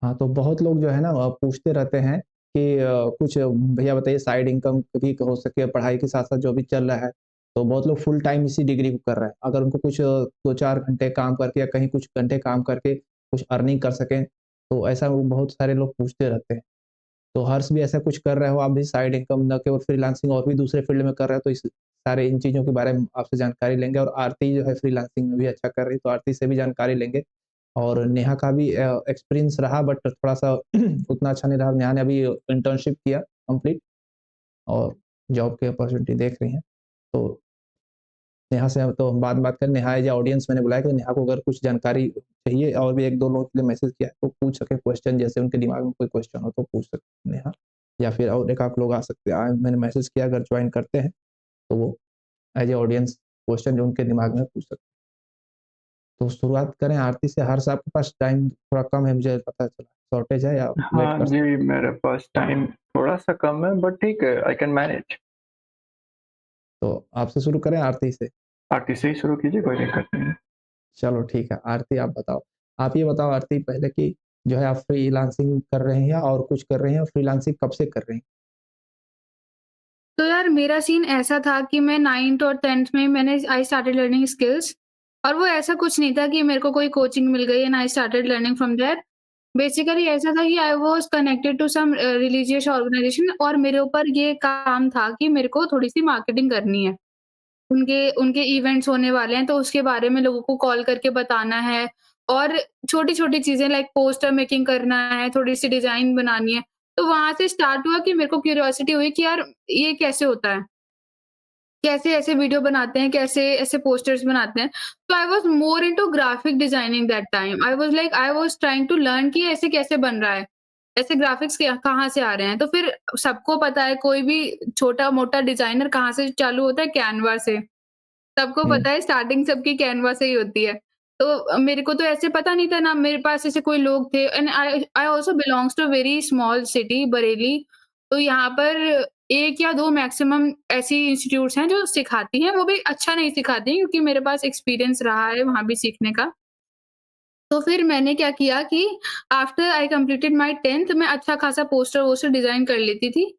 हाँ, तो बहुत लोग जो है ना पूछते रहते हैं कि कुछ भैया बताइए साइड इनकम भी हो सके पढ़ाई के साथ-साथ जो भी चल रहा है। तो बहुत लोग फुल टाइम इसी डिग्री को कर रहे हैं। अगर उनको कुछ 2-4 घंटे काम करके या कहीं कुछ घंटे काम करके कुछ अर्निंग कर सकें, तो ऐसा वो बहुत सारे लोग पूछते रहते हैं। तो हर्ष भी ऐसा कुछ कर रहे हो आप भी साइड इनकम न केवल फ्रीलांसिंग और भी दूसरे फ़ील्ड में कर रहे हो तो इस सारे इन चीज़ों के बारे में आपसे जानकारी लेंगे और आरती जो है फ्रीलांसिंग में भी अच्छा कर रही है, तो आरती से भी जानकारी लेंगे। और नेहा का भी एक्सपीरियंस रहा बट थोड़ा-सा उतना अच्छा नहीं रहा। नेहा ने अभी इंटर्नशिप किया कंप्लीट और जॉब की अपॉर्च्युनिटी देख रही हैं। तो नेहा से अब तो हम बाद में बात करें, नेहा एज़ अ ऑडियंस मैंने बुलाया कि नेहा को अगर कुछ जानकारी चाहिए और भी 1-2 लोगों के लिए मैसेज किया है, तो पूछ सकें क्वेश्चन जैसे उनके दिमाग में कोई क्वेश्चन हो तो पूछ सकते हैं नेहा या फिर और एक आध लोग आ सकते हैं। मैंने मैसेज किया अगर जॉइन करते हैं, तो वो एज़ अ ऑडियंस क्वेश्चन जो उनके दिमाग में पूछ सकते हैं। तो शुरुआत करें आरती से। हर्ष आपके पास टाइम थोड़ा कम है मुझे पता चला, शॉर्टेज है या वेट हाँ कर जी, सकते मेरे पास टाइम थोड़ा-सा कम है बट ठीक है, आई कैन मैनेज। तो आपसे शुरू करें आरती से? आरती से ही शुरू कीजिए, कोई दिक्कत नहीं है। चलो ठीक है, आरती आप बताओ। आप ये बताओ आरती पहले कि जो है आप फ्रीलांसिंग कर रहे हैं और कुछ कर रहे हैं और फ्रीलांसिंग कब से कर रहे हैं? तो यार मेरा सीन ऐसा था कि मैं 9th और 10th में मैंने आई स्टार्टेड लर्निंग स्किल्स और वो ऐसा कुछ नहीं था कि मेरे को कोई कोचिंग मिल गई and I started learning from there. Basically ऐसा था कि I was connected to some religious organisation और मेरे ऊपर ये काम था कि मेरे को थोड़ी-सी मार्केटिंग करनी है। उनके उनके इवेंट्स होने वाले हैं तो उसके बारे में लोगों को कॉल करके बताना है और छोटी-छोटी चीज़ें लाइक पोस्टर मेकिंग करना है, थोड़ी-सी डिज़ाइन बनानी है। तो वहाँ से स्टार्ट हुआ कि मेरे को क्यूरियोसिटी हुई कि यार ये कैसे होता है? कैसे ऐसे वीडियो बनाते हैं, कैसे ऐसे पोस्टर्स बनाते हैं। तो I was more into graphic designing that time. I was trying to learn कि ऐसे कैसे बन रहा है? ऐसे ग्राफिक्स क्या कहाँ से आ रहे हैं? तो फिर सबको पता है कोई भी छोटा-मोटा डिज़ाइनर कहाँ से चालू होता है? कैनवा से। सबको हुँ, पता है स्टार्टिंग सबकी कैनवा से ही होती है। तो मेरे को तो ऐसे पता नहीं था ना मेरे पास ऐसे कोई लोग थे and I I also belongs to a very small city Bareilly. तो यहाँ पर 1 या 2 मैक्सिमम ऐसी इंस्टीट्यूट्स हैं जो सिखाती हैं, वो भी अच्छा नहीं सिखाती हैं क्योंकि मेरे पास एक्सपीरियंस रहा है वहाँ भी सीखने का। तो फिर मैंने क्या किया कि after I completed my 10th मैं अच्छा खासा पोस्टर-वोस्टर डिज़ाइन कर लेती थी।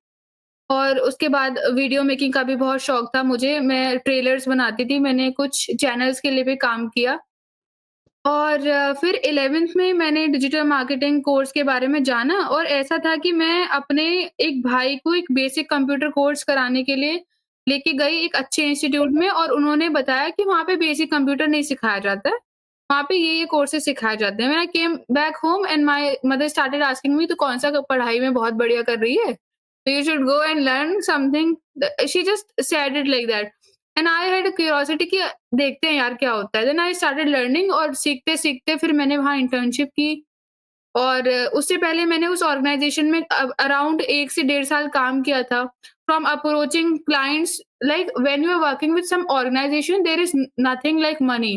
और उसके बाद वीडियो मेकिंग का भी बहुत शौक था मुझे, मैं ट्रेलर्स बनाती थी, मैंने कुछ चैनल्स के लिए भी काम किया। और फिर 11th में मैंने डिजिटल मार्केटिंग कोर्स के बारे में जाना और ऐसा था कि मैं अपने एक भाई को एक बेसिक कंप्यूटर कोर्स कराने के लिए लेके गई एक अच्छे इंस्टीट्यूट में और उन्होंने बताया कि वहाँ पे बेसिक कंप्यूटर नहीं सिखाया जाता है, वहाँ पे ये कोर्सेज़ सिखाए जाते हैं। When I came back home and my mother started asking me, "तू कौन-सा पढ़ाई में बहुत बढ़िया कर रही है? तो you should go and learn something." She just said it like that and I had curiosity कि देखते हैं यार क्या होता है। देन आई स्टार्टेड लर्निंग और सीखते-सीखते फिर मैंने वहाँ इंटर्नशिप की और उससे पहले मैंने उस ऑर्गनाइज़ेशन में अराउंड 1 से डेढ़ साल काम किया था। From approaching clients like when you are working with some organisation there is nothing like money.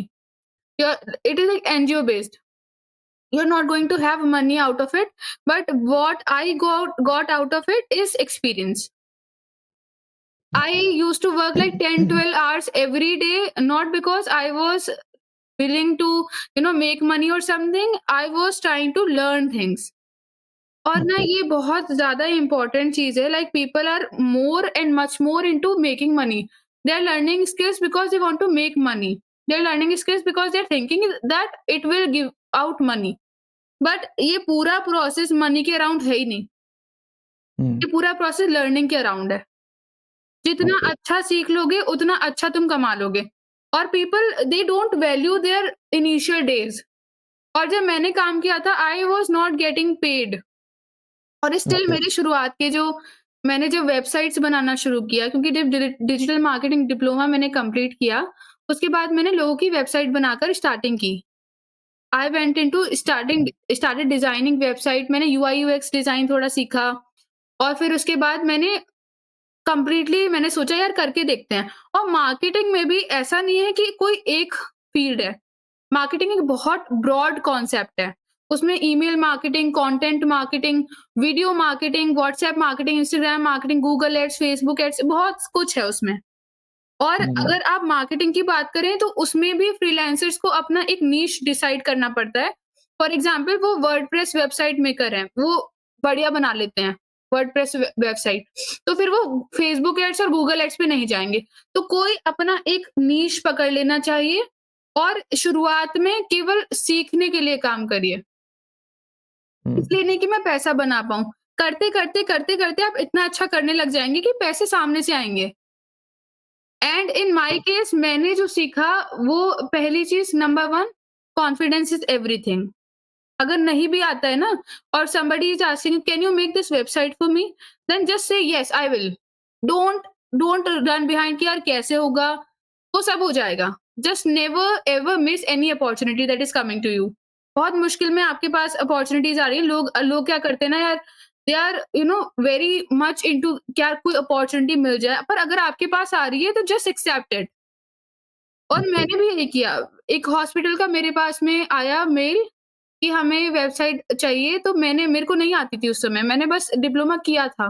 It is like NGO based. You're not going to have money out of it, but what I got out of it is experience. I used to work like 10, 12 hours every day, not because I was willing to, make money or something. I was trying to learn things. और ना okay. ये बहुत ज़्यादा important चीज़ है like people are more and much more into making money. They are learning skills because they want to make money. They are learning skills because they are thinking that it will give out money. But ये पूरा process money के around है ही नहीं। हुँ, ये पूरा process learning के around है। जितना ओके। अच्छा सीख लोगे, उतना अच्छा तुम कमा लोगे। और people they don't value their initial days. और जब मैंने काम किया था I was not getting paid और स्टिल ओके। मेरी शुरुआत के जो मैंने जब वेबसाइट्स बनाना शुरू किया क्योंकि जब डिजिटल मार्केटिंग डिप्लोमा मैंने कंप्लीट किया, उसके बाद मैंने लोगों की वेबसाइट बनाकर स्टार्टिंग की। I went into started designing website. मैंने यूआई यूएक्स डिज़ाइन थोड़ा सीखा और फिर उसके बाद मैंने सोचा यार करके देखते हैं। और मार्केटिंग में भी ऐसा नहीं है कि कोई एक फ़ील्ड है। मार्केटिंग एक बहुत ब्रॉड कॉन्सेप्ट है। उसमें email marketing, content marketing, video marketing, WhatsApp marketing, Instagram marketing, Google ads, Facebook ads बहुत कुछ है उसमें। और हुँ, अगर आप मार्केटिंग की बात करें तो उसमें भी फ्रीलांसर्स को अपना एक नीश डिसाइड करना पड़ता है फॉर एग्ज़ाम्पल वो वर्डप्रेस वेबसाइट मेकर हैं, वो बढ़िया बना लेते हैं वर्डप्रेस वेबसाइट, तो फिर वो फेसबुक एड्स और गूगल एड्स पे नहीं जाएँगे। तो कोई अपना एक नीश पकड़ लेना चाहिए और शुरुआत में केवल सीखने के लिए काम करिए। हुँ। इसलिए नहीं कि मैं पैसा बना पाऊँ। करते-करते आप इतना अच्छा करने लग जाएँगे कि पैसे सामने से आएँगे। एंड इन माय केस मैंने जो सीखा वो पहली चीज़ नंबर 1 कॉन्फिडेंस इज़ एवरीथिंग। अगर नहीं भी आता है ना और somebody is asking can you make this website for me? Then just say yes I will. Don't don't run behind कि यार कैसे होगा? वो सब हो जाएगा। Just never ever miss any opportunity that is coming to you. बहुत मुश्किल में आपके पास अपॉर्च्युनिटीज़ आ रही हैं। लोग क्या करते हैं ना यार they are very much into क्या कोई अपॉर्च्युनिटी मिल जाए, पर अगर आपके पास आ रही है तो जस्ट एक्सेप्ट इट। और ओके। मैंने भी यही किया। एक हॉस्पिटल का मेरे पास में आया मेल कि हमें वेबसाइट चाहिए, तो मेरे को नहीं आती थी उस समय, मैंने बस डिप्लोमा किया था।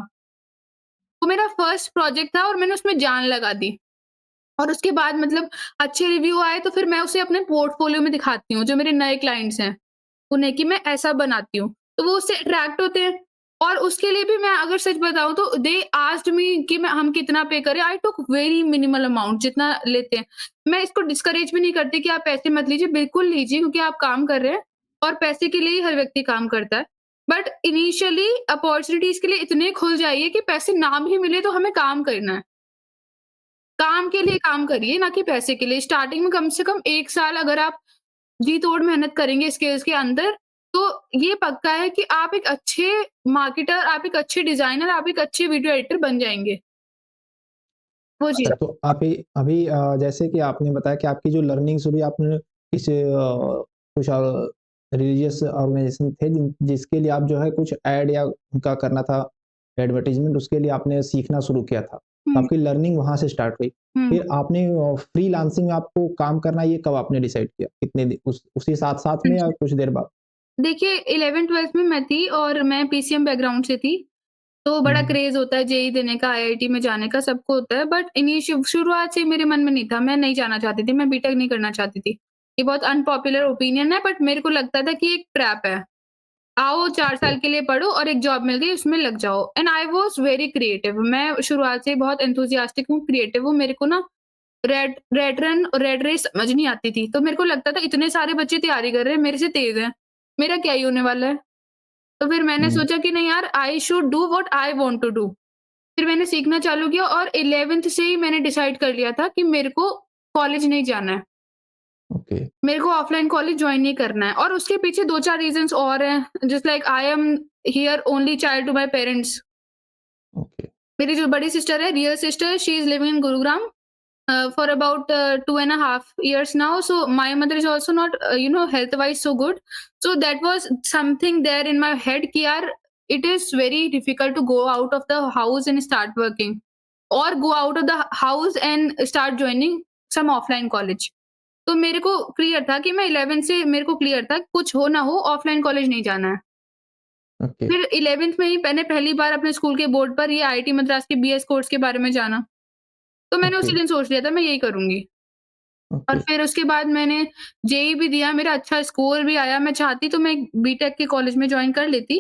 वो मेरा फर्स्ट प्रोजेक्ट था और मैंने उसमें जान लगा दी। और उसके बाद मतलब अच्छे रिव्यू आए तो फिर मैं उसे अपने पोर्टफोलियो में दिखाती हूँ, जो मेरे नए क्लाइंट्स हैं, उन्हें कि मैं ऐसा बनाती हूँ। तो वो उससे अट्रैक्ट होते हैं और उसके लिए भी मैं अगर सच बताऊँ तो दे आस्क्ड मी कि मैं हम कितना पे करें, आई टूक वेरी मिनिमल अमाउंट जितना लेते हैं। मैं इसको डिस्करेज भी नहीं करती कि आप पैसे मत लीजिए, बिल्कुल लीजिए क्योंकि आप काम कर रहे हैं और पैसे के लिए ही हर व्यक्ति काम करता है। बट इनिशियली अपॉर्च्युनिटीज़ के लिए इतने खुल जाइए कि पैसे ना भी मिले तो हमें काम करना है। काम के लिए काम करिए, ना कि पैसे के लिए। स्टार्टिंग में कम से कम 1 साल अगर आप जी तोड़ मेहनत करेंगे स्किल्स के अंदर, तो ये पक्का है कि आप एक अच्छे मार्केटर, आप एक अच्छे डिज़ाइनर, आप एक अच्छे वीडियो एडिटर बन जाएँगे। वो चीज़। तो आप ही अभी जैसे कि आपने बताया कि आपकी जो लर्निंग शुरू आपने किस कुछ रिलीजियस ऑर्गेनाइजेशन थे जिसके लिए आप जो है कुछ ऐड या उनका करना था एडवर्टाइजमेंट उसके लिए आपने सीखना शुरू किया था। तो हुँ, आपकी लर्निंग वहाँ से स्टार्ट हुई। हुँ। फिर आपने फ्रीलांसिंग में आपको काम करना ये कब आपने डिसाइड किया? कितने दिन उसी साथ-साथ हाँ में या जी। कुछ देर बाद? देखिए 11th-12th में मैं थी और मैं पीसीएम बैकग्राउंड से थी, तो बड़ा हुँ, क्रेज़ होता है जेईई देने का, आईआईटी में जाने का, सबको होता है बट शुरुआत से ही मेरे मन में नहीं था, मैं नहीं जाना चाहती थी, मैं बीटेक नहीं करना चाहती थी। ये बहुत अनपॉपुलर ओपिनियन है बट मेरे को लगता था कि एक ट्रैप है। आओ 4 ओके, साल के लिए पढ़ो और एक जॉब मिल गई उसमें लग जाओ and I was very creative. मैं शुरुआत से बहुत एंथुसियास्टिक हूँ, क्रिएटिव हूँ। मेरे को ना रेड रेस समझ नहीं आती थी। तो मेरे को लगता था इतने सारे बच्चे तैयारी कर रहे हैं, मेरे से तेज़ हैं, मेरा क्या ही होने वाला है? तो फिर मैंने हुँ, सोचा कि नहीं यार I should do what I want to do. फिर मैंने सीखना चालू किया और 11th से ही मैंने डिसाइड कर लिया था कि मेरे को कॉलेज नहीं जाना है। ओके, मेरे को ऑफलाइन कॉलेज जॉइन नहीं करना है और उसके पीछे 2-4 रीज़न्स और हैं just like I am here only child to my parents. Okay, मेरी जो बड़ी सिस्टर है, real sister, she is living in Gurugram for about 2.5 years now. So my mother is also not, health wise so good. So that was something there in my head कि यार it is very difficult to go out of the house and start working or go out of the house and start joining some offline college. तो मेरे को clear था कि मैं 11 से मेरे को क्लियर था कुछ हो ना हो ऑफलाइन कॉलेज नहीं जाना है। ओके, फिर 11th में ही मैंने पहली बार अपने स्कूल के बोर्ड पर ये आईआईटी मद्रास के बीएस कोर्स के बारे में जाना। तो मैंने ओके, उसी दिन सोच लिया था मैं यही करूँगी। और ओके, फिर उसके बाद मैंने जेईई भी दिया, मेरा अच्छा स्कोर भी आया, मैं चाहती तो मैं बीटेक के कॉलेज में जॉइन कर लेती,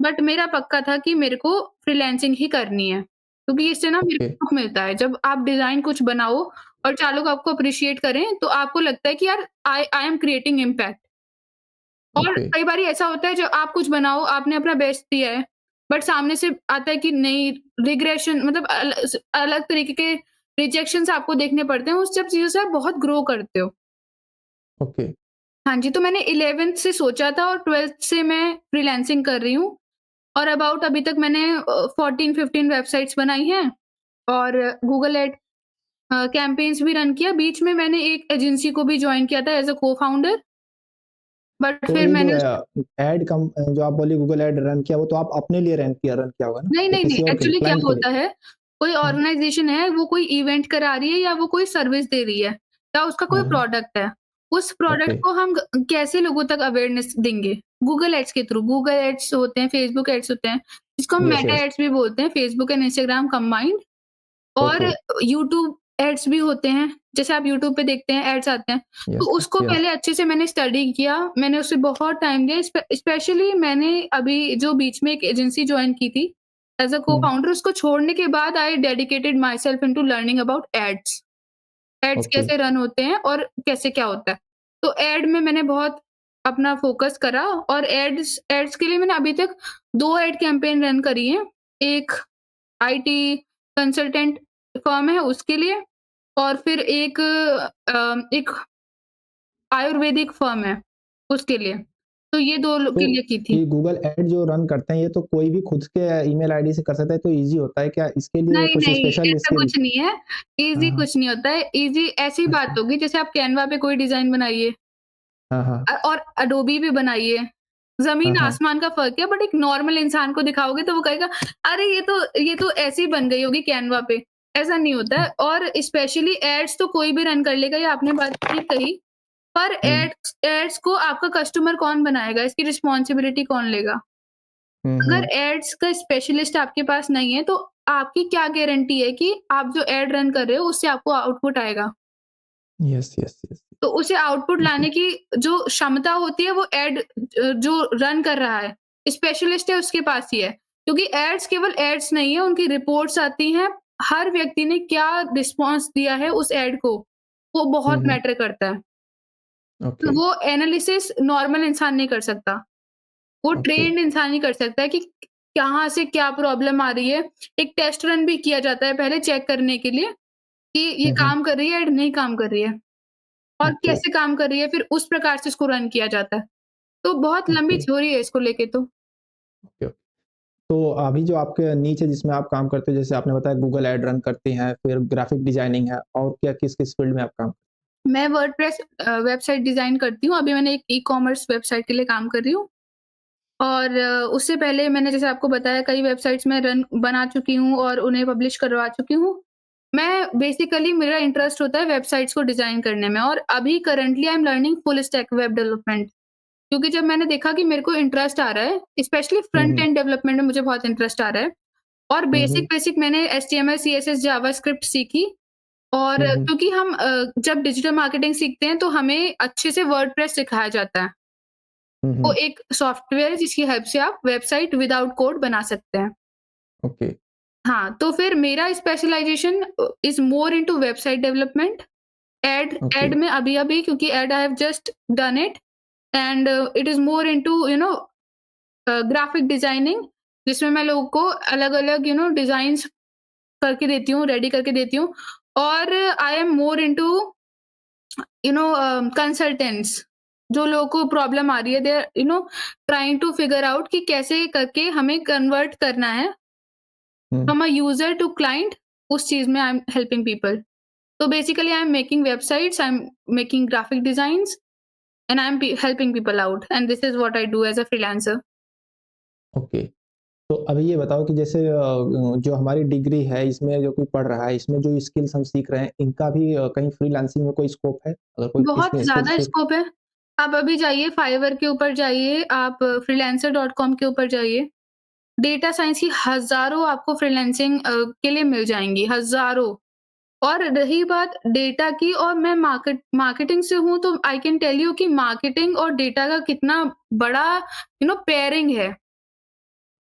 बट मेरा पक्का था कि मेरे को फ्रीलांसिंग ही करनी है। क्योंकि इससे ना मेरे ओके, को सुख मिलता है, जब आप डिज़ाइन कुछ बनाओ और 4 लोग आपको एप्रिशिएट करें, तो आपको लगता है कि यार आई आई एम क्रिएटिंग इम्पैक्ट। और ओके, कई बारी ऐसा होता है जब आप कुछ बनाओ, आपने अपना बेस्ट दिया है, बट सामने से आता है कि नहीं रिग्रेशन मतलब अलग तरीके के रिजेक्शंस आपको देखने पड़ते हैं, उस सब चीज़ों से आप बहुत ग्रो करते हो। ओके, हाँ जी, तो मैंने 11th से सोचा था और 12th से मैं फ्रीलांसिंग कर रही हूँ और अबाउट अभी तक मैंने 14-15 वेबसाइट्स बनाई हैं और गूगल एड कैम्पेन्स भी रन किया। बीच में मैंने एक एजेंसी को भी जॉइन किया था एज़ अ को-फाउंडर बट तो फिर ये जो मैंने जो आप बोली गूगल ऐड रन किया वो तो आप अपने लिए रन किया होगा ना? नहीं, या नहीं, नहीं, किसी और के लिए एक्चुअली क्या क्लाइंट के लिए? होता है, कोई हुँ, ऑर्गनाइज़ेशन है, वो कोई इवेंट करा रही है या वो कोई सर्विस दे रही है या उसका कोई हुँ, हुँ, प्रोडक्ट है। उस ओके, प्रोडक्ट को हम कैसे लोगों तक अवेयरनेस देंगे? गूगल एड्स के थ्रू, गूगल एड्स होते हैं, फेसबुक एड्स होते हैं, जिसको हम यस, मेटा यस, एड्स भी बोलते हैं, फेसबुक एंड इंस्टाग्राम कंबाइंड और ओके, यूट्यूब एड्स भी होते हैं, जैसे आप यूट्यूब पे देखते हैं एड्स आते हैं, यस, तो उसको यस। पहले अच्छे से मैंने स्टडी किया, मैंने उससे बहुत टाइम दिया स्पेशली मैंने अभी जो बीच में एक एजेंसी जॉइन की थी, एज़ अ हुँ, को-फाउंडर उसको छोड़ने के बाद I dedicated myself into learning about ads. Ads okay. कैसे रन होते हैं और कैसे क्या होता है। तो एड में मैंने बहुत अपना फ़ोकस करा और एड्स एड्स के लिए मैंने अभी तक 2 एड कैंपेन रन करी हैं। एक आईटी कंसल्टेंट फ़र्म है उसके लिए और फिर एक आयुर्वेदिक फ़र्म है उसके लिए। तो ये 2 लोग तो के लिए की थी। ये गूगल ऐड जो रन करते हैं, ये तो कोई भी खुद के ईमेल आईडी से कर सकता है, तो ईज़ी होता है क्या? इसके लिए नहीं, कुछ नहीं, स्पेशल ऐसा स्किल? कुछ नहीं है। हाँ, ईज़ी हाँ। कुछ नहीं होता है। ईज़ी ऐसी बात अच्छा। होगी जैसे आप कैनवा पे कोई डिज़ाइन बनाइए हाँ, हाँ। और एडोबी पे बनाइए। हाँ, हाँ। ज़मीन-आसमान का फ़र्क है बट एक नॉर्मल इंसान को दिखाओगे तो वो कहेगा, "अरे! ये तो ऐसे ही बन गई होगी कैनवा पे।" ऐसा नहीं होता हुँ, है और स्पेशली एड्स तो कोई भी रन कर लेगा, ये आपने बात ठीक कही। पर हुँ, एड्स एड्स को आपका कस्टमर कौन बनाएगा? इसकी रिस्पॉन्सिबिलिटी कौन लेगा? हुँ, अगर हुँ। एड्स का स्पेशलिस्ट आपके पास नहीं है, तो आपकी क्या गारंटी है कि आप जो एड रन कर रहे हो, उससे आपको आउटपुट आएगा? Yes, yes, yes. तो उसे आउटपुट ओके। लाने की जो क्षमता होती है, वो जो रन कर रहा है, स्पेशलिस्ट है उसके पास ही है। क्योंकि एड्स केवल एड्स नहीं है, उनकी रिपोर्ट्स आती हैं, हर व्यक्ति ने क्या रिस्पॉन्स दिया है उस एड को, वो हुँ, बहुत हुँ। मैटर करता है। तो ओके, वो एनालिसिस नॉर्मल इंसान नहीं कर सकता। वो ओके। ट्रेन्ड इंसान ही कर सकता है कि कहाँ से क्या प्रॉब्लम आ रही है। एक टेस्ट रन भी किया जाता है पहले चेक करने के लिए कि ये हुँ, हुँ। काम कर रही है या नहीं काम कर रही है और ओके, कैसे काम कर रही है, फिर उस प्रकार से इसको रन किया जाता है। तो बहुत लंबी ओके, थ्योरी है इसको लेके तो। ओके। तो अभी जो आपके नीचे जिसमें आप काम करते हो, जैसे आपने बताया गूगल ऐड रन करती हैं, फिर ग्राफ़िक डिज़ाइनिंग है और क्या किस-किस फ़ील्ड में आप काम? मैं वर्डप्रेस वेबसाइट डिज़ाइन करती हूँ। अभी मैंने एक ई-कॉमर्स वेबसाइट के लिए काम कर रही हूँ और उससे पहले मैंने जैसे आपको बताया कई वेबसाइट्स मैं रन बना चुकी हूँ और उन्हें पब्लिश करवा चुकी हूँ। मैं बेसिकली मेरा इंटरेस्ट होता है वेबसाइट्स को डिज़ाइन करने में और अभी currently I am learning full stack web development क्योंकि जब मैंने देखा कि मेरे को इंटरेस्ट आ रहा है, specially hmm, front hmm. And development में मुझे बहुत इंटरेस्ट आ रहा है और हुँ, हुँ। बेसिक-बेसिक मैंने एचटीएमएल, सीएसएस, जावास्क्रिप्ट सीखी और हुँ, हुँ। क्योंकि हम जब डिजिटल मार्केटिंग सीखते हैं तो हमें अच्छे से वर्डप्रेस सिखाया जाता है। हुँ, वो हुँ। एक सॉफ्टवेयर है जिसकी हेल्प से आप वेबसाइट विदाउट कोड बना सकते हैं। ओके, हाँ, तो फिर मेरा specialisation is more into website development. Add okay. Add में अभी-अभी क्योंकि add I have just done it and it is more into graphic designing जिसमें मैं लोगों को अलग-अलग डिज़ाइन्स करके देती हूँ, रेडी करके देती हूँ और I am more into consultants जो लोगों को प्रॉब्लम आ रही है they are trying to figure out कि कैसे करके हमें कन्वर्ट करना है hmm, from a user to client उस चीज़ में I am helping people. So basically, I'm making websites, I'm making graphic designs, and I'm helping people out. And this is what I do as a freelancer. Okay. तो अभी ये बताओ कि जैसे जो हमारी डिग्री है, इसमें जो कोई पढ़ रहा है, इसमें जो स्किल्स हम सीख रहे हैं, इनका भी कहीं फ्रीलांसिंग में कोई स्कोप है? अगर कोई बहुत इसमें स्किल ज़्यादा सीख स्कोप है। आप अभी जाइए फाइवर के ऊपर जाइए, आप freelancer.com के ऊपर जाइए। डेटा साइंस की हज़ारों आपको फ्रीलांसिंग के लिए मिल जाएँगी, हज़ारों। और रही बात डेटा की और मैं मार्केटिंग से हूँ, तो आई कैन टेल यू कि मार्केटिंग और डेटा का कितना बड़ा पेयरिंग है।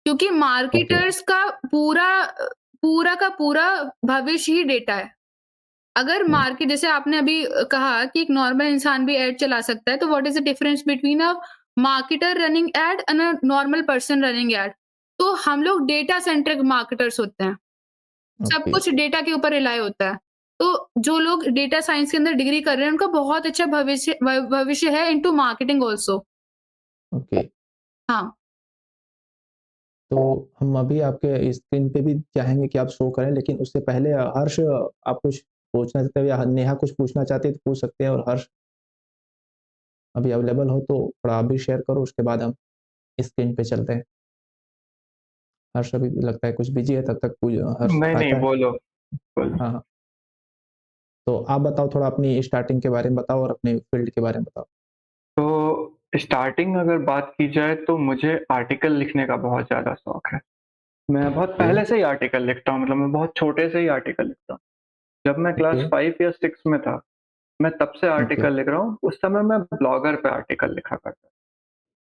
क्योंकि ओके, मार्केटर्स का पूरा का पूरा भविष्य ही डेटा है। अगर हुँ, मार्केट जैसे आपने अभी कहा कि एक नॉर्मल इंसान भी ऐड चला सकता है, तो what is the difference between a marketer running add and a normal person running add? तो हम लोग डेटा सेंट्रिक मार्केटर्स होते हैं। सब ओके, कुछ डेटा के ऊपर रिलाय होता है। तो जो लोग डेटा साइंस के अंदर डिग्री कर रहे हैं, उनका बहुत अच्छा भविष्य है इंटू मार्केटिंग आल्सो। ओके। हाँ। तो हम अभी आपके स्क्रीन पे भी चाहेंगे कि आप शो करें, लेकिन उससे पहले हर्ष आप कुछ पूछना चाहते हो या नेहा कुछ पूछना चाहती है तो पूछ सकते हैं और हर्ष अभी अवेलेबल हो तो थोड़ा आप भी शेयर करो, उसके बाद हम स्क्रीन पे चलते हैं। हर्ष अभी लगता है कुछ बिज़ी है, तब तक हर्ष नहीं, नहीं, आता है। बोलो, बोलो। हाँ, हाँ। तो आप बताओ थोड़ा अपनी स्टार्टिंग के बारे में बताओ और अपने फ़ील्ड के बारे में बताओ? तो स्टार्टिंग अगर बात की जाए तो मुझे आर्टिकल लिखने का बहुत ज़्यादा शौक है। मैं बहुत ओके, पहले से ही आर्टिकल लिखता हूँ, मतलब मैं बहुत छोटे से ही आर्टिकल लिखता हूँ। जब मैं ओके, क्लास 5 या 6 में था, मैं तब से ओके, आर्टिकल लिख रहा हूँ। उस समय मैं ब्लॉगर पे आर्टिकल लिखा करता।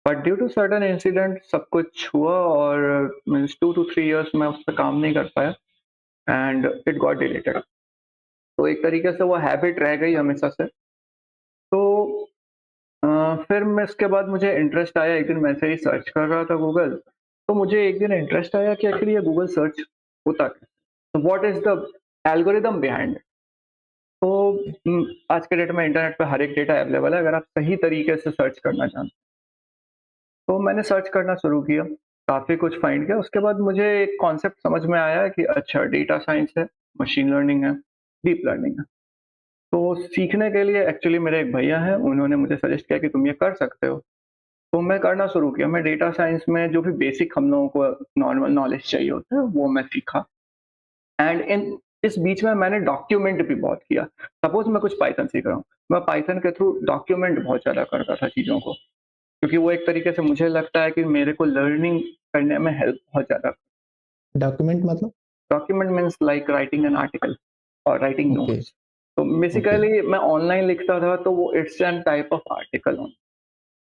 But due to certain incident सब कुछ हुआ और मीन्स 2 टू 3 इयर्स मैं उस पे काम नहीं कर पाया एंड इट गॉट डिलीटेड। तो एक तरीके से वो हैबिट रह गई हमेशा से। तो फिर मैं इसके बाद मुझे इंटरेस्ट आया, एक दिन मैं ऐसे ही सर्च कर रहा था गूगल, तो मुझे एक दिन इंटरेस्ट आया कि आखिर ये गूगल सर्च होता कैसे? तो what is the algorithm behind it? तो आज के डेट में इंटरनेट पे हर एक डेटा अवेलेबल है, अगर आप सही तरीके से सर्च करना चाहते हैं। तो मैंने सर्च करना शुरू किया, काफ़ी कुछ फाइंड किया, उसके बाद मुझे एक कॉन्सेप्ट समझ में आया कि अच्छा डेटा साइंस है, मशीन लर्निंग है, डीप लर्निंग है। तो सीखने के लिए एक्चुअली मेरे एक भैया हैं, उन्होंने मुझे सजेस्ट किया कि तुम ये कर सकते हो। तो मैं करना शुरू किया, मैं डेटा साइंस में जो भी बेसिक हम लोगों को नॉर्मल नॉलेज चाहिए होता है, वो मैं सीखा एंड इन इस बीच में मैंने डॉक्यूमेंट भी बहुत किया। सपोज़ मैं कुछ पाइथन सीख रहा हूँ, मैं पाइथन के थ्रू डॉक्यूमेंट बहुत ज़्यादा करता था चीज़ों को, क्योंकि वो एक तरीके से मुझे लगता है कि मेरे को लर्निंग करने में हेल्प बहुत ज़्यादा। डॉक्यूमेंट मतलब? Document means like writing an article और राइटिंग ओके, नोट्स। तो ओके, बेसिकली मैं ऑनलाइन लिखता था, तो वो it's an type of article only,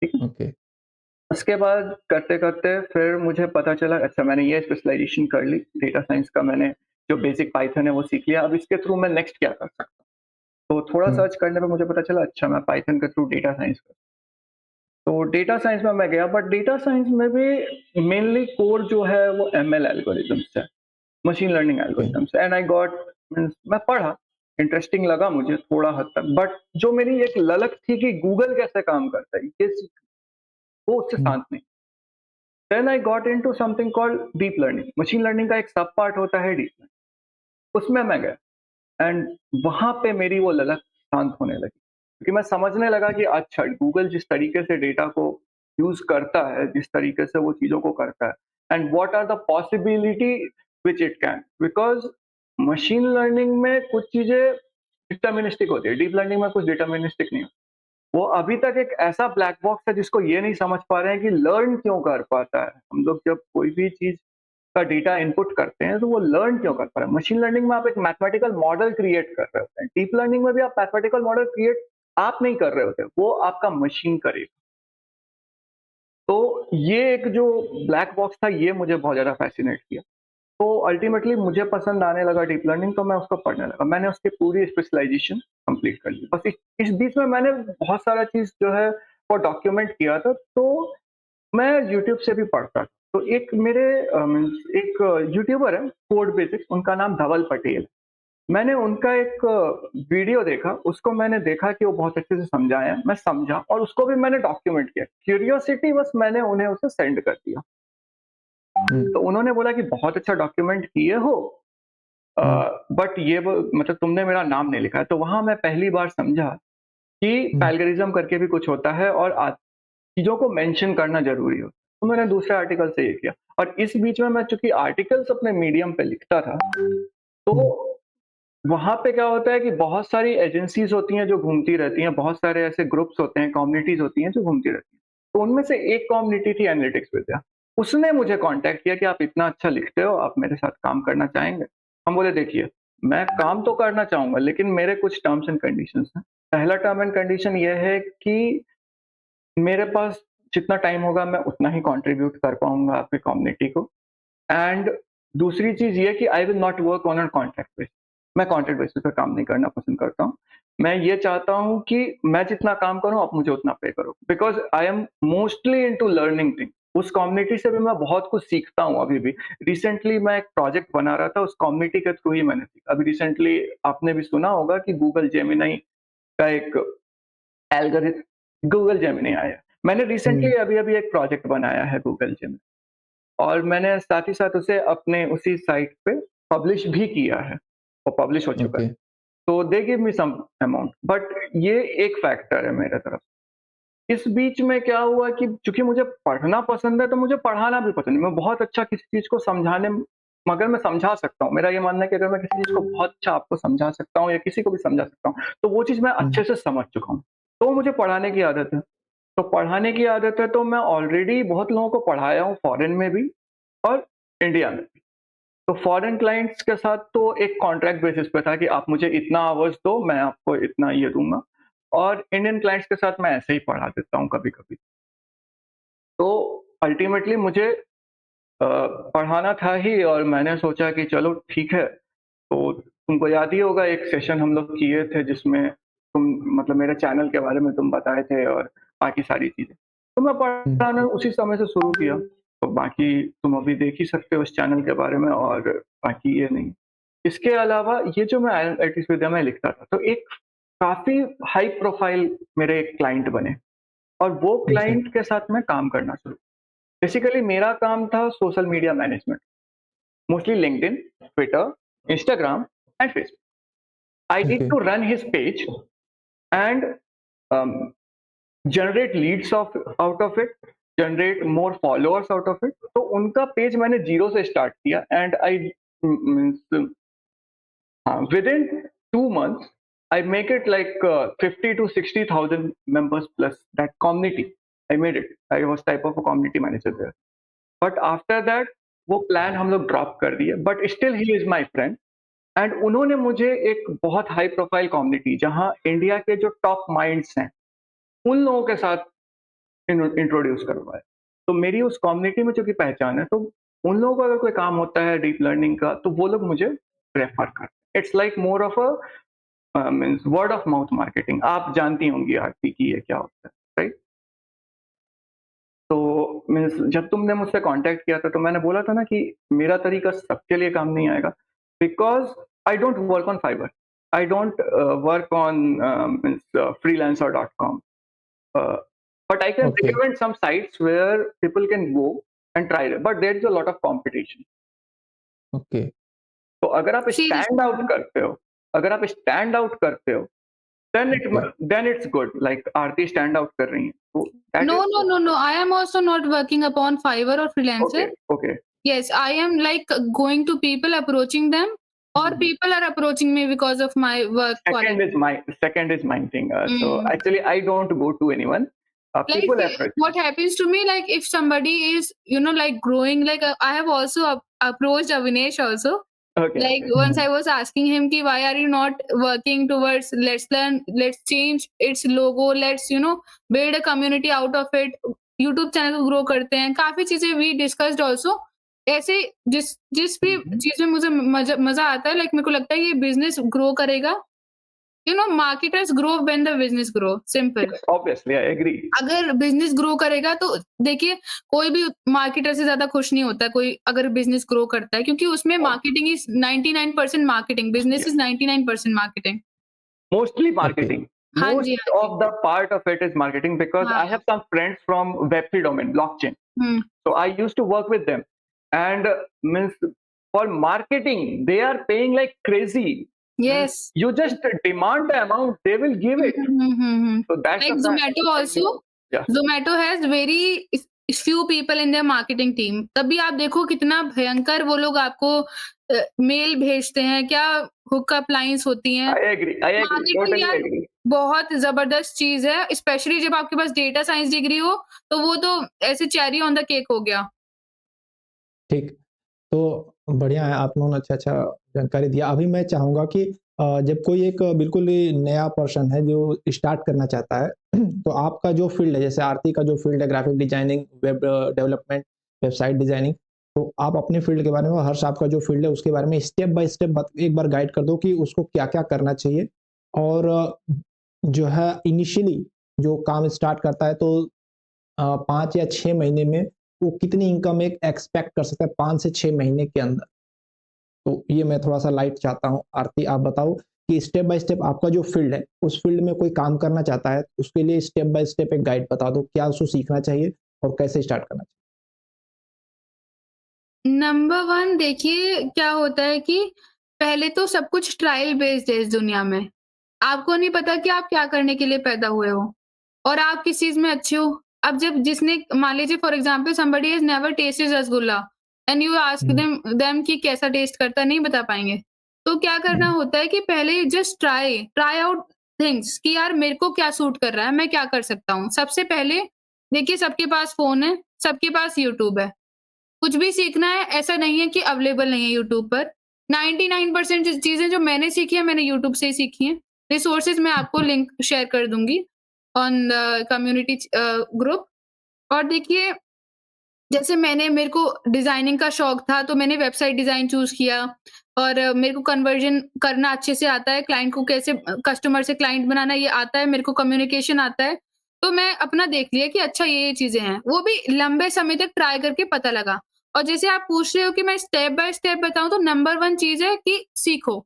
ठीक है? ओके, उसके बाद करते-करते फिर मुझे पता चला, अच्छा मैंने ये स्पेशलाइज़ेशन कर ली, डेटा साइंस का मैंने जो बेसिक पाइथन है वो सीख लिया, अब इसके थ्रू मैं नेक्स्ट क्या कर सकता हूँ? तो थोड़ा हुँ, सर्च करने पे मुझे पता चला, अच्छा मैं पाइथन के थ्रू डेटा साइंस कर, तो डेटा साइंस में मैं गया, बट डेटा साइंस में भी मेनली कोर जो है वो एमएल एल्गोरिथम्स है, machine learning okay, algorithms and I got means मैं पढ़ा, इंटरेस्टिंग लगा मुझे थोड़ा हद तक, बट जो मेरी एक ललक थी कि गूगल कैसे काम करता है, ये वो उससे हुँ, शांत नहीं। Then I got into something called deep learning, machine learning का एक सब पार्ट होता है डीप लर्निंग, उसमें मैं गया एंड वहां पे मेरी वो ललक शांत होने लगी, क्योंकि मैं समझने लगा कि अच्छा गूगल जिस तरीके से डेटा को यूज करता है, जिस तरीके से वो चीजों को करता है and what are the possibility which it can, because machine learning में कुछ चीजें डिटर्मिनिस्टिक होती है, डीप लर्निंग में कुछ डिटर्मिनिस्टिक नहीं होती। वो अभी तक एक ऐसा ब्लैक बॉक्स है जिसको ये नहीं समझ पा रहे हैं कि लर्न क्यों कर पाता है। हम लोग जब कोई भी चीज का डेटा इनपुट करते हैं तो वो लर्न क्यों कर पा रहा है। मशीन लर्निंग में आप एक मैथमेटिकल मॉडल क्रिएट कर रहे होते हैं, डीप लर्निंग में भी आप मैथमेटिकल मॉडल क्रिएट आप नहीं कर रहे होते, वो आपका मशीन करेगा। तो ये एक जो ब्लैक बॉक्स था, ये मुझे बहुत ज्यादा फैसिनेट किया। तो अल्टीमेटली मुझे पसंद आने लगा डीप लर्निंग, तो मैं उसको पढ़ने लगा, मैंने उसकी पूरी स्पेशलाइजेशन कंप्लीट कर ली। बस इस बीच में मैंने बहुत सारा चीज जो है वो डॉक्यूमेंट किया था, तो मैं यूट्यूब से भी पढ़ता था। तो एक मेरे एक यूट्यूबर है कोड बेसिक्स, उनका नाम धवल पटेल। मैंने उनका एक वीडियो देखा, उसको मैंने देखा कि वो बहुत अच्छे से समझाए हैं, मैं समझा और उसको भी मैंने डॉक्यूमेंट किया। क्यूरियोसिटी बस मैंने उन्हें उसे सेंड कर दिया। हुँ, तो उन्होंने बोला कि बहुत अच्छा डॉक्यूमेंट किए हो, हुँ, बट ये वो मतलब तुमने मेरा नाम नहीं लिखा है। तो वहाँ मैं पहली बार समझा कि हुँ, पैलगरिज्म करके भी कुछ होता है और चीज़ों को मेंशन करना ज़रूरी होता है। तो मैंने दूसरे आर्टिकल से ये किया और इस बीच में मैं चूँकि आर्टिकल्स अपने मीडियम पे लिखता था, तो हुँ, वहाँ पे क्या होता है कि बहुत सारी एजेंसीज़ होती हैं जो घूमती रहती हैं, बहुत सारे ऐसे ग्रुप्स होते हैं, कम्युनिटीज़ होती हैं जो घूमती रहती हैं। तो उनमें से एक कम्युनिटी थी एनालिटिक्स विद्या। उसने मुझे कॉन्टैक्ट किया कि आप इतना अच्छा लिखते हो, आप मेरे साथ काम करना चाहेंगे? हम बोले देखिए, मैं काम तो करना चाहूँगा लेकिन मेरे कुछ टर्म्स एंड कंडीशंस हैं। पहला टर्म एंड कंडीशन ये है कि मेरे पास जितना टाइम होगा मैं उतना ही कंट्रीब्यूट कर पाऊँगा आपकी कम्युनिटी को एंड दूसरी चीज़ ये कि I will not work on a contract basis. मैं कॉन्ट्रैक्ट बेसिस पे काम नहीं करना पसंद करता हूँ। मैं ये चाहता हूँ कि मैं जितना काम करूँ आप मुझे उतना पे करो। Because I am mostly into learning thing. उस कम्युनिटी से भी मैं बहुत कुछ सीखता हूँ अभी भी। रिसेंटली मैं एक प्रोजेक्ट बना रहा था, उस कम्युनिटी के थ्रू ही मैंने सीखा। अभी रिसेंटली आपने भी सुना होगा कि गूगल जेमिनी का एक गूगल जेमिनी आया। मैंने रिसेंटली हुँ, अभी-अभी एक प्रोजेक्ट बनाया है गूगल जेमिनी और मैंने साथ ही साथ उसे अपने उसी साइट पे पब्लिश भी किया है, वो पब्लिश हो चुका है। ओके, तो they give me some amount, but ये एक फैक्टर है मेरे तरफ। इस बीच में क्या हुआ कि चूँकि मुझे पढ़ना पसंद है, तो मुझे पढ़ाना भी पसंद है। मैं बहुत अच्छा किसी चीज़ को समझाने में मगर मैं समझा सकता हूँ। मेरा ये मानना है कि अगर मैं किसी चीज़ को बहुत अच्छा आपको समझा सकता हूँ या किसी को भी समझा सकता हूँ, तो वो चीज़ मैं हुँ, अच्छे से समझ चुका हूँ। तो मुझे पढ़ाने की आदत है। तो पढ़ाने की आदत है, तो मैं ऑलरेडी बहुत लोगों को पढ़ाया हूँ, फॉरेन में भी और इंडिया में भी। तो फॉरेन क्लाइंट्स के साथ तो एक कॉन्ट्रैक्ट बेसिस पे था कि आप मुझे इतना आवर्स दो, मैं आपको इतना ये दूँगा, और इंडियन क्लाइंट्स के साथ मैं ऐसे ही पढ़ा देता हूँ कभी-कभी। तो अल्टीमेटली मुझे पढ़ाना था ही, और मैंने सोचा कि चलो ठीक है, तो तुमको याद ही होगा एक सेशन हम लोग किए थे जिसमें तुम मतलब मेरे चैनल के बारे में तुम बताए थे और बाकी सारी चीज़ें। तो मैं हुँ, पढ़ाना उसी समय से शुरू किया, तो बाकी तुम अभी देख ही सकते हो उस चैनल के बारे में, और बाकी ये नहीं। इसके अलावा ये जो मैं आईएलटीएस विद्या में लिखता था, तो एक काफ़ी हाई प्रोफाइल मेरे एक क्लाइंट बने, और वो जी, क्लाइंट के साथ मैं काम करना शुरू। बेसिकली मेरा काम था social media management, mostly LinkedIn, Twitter, Instagram and Facebook. I need okay, to run his page and um, generate leads out of it, generate more followers out of it. तो उनका पेज मैंने zero से start किया, and I means within 2 months I make it like 50 to 60,000 members plus that community. I made it. I was type of a community manager there. But after that वो plan हम लोग drop कर दिए, but still he is my friend, and उन्होंने मुझे एक बहुत high profile community जहाँ इंडिया के जो टॉप माइंड्स हैं उन लोगों के साथ इंट्रोड्यूस करवाया। तो मेरी उस कम्युनिटी में चूंकि पहचान है, तो उन लोगों को अगर कोई काम होता है डीप लर्निंग का, तो वो लोग मुझे रेफर करते हैं। It's like more of a means word of mouth marketing. आप जानती होंगी आरती की ये क्या होता है, राइट? तो मीन्स जब तुमने मुझसे कांटेक्ट किया था, तो मैंने बोला था ना कि मेरा तरीका सबके लिए काम नहीं आएगा, because I don't work on Fiverr, I don't work on means freelancer.com, uh, but I can okay, recommend some sites where people can go and try it, but there is a lot of competition. Okay, तो अगर आप stand out seriously. करते हो, अगर आप stand out करते हो, okay, then it's good, like Aarti stand out कर रही है, तो that No, is no, good. no, no. I am also not working upon Fiverr or okay, freelancer. Okay. Yes, I am like going to people, approaching them, or people are approaching me because of my work quality. Second is my thing. So Mm. actually, I don't go to anyone. Like People approach what me. happens to me, like if somebody is, like growing, like I have also approached Avinesh also. Okay, Like okay. once hmm, I was asking him ki why are you not working towards let's learn, let's change its logo, let's build a community out of it, YouTube channel को grow करते हैं, काफ़ी चीज़ें we discussed also. ऐसे जिस जिस भी चीज़ में मुझे मज़ा आता है, लाइक मेरे को लगता है ये बिज़नेस ग्रो करेगा, marketers grow when the business grow, simple. Yes, obviously, I agree. अगर बिज़नेस ग्रो करेगा तो देखिए, कोई भी मार्केटर से ज़्यादा खुश नहीं होता है कोई अगर बिज़नेस ग्रो करता है, क्योंकि उसमें marketing is 99% marketing, business Yes, is 99% marketing. mostly okay, marketing. हाँ Most जी, हाँ जी। of the part of it is marketing, because I हाँ। have some friends from Web3 domain, blockchain. Hmm, So I used to work with them, and means for marketing they are paying like crazy. Means yes. you just demand the amount, they will give hmm, it. Hmm, hmm, hmm, hmm. So that's the like fact. Zomato also, Yeah. Zomato has very few people in their marketing team. तब भी आप देखो कितना भयंकर वो लोग आपको mail भेजते हैं, क्या हुकअप लाइन्स होती हैं। I agree, मार्केटिंग totally यार agree. बहुत ज़बरदस्त चीज़ है, स्पेशली जब आपके पास डेटा साइंस डिग्री हो, तो वो तो ऐसे चेरी ऑन द केक हो गया। ठीक। तो बढ़िया है, आप लोगों ने अच्छा-अच्छा जानकारी दिया। अभी मैं चाहूँगा कि जब कोई एक बिल्कुल ही नया पर्सन है जो स्टार्ट करना चाहता है, तो आपका जो फ़ील्ड है, जैसे आरती का जो फ़ील्ड है graphic designing, web development, website designing, तो आप अपने फ़ील्ड के बारे में, हर्ष आपका जो फ़ील्ड है उसके बारे में स्टेप बाय स्टेप एक बार गाइड कर दो कि उसको क्या-क्या करना चाहिए और जो है इनिशियली जो काम स्टार्ट करता है तो 5 या 6 महीने में वो कितनी इनकम एक एक्सपेक्ट कर सकता है 5 से 6 महीने के अंदर? तो ये मैं थोड़ा-सा लाइट चाहता हूँ। आरती आप बताओ कि स्टेप बाय स्टेप आपका जो फ़ील्ड है, उस फ़ील्ड में कोई काम करना चाहता है, उसके लिए स्टेप बाय स्टेप एक गाइड बता दो, क्या उसको सीखना चाहिए और कैसे स्टार्ट करना चाहिए? नंबर 1 देखिए क्या होता है कि पहले तो सब कुछ ट्रायल बेस्ड है इस दुनिया में। आपको नहीं पता कि आप क्या करने के लिए पैदा हुए हो और आप किस चीज़ में अच्छे हो। अब जब जिसने मान लीजिए for example somebody has never tested rasgulla and you ask hmm, them कि कैसा टेस्ट करता है, नहीं बता पाएँगे। तो क्या करना हुँ, होता है कि पहले जस्ट ट्राई आउट थिंग्स कि यार मेरे को क्या सूट कर रहा है, मैं क्या कर सकता हूँ। सबसे पहले देखिए सबके पास फ़ोन है, सबके पास यूट्यूब है। कुछ भी सीखना है, ऐसा नहीं है कि अवेलेबल नहीं है यूट्यूब पर। 99% चीज़ें जो मैंने सीखी हैं, मैंने यूट्यूब से ही सीखी हैं। रिसोर्सेज़ मैं आपको लिंक शेयर कर दूँगी ऑन द कम्युनिटी ग्रुप। और देखिए, जैसे मेरे को डिज़ाइनिंग का शौक था, तो मैंने वेबसाइट डिज़ाइन चूज़ किया और मेरे को कन्वर्जन करना अच्छे से आता है, क्लाइंट को कैसे कस्टमर से क्लाइंट बनाना ये आता है, मेरे को कम्युनिकेशन आता है। तो मैं अपना देख लिया कि अच्छा ये चीज़ें हैं। वो भी लंबे समय तक ट्राई करके पता लगा। और जैसे आप पूछ रहे हो कि मैं स्टेप बाय स्टेप बताऊँ, तो नंबर 1 चीज़ है कि सीखो।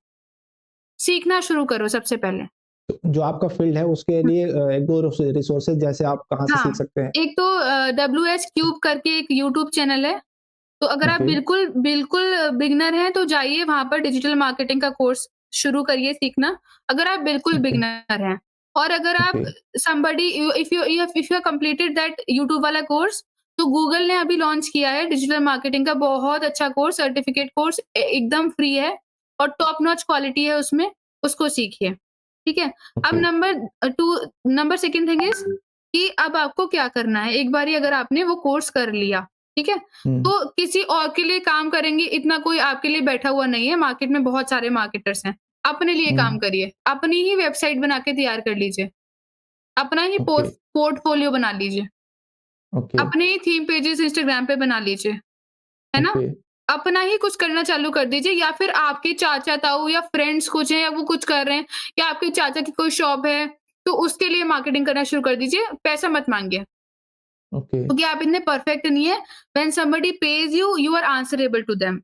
सीखना शुरू करो सबसे पहले। तो जो आपका फ़ील्ड है उसके लिए 1-2 रिसोर्सेज़ जैसे आप कहाँ से हाँ, सीख सकते हैं? एक तो WS क्यूब करके एक यूट्यूब चैनल है। तो अगर आप ओके, बिल्कुल बिगिनर हैं, तो जाइए वहाँ पर डिजिटल मार्केटिंग का कोर्स शुरू करिए सीखना, अगर आप बिल्कुल ओके, बिगिनर हैं। और अगर आप okay, somebody you if you have completed that YouTube वाला कोर्स, तो गूगल ने अभी लॉन्च किया है डिजिटल मार्केटिंग का बहुत अच्छा कोर्स, सर्टिफिकेट कोर्स एकदम फ्री है और टॉप नॉच क्वालिटी है उसमें, उसको सीखिए, ठीक है? अब okay. Number second thing is कि अब आपको क्या करना है, एक बारी अगर आपने वो कोर्स कर लिया, ठीक है? हुँ, तो किसी और के लिए काम करेंगे, इतना कोई आपके लिए बैठा हुआ नहीं है, मार्केट में बहुत सारे मार्केटर्स हैं। अपने लिए काम हुँ, करिए, अपनी ही वेबसाइट बना के तैयार कर लीजिए, अपना ही ओके, पोर्टफोलियो बना लीजिए, ओके, अपने ही थीम पेजेस इंस्टाग्राम पे बना लीजिए, है ना? ओके, अपना ही कुछ करना चालू कर दीजिए या फिर आपके चाचा-ताऊ या फ्रेंड्स कुछ हैं या वो कुछ कर रहे हैं या आपके चाचा की कोई शॉप है, तो उसके लिए मार्केटिंग करना शुरू कर दीजिए, पैसा मत माँगिए। ओके, क्योंकि आप इतने परफेक्ट नहीं है, when somebody pays you, you are answerable to them.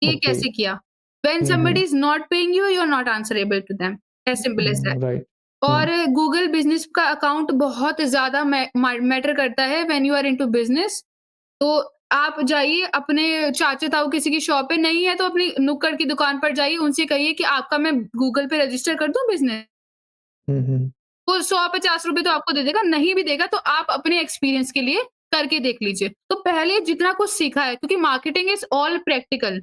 ये ओके। कैसे किया? When hmm, hmm, somebody is not paying you, you are not answerable to them, as simple as that. Right. Hmm, और Google business का account बहुत ज़्यादा matter करता है when you are into business. तो आप जाइए अपने चाचा-ताऊ किसी की शॉप पे नहीं है तो अपनी नुक्कड़ की दुकान पर जाइए, उनसे कहिए कि आपका मैं गूगल पे रजिस्टर कर दूँ बिज़नेस? हुँ, हुँ, वो ₹100-50 तो आपको दे देगा, नहीं भी देगा तो आप अपने एक्सपीरियंस के लिए करके देख लीजिए। तो पहले जितना कुछ सीखा है क्योंकि मार्केटिंग इज़ ऑल प्रैक्टिकल।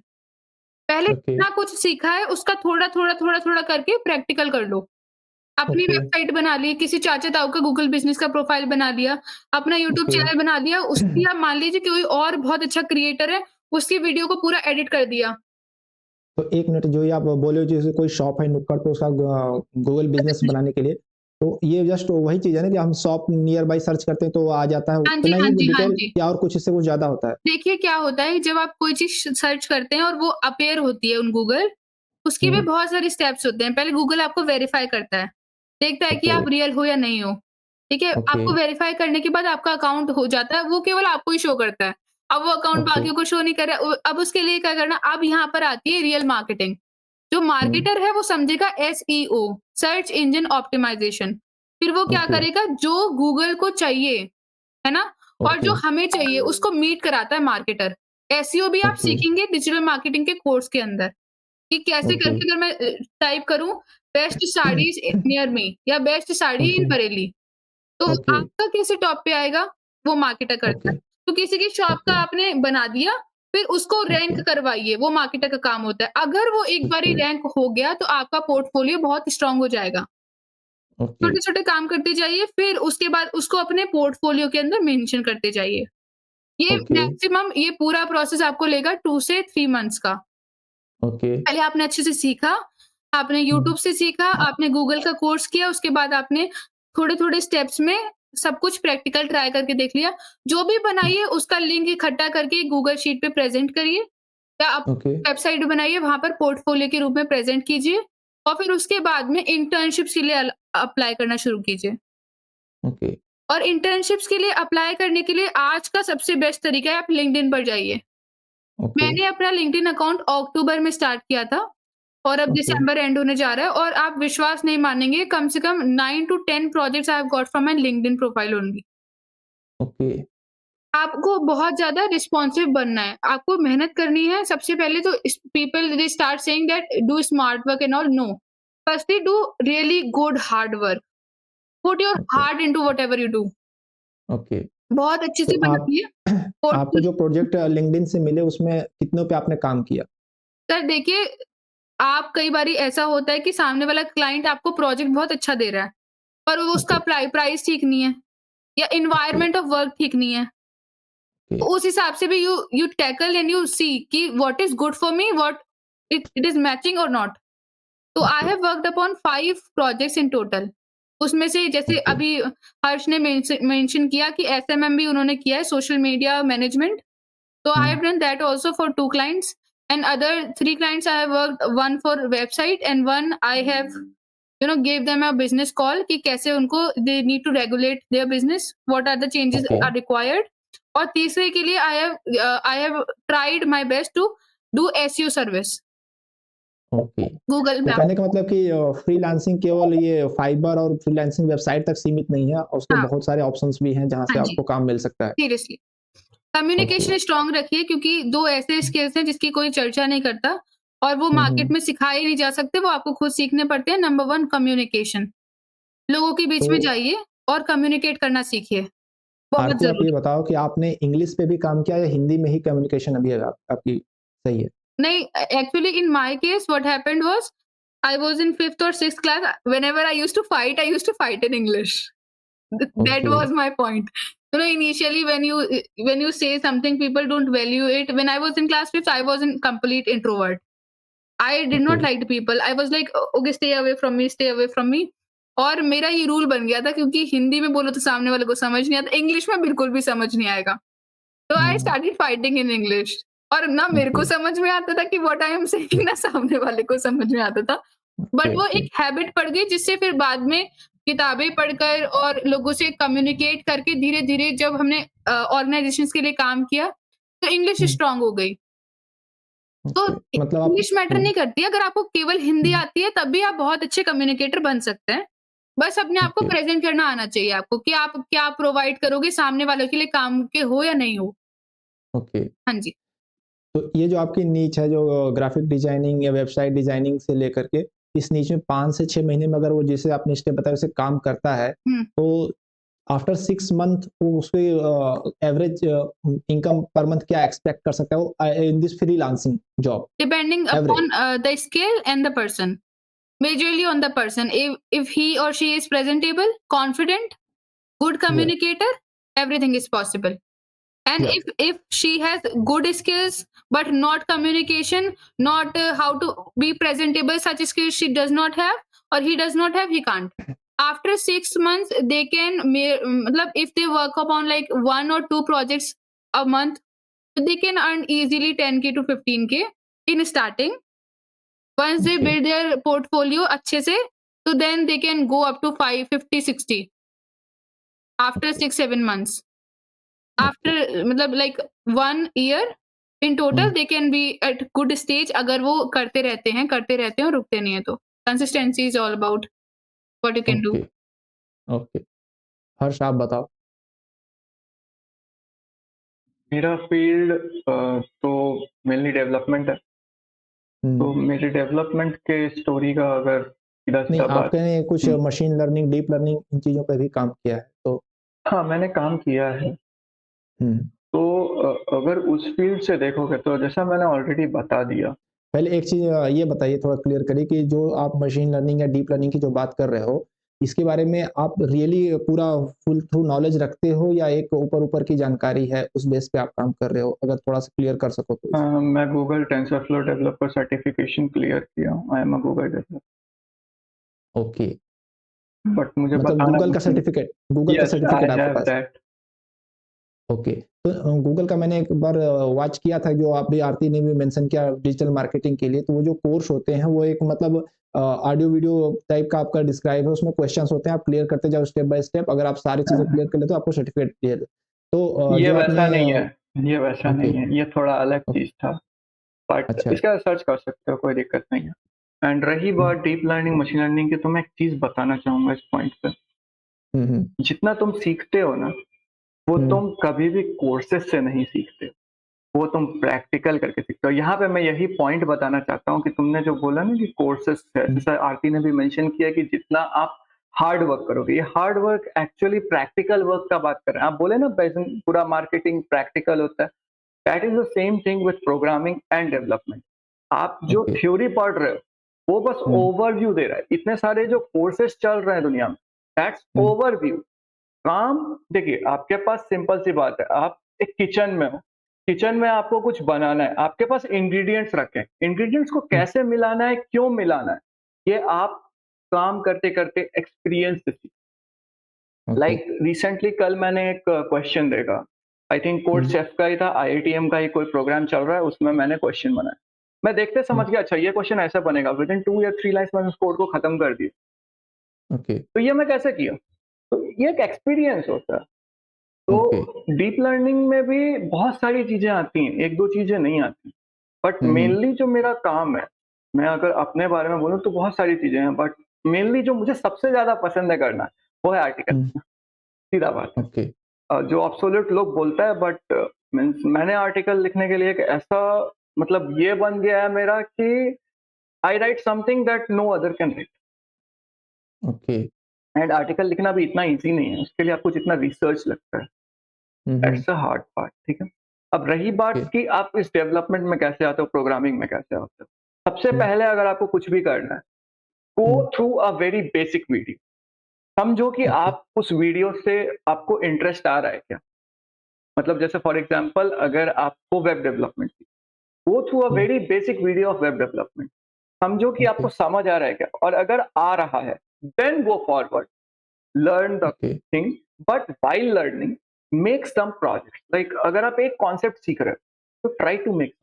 पहले ओके, जितना कुछ सीखा है उसका थोड़ा-थोड़ा, थोड़ा-थोड़ा करके प्रैक्टिकल कर लो। अपनी ओके, वेबसाइट बना ली, किसी चाचा-ताऊ का गूगल बिज़नेस का प्रोफाइल बना लिया, अपना यूट्यूब ओके। चैनल बना दिया, उसकी आप मान लीजिए कोई और बहुत अच्छा क्रिएटर है, उसकी वीडियो को पूरा एडिट कर दिया। तो 1 मिनट जो ये आप बोले हो जैसे कोई शॉप है नुक्कड़ पे उसका गूगल बिज़नेस बनाने के लिए, तो ये जस्ट वही चीज़ है ना कि हम शॉप नियर बाय सर्च करते हैं तो वो आ जाता है, हाँ जी, उतना हाँ ही जी, हाँ डिटेल जी। या और कुछ इससे कुछ ज़्यादा होता है? देखिए क्या होता है जब आप कोई चीज़ सर्च करते हैं और वो अपीयर होती है ऑन गूगल, उसके भी हुँ, बहुत सारे स्टेप्स होते हैं। पहले गूगल आपको वेरीफाई करता है, देखता है कि ओके, आप रियल हो या नहीं हो, ठीक है? ओके, आपको वेरीफाई करने के बाद आपका अकाउंट हो जाता है, वो केवल आपको ही शो करता है। अब वो अकाउंट ओके, बाकियों को शो नहीं कर रहा है अब उसके लिए क्या करना, अब यहाँ पर आती है रियल मार्केटिंग। जो हुँ, मार्केटर है वो समझेगा एसईओ, सर्च इंजन ऑप्टिमाइज़ेशन। फिर वो क्या ओके, करेगा जो गूगल को चाहिए, है ना? और ओके, जो हमें चाहिए उसको मीट कराता है मार्केटर। एसईओ भी आप ओके, सीखेंगे डिजिटल मार्केटिंग के कोर्स के अंदर, कि कैसे ओके, करके अगर मैं टाइप करूँ बेस्ट साड़ीज़ नियर मी या best sari in okay, Bareilly, तो ओके, आपका कैसे टॉप पे आएगा? वो मार्केटर करता ओके, है। तो किसी की शॉप का ओके, आपने बना दिया, फिर उसको ओके, रैंक करवाइए, वो मार्केटर का काम होता है। अगर वो एक बारी ओके, रैंक हो गया तो आपका पोर्टफोलियो बहुत स्ट्रॉन्ग हो जाएगा। ओके, छोटे-छोटे काम करते जाइए, फिर उसके बाद उसको अपने पोर्टफोलियो के अंदर मेंशन करते जाइए। ये ओके, मैक्सिमम ये पूरा प्रोसेस आपको लेगा 2 से 3 मंथ्स का। ओके, पहले आपने अच्छे से सीखा, आपने हुँ, यूट्यूब से सीखा, आपने गूगल का कोर्स किया, उसके बाद आपने थोड़े-थोड़े स्टेप्स में सब कुछ प्रैक्टिकल ट्राई करके देख लिया। जो भी हुँ, बनाइए उसका लिंक इकट्ठा करके गूगल शीट पे प्रेज़ेंट करिए या आप ओके, वेबसाइट बनाइए, वहाँ पर पोर्टफोलियो के रूप में प्रेज़ेंट कीजिए और फिर उसके बाद में इंटर्नशिप्स के लिए अप्लाई करना शुरू कीजिए। ओके, और इंटर्नशिप्स के लिए अप्लाई करने के लिए आज का सबसे बेस्ट तरीका है आप लिंक्डइन पर जाइए। ओके, मैंने अपना लिंक्डइन अकाउंट अक्टूबर में स्टार्ट किया था और अब ओके, दिसंबर एंड होने जा रहा है और आप विश्वास नहीं मानेंगे कम से कम 9 to 10 projects I have got from my LinkedIn profile only. Okay, आपको बहुत ज़्यादा रिस्पॉन्सिव बनना है, आपको मेहनत करनी है। सबसे पहले तो इस people they start saying that do smart work and all, no. Firstly do really good hard work, put your okay, heart into whatever you do. Okay. बहुत अच्छे तो से आप बनाइए। आपको पोर्टफोल जो प्रोजेक्ट लिंक्डइन से मिले उसमें कितनों पे आपने काम किया? सर देखिए, आप कई बारी ऐसा होता है कि सामने वाला क्लाइंट आपको प्रोजेक्ट बहुत अच्छा दे रहा है, पर वो ओके, उसका प्राइस ठीक नहीं है या ओके, एनवायरनमेंट ऑफ वर्क ठीक नहीं है। ओके, तो उस हिसाब से भी you tackle and you see कि what is good for me, what it is matching और नॉट। तो I okay, have worked upon 5 projects in total. उसमें से जैसे ओके। अभी हर्ष ने मेंशन किया कि एसएमएम भी उन्होंने किया है, social media management. So I hmm, have done that also for 2 clients, and other 3 clients I have worked, one for website and one I have, gave them a business call कि कैसे उनको they need to regulate their business, what are the changes okay, are required। और तीसरे के लिए I have tried my best to do SEO service, okay. Google तो map. कहने का मतलब कि फ्रीलांसिंग केवल ये फाइबर और फ्रीलांसिंग वेबसाइट तक सीमित नहीं है, और उसके हाँ, बहुत सारे ऑप्शंस भी हैं जहाँ हाँ से जी, आपको काम मिल सकता है। सीरियसली। ओके। कम्युनिकेशन स्ट्रॉन्ग रखिए क्योंकि 2 ऐसे स्किल्स हैं जिसकी कोई चर्चा नहीं करता और वो हुँ, मार्केट हुँ। में सिखाए नहीं जा सकते, वो आपको खुद सीखने पड़ते हैं। Number 1 communication. लोगों के बीच तो में जाइए और कम्युनिकेट करना सीखिए, बहुत आरती, आप ये ज़रूरी। बताओ कि आपने इंग्लिश पे भी काम किया या हिंदी में ही कम्युनिकेशन अभी आपकी सही है? नहीं, actually in my case what happened was I was in 5th और 6th class, whenever I used to fight in English. That okay. was my point. Initially when you say something, people don't value it. When I was in class 5th, I was in complete introvert. I did okay. not like the people. I was like, okay, stay away from me, stay away from me. और मेरा ये rule बन गया था क्योंकि हिंदी में बोलो तो सामने वाले को समझ नहीं आता, इंग्लिश में बिल्कुल भी समझ नहीं आएगा। तो आई हुँ, स्टार्टेड फाइटिंग इन इंग्लिश और ना मेरे ओके, को समझ में आता था कि व्हाट आई एम सेइंग, ना सामने वाले को समझ में आता था। ओके, बट वो ओके। एक हैबिट पड़ गई जिससे फिर बाद में किताबें पढ़कर और लोगों से कम्युनिकेट करके धीरे-धीरे जब हमने ऑर्गनाइज़ेशंस के लिए काम किया, तो इंग्लिश हुँ, स्ट्रॉन्ग हो गई। तो ओके। मतलब आप इंग्लिश मैटर हुँ, नहीं करती है, अगर आपको केवल हिंदी हुँ, आती है तब भी आप बहुत अच्छे कम्युनिकेटर बन सकते हैं। बस अपने आप को ओके, प्रेज़ेंट करना आना चाहिए आपको कि आप क्या प्रोवाइड करोगे, सामने वालों के लिए काम के हो या नहीं हो। ओके। हाँ जी। तो ये जो आपकी नीच है, जो ग्राफ़िक डिज़ाइनिंग या वेबसाइट डिज़ाइनिंग से लेकर के, इस नीच में 5 से 6 महीने में अगर वो जैसे आपने स्टेप बताया वैसे काम करता है, हुँ। तो आफ्टर 6 मंथ वो उसके एवरेज इनकम पर मंथ क्या एक्सपेक्ट कर सकता है वो in this freelancing job Depending average? upon the skill and the person. Majorly on the person. If he or she is presentable, confident, good या communicator, everything is possible. And या if she has good skills but not communication, not how to be presentable, such skills she does not have or he does not have, he can't. After 6 months, they can matlab if they work upon like 1 or 2 projects a month, they can earn easily 10K to 15K in starting. Once they okay, build their portfolio अच्छे से, so then they can go up to 5, 50, 60 after okay, 6, 7 months. Okay. After मतलब like 1 year in hmm, total they can be at good stage अगर वो करते रहते हैं और रुकते नहीं है तो। Consistency is all about what you can do. Okay, okay. Harsh, आप बताओ? मेरा फील्ड तो मेनली डेवलपमेंट है। हुँ। तो मेरे डेवलपमेंट के स्टोरी का अगर नहीं, सीधा-सीधा बात आपने कुछ हुँ। मशीन लर्निंग, डीप लर्निंग इन चीज़ों पे भी काम किया है, तो हाँ, मैंने काम किया है। हुँ। तो अगर उस फील्ड से देखोगे तो जैसा मैंने ऑलरेडी बता दिया। पहले एक चीज़ ये बताइए, थोड़ा क्लियर करिए कि जो आप मशीन लर्निंग या डीप लर्निंग की जो बात कर रहे हो, इसके बारे में आप रियली पूरा फुल थ्रू नॉलेज रखते हो या एक ऊपर-ऊपर की जानकारी है, उस बेस पे आप काम कर रहे हो? अगर थोड़ा-सा क्लियर कर सको तो इस मैं Google TensorFlow developer certification clear किया हूँ। आई am a Google developer. Okay, but मुझे मतलब बताना मुश्किल गूगल का यस, सर्टिफिकेट आई आपके हैव पास है। दैट। ओके, तो गूगल का मैंने एक बार वॉच किया था, जो आप भी आरती ने भी मेंशन किया डिजिटल मार्केटिंग के लिए, तो वो जो कोर्स होते हैं वो एक मतलब ऑडियो वीडियो टाइप का आपका डिस्क्राइब है, उसमें क्वेश्चंस होते हैं, आप क्लियर करते जाओ स्टेप बाय स्टेप, अगर आप सारी चीज़ें क्लियर कर लेते हो आपको सर्टिफिकेट क्लियर। तो ये जो वैसा आपने नहीं है, ये वैसा ओके, नहीं है, ये थोड़ा अलग ओ चीज़ था। बट अच्छा। इसका सर्च कर सकते हो, कोई दिक्कत नहीं है। एंड रही हुँ, बात डीप लर्निंग, मशीन लर्निंग की, तो मैं एक चीज़ बताना चाहूँगा इस पॉइंट पे। हुँ, हुँ, जितना तुम सीखते हो ना, वो हुँ, तुम कभी भी कोर्सेज़ से नहीं सीखते, वो तुम प्रैक्टिकल करके सीखते हो। यहाँ पे मैं यही पॉइंट बताना चाहता हूँ कि तुमने जो बोला ना कि कोर्सेज़ से, हुँ, जैसा आरती ने भी मेंशन किया कि जितना आप हार्ड वर्क करोगे, ये hard work actually practical work का बात कर रहे हैं। आप बोले ना पूरा मार्केटिंग प्रैक्टिकल होता है, that is the same thing with programming and development. आप जो ओके, थ्योरी पढ़ रहे हो, वो बस हुँ, ओवरव्यू दे रहा है। इतने सारे जो कोर्सेज़ चल रहे हैं दुनिया में, दैट्स हुँ, ओवरव्यू। काम देखिए, आपके पास सिंपल सी बात है, आप एक किचन में हो, किचन में आपको कुछ बनाना है, आपके पास इंग्रेडिएंट्स रखे हैं, इंग्रेडिएंट्स को कैसे मिलाना है, क्यों मिलाना है, ये आप काम करते-करते एक्सपीरियंस से सीखते हैं। ओके। लाइक रिसेंटली कल मैंने एक क्वेश्चन देखा, I think code hmm, chef का ही था, आईआईटीएम का ही कोई प्रोग्राम चल रहा है, उसमें मैंने क्वेश्चन बनाया। मैं देखते हुँ, समझ गया, अच्छा ये क्वेश्चन ऐसा बनेगा, विदिन 2 या 3 लाइन्स मैंने उस कोड को खत्म कर दिया। ओके, तो ये मैं कैसे किया? तो ये एक एक्सपीरियंस होता है। ओके। तो डीप लर्निंग में भी बहुत सारी चीज़ें आती हैं, 1-2 चीज़ें नहीं आती। बट हुँ, हुँ, मेनली जो मेरा काम है, मैं अगर अपने बारे में बोलूँ तो बहुत सारी चीज़ें हैं, बट मेनली जो मुझे सबसे ज़्यादा पसंद है करना, वो है आर्टिकल हुँ, लिखना, सीधा बात है। ओके, जो एब्सोल्यूट लोग बोलता है, बट मीन्स मैंने आर्टिकल लिखने के लिए एक ऐसा मतलब ये बन गया है मेरा कि I write something that no other can write. Okay. And article लिखना भी इतना ईज़ी नहीं है, उसके लिए आपको जितना रिसर्च लगता है। हुँ, हुँ, दैट्स द हार्ड पार्ट, ठीक है? अब रही ओके। बात कि आप इस डेवलपमेंट में कैसे आते हो, प्रोग्रामिंग में कैसे आते हो? सबसे हुँ, पहले अगर आपको कुछ भी करना है, हुँ, go through a very basic video. समझो कि ओके। आप उस वीडियो से आपको इंटरेस्ट आ रहा है क्या? मतलब जैसे फॉर एग्जांपल अगर आपको वेब डेवलपमेंट की, गो through a hmm, very basic video of web development. समझो कि ओके, आपको समझ आ रहा है क्या? और अगर आ रहा है, then go forward, learn the okay, thing, but while learning make some projects. Like अगर आप एक कॉन्सेप्ट सीख रहे हो, तो ट्राई टू मेक।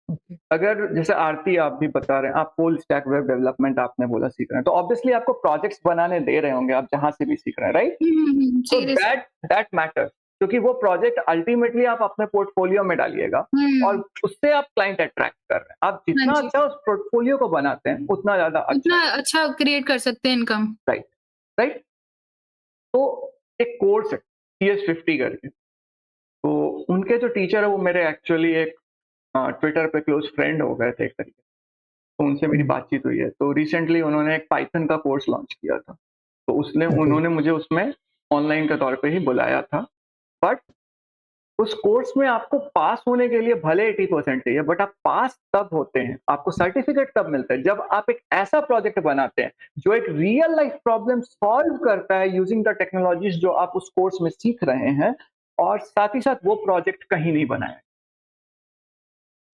ओके। अगर जैसे आरती आप भी बता रहे हैं, आप फुल स्टैक वेब डेवलपमेंट आपने बोला सीख रहे हैं, तो ऑब्वियसली आपको प्रोजेक्ट्स बनाने दे रहे होंगे, आप जहाँ से भी सीख रहे हैं, राइट? हुँ, हुँ, हुँ, तो सीरियसली। दैट दैट मैटर्स, क्योंकि वो प्रोजेक्ट अल्टीमेटली आप अपने पोर्टफोलियो में डालिएगा हुँ, और उससे आप क्लाइंट अट्रैक्ट कर रहे हैं। आप हाँ जितना जी। अच्छा उस पोर्टफोलियो को बनाते हैं, उतना ज़्यादा अच्छा उतना है, अच्छा क्रिएट कर सकते हैं इनकम। राइट? राइट? तो एक कोर्स है, CS50 करके, तो उनके जो टीचर है वो मेरे एक्चुअली एक ट्विटर पे क्लोज़ फ्रेंड हो गए थे एक तरीके से। तो उनसे मेरी हुँ, बातचीत हुई है। तो रिसेंटली उन्होंने एक पाइथन का कोर्स लॉन्च किया था। तो ओके। उन्होंने मुझे उसमें ऑनलाइन के तौर पे ही बुलाया था। बट उस कोर्स में आपको पास होने के लिए भले 80% चाहिए, बट आप पास तब होते हैं, आपको सर्टिफिकेट तब मिलता है जब आप एक ऐसा प्रोजेक्ट बनाते हैं जो एक रियल लाइफ प्रॉब्लम सॉल्व करता है यूजिंग द टेक्नोलॉजीज जो आप उस कोर्स में सीख रहे हैं, और साथ ही साथ वो प्रोजेक्ट कहीं नहीं बनाया।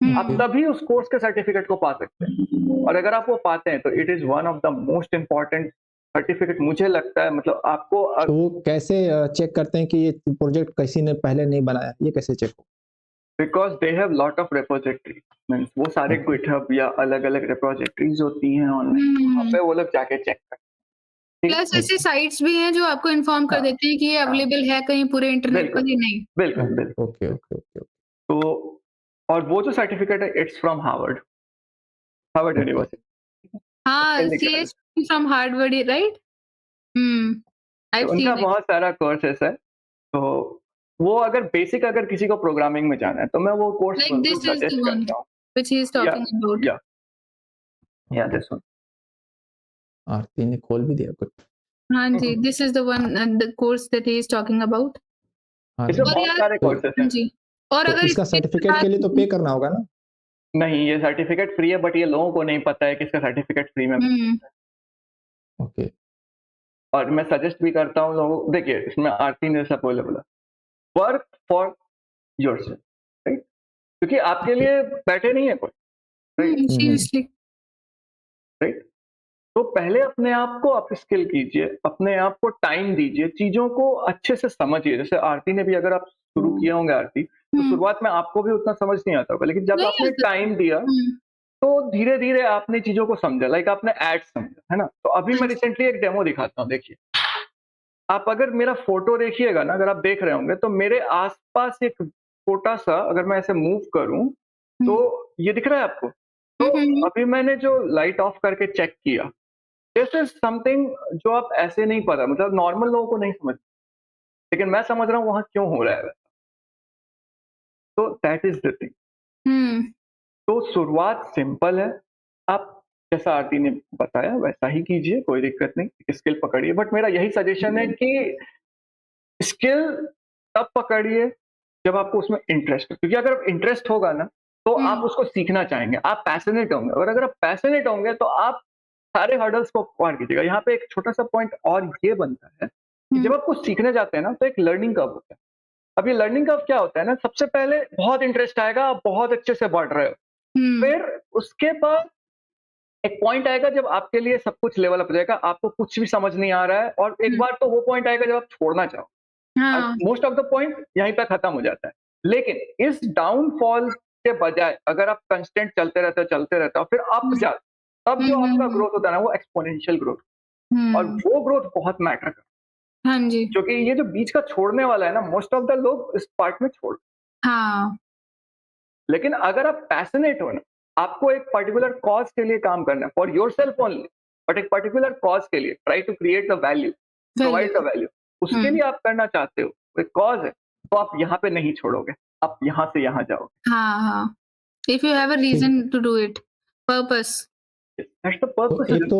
आप ओके। हुँ, तभी उस कोर्स के सर्टिफिकेट को पा सकते हैं, और अगर आप वो पाते हैं तो it is one of the most important certificate मुझे लगता है। मतलब आपको तो वो कैसे चेक करते हैं कि ये प्रोजेक्ट किसी ने पहले नहीं बनाया? ये कैसे चेक हो? Because they have lot of repository, means वो सारे ओके, गिटहब या अलग-अलग रिपॉजिटरीज़ होती हैं ऑनलाइन, वहाँ हुँ। पे वो लोग जाके चेक करते हैं, ठीक प्लस है? ऐसी ओके। साइट्स भी हैं जो आपको इन्फॉर्म कर हाँ, देती हैं कि ये हाँ, अवेलेबल है कहीं पूरे इंटरनेट बिल्कुल, पर या नहीं। बिल्कुल, ओके, बिल्कुल, ओके, बिल्कुल। ओके, ओके, तो और वो जो सर्टिफिकेट है it's from Harvard, Harvard okay, university, हाँ, Silicon Valley. CHP from Harvard right? Hmm, I तो हैव उनका सीन इट। बहुत सारा कोर्सेज़ है। तो वो अगर बेसिक अगर किसी को प्रोग्रामिंग में जाना है, तो मैं वो कोर्स Like बिल्कुल this is the suggest one करता हूँ। which he is या talking about. या या ओके। This one. आरती ने खोल भी दिया कुछ। हाँ जी, this is the one the course that he is talking about. हाँ इसमें जी। और बहुत यार सारे तो कोर्सेज़ हाँ हैं। जी, और तो अगर इसका इसके सर्टिफिकेट के लिए तो साथ पे करना होगा ना? नहीं, ये सर्टिफिकेट फ्री है, बट ये लोगों को नहीं पता है कि इसका सर्टिफिकेट फ्री में मिल हुँ, सकता है। ओके, और मैं सजेस्ट भी करता हूँ लोगों को, देखिए इसमें आरती ने जैसा पहले बोला, वर्क फॉर योरसेल्फ, राइट? क्योंकि आपके ओके। लिए बैठे नहीं है कोई, राइट? हुँ, हुँ। सीरियसली। राइट? तो पहले अपने आप को अपस्किल कीजिए, अपने आप को टाइम दीजिए, चीज़ों को अच्छे से समझिए। जैसे आरती ने भी, अगर आप शुरू किए होंगे आरती, तो हुँ, शुरुआत में आपको भी उतना समझ नहीं आता होगा, लेकिन जब नहीं आपने आता था। टाइम दिया, हुँ, तो धीरे-धीरे आपने चीज़ों को समझा, लाइक आपने एड्स समझा, है ना? तो अभी हाँ मैं जी। रिसेंटली एक डेमो दिखाता हूँ, देखिए। आप अगर मेरा फ़ोटो देखिएगा ना, अगर आप देख रहे होंगे, तो मेरे आस-पास एक छोटा-सा, अगर मैं ऐसे मूव करूँ, हुँ, तो ये दिख रहा है आपको? हुँ, तो हुँ, हुँ, अभी मैंने जो लाइट ऑफ करके चेक किया, दिस इज़ समथिंग जो आप ऐसे नहीं पता, मतलब नॉर्मल लोगों को नहीं समझ, लेकिन मैं समझ रहा हूँ वहाँ क्यों हो रहा है वैसा। तो दैट इज़ द थिंग। हुँ, तो शुरुआत सिंपल है, आप जैसा आरती ने बताया वैसा ही कीजिए, कोई दिक्कत नहीं, स्किल पकड़िए, बट मेरा यही सजेशन है कि स्किल तब पकड़िए जब आपको उसमें इंटरेस्ट हो, क्योंकि अगर इंटरेस्ट होगा ना, तो आप हुँ, उसको सीखना चाहेंगे, आप पैशनेट होंगे, और अगर आप पैशनेट होंगे तो आप सारे हर्डल्स को पार कीजिएगा। यहाँ पे एक छोटा-सा पॉइंट और ये बनता है कि हुँ, जब आप कुछ सीखने जाते हैं ना, तो एक लर्निंग कर्व होता है। अब ये लर्निंग कर्व क्या होता है ना, सबसे पहले बहुत इंटरेस्ट आएगा, आप बहुत अच्छे से बढ़ रहे हो। हुँ, फिर उसके बाद एक पॉइंट आएगा जब आपके लिए सब कुछ लेवल अप हो जाएगा, आपको कुछ भी समझ नहीं आ रहा है और एक हुँ, बार तो वो पॉइंट आएगा जब आप छोड़ना चाहो। हाँ, मोस्ट ऑफ द पॉइंट यहीं पे खत्म हो जाता है। लेकिन इस डाउनफॉल के बजाय अगर आप कंस्टेंट चलते रहते हो, फिर अप हुँ, जाते, तब हुँ, जो हुँ, आपका हुँ, ग्रोथ होता है ना, वो एक्सपोनेंशियल ग्रोथ, और हुँ, वो ग्रोथ बहुत मैटर करता हाँ जी, है। क्योंकि ये जो बीच का छोड़ने वाला है ना, मोस्ट ऑफ द लोग इस पार्ट में छोड़, हाँ, लेकिन अगर आप पैशनेट हो ना, आपको एक पर्टिकुलर कॉज के लिए काम करना है, फॉर योरसेल्फ ओनली, बट एक पर्टिकुलर कॉज के लिए, try to create the value, value provide the value, हुँ, उसके लिए आप करना चाहते हो, एक कॉज है, तो आप यहाँ पे नहीं छोड़ोगे, आप यहाँ से यहाँ जाओगे। हाँ, हाँ, इफ यू हैव अ ठीक। Reason to do it, purpose that's the तो पर्पस। एक तो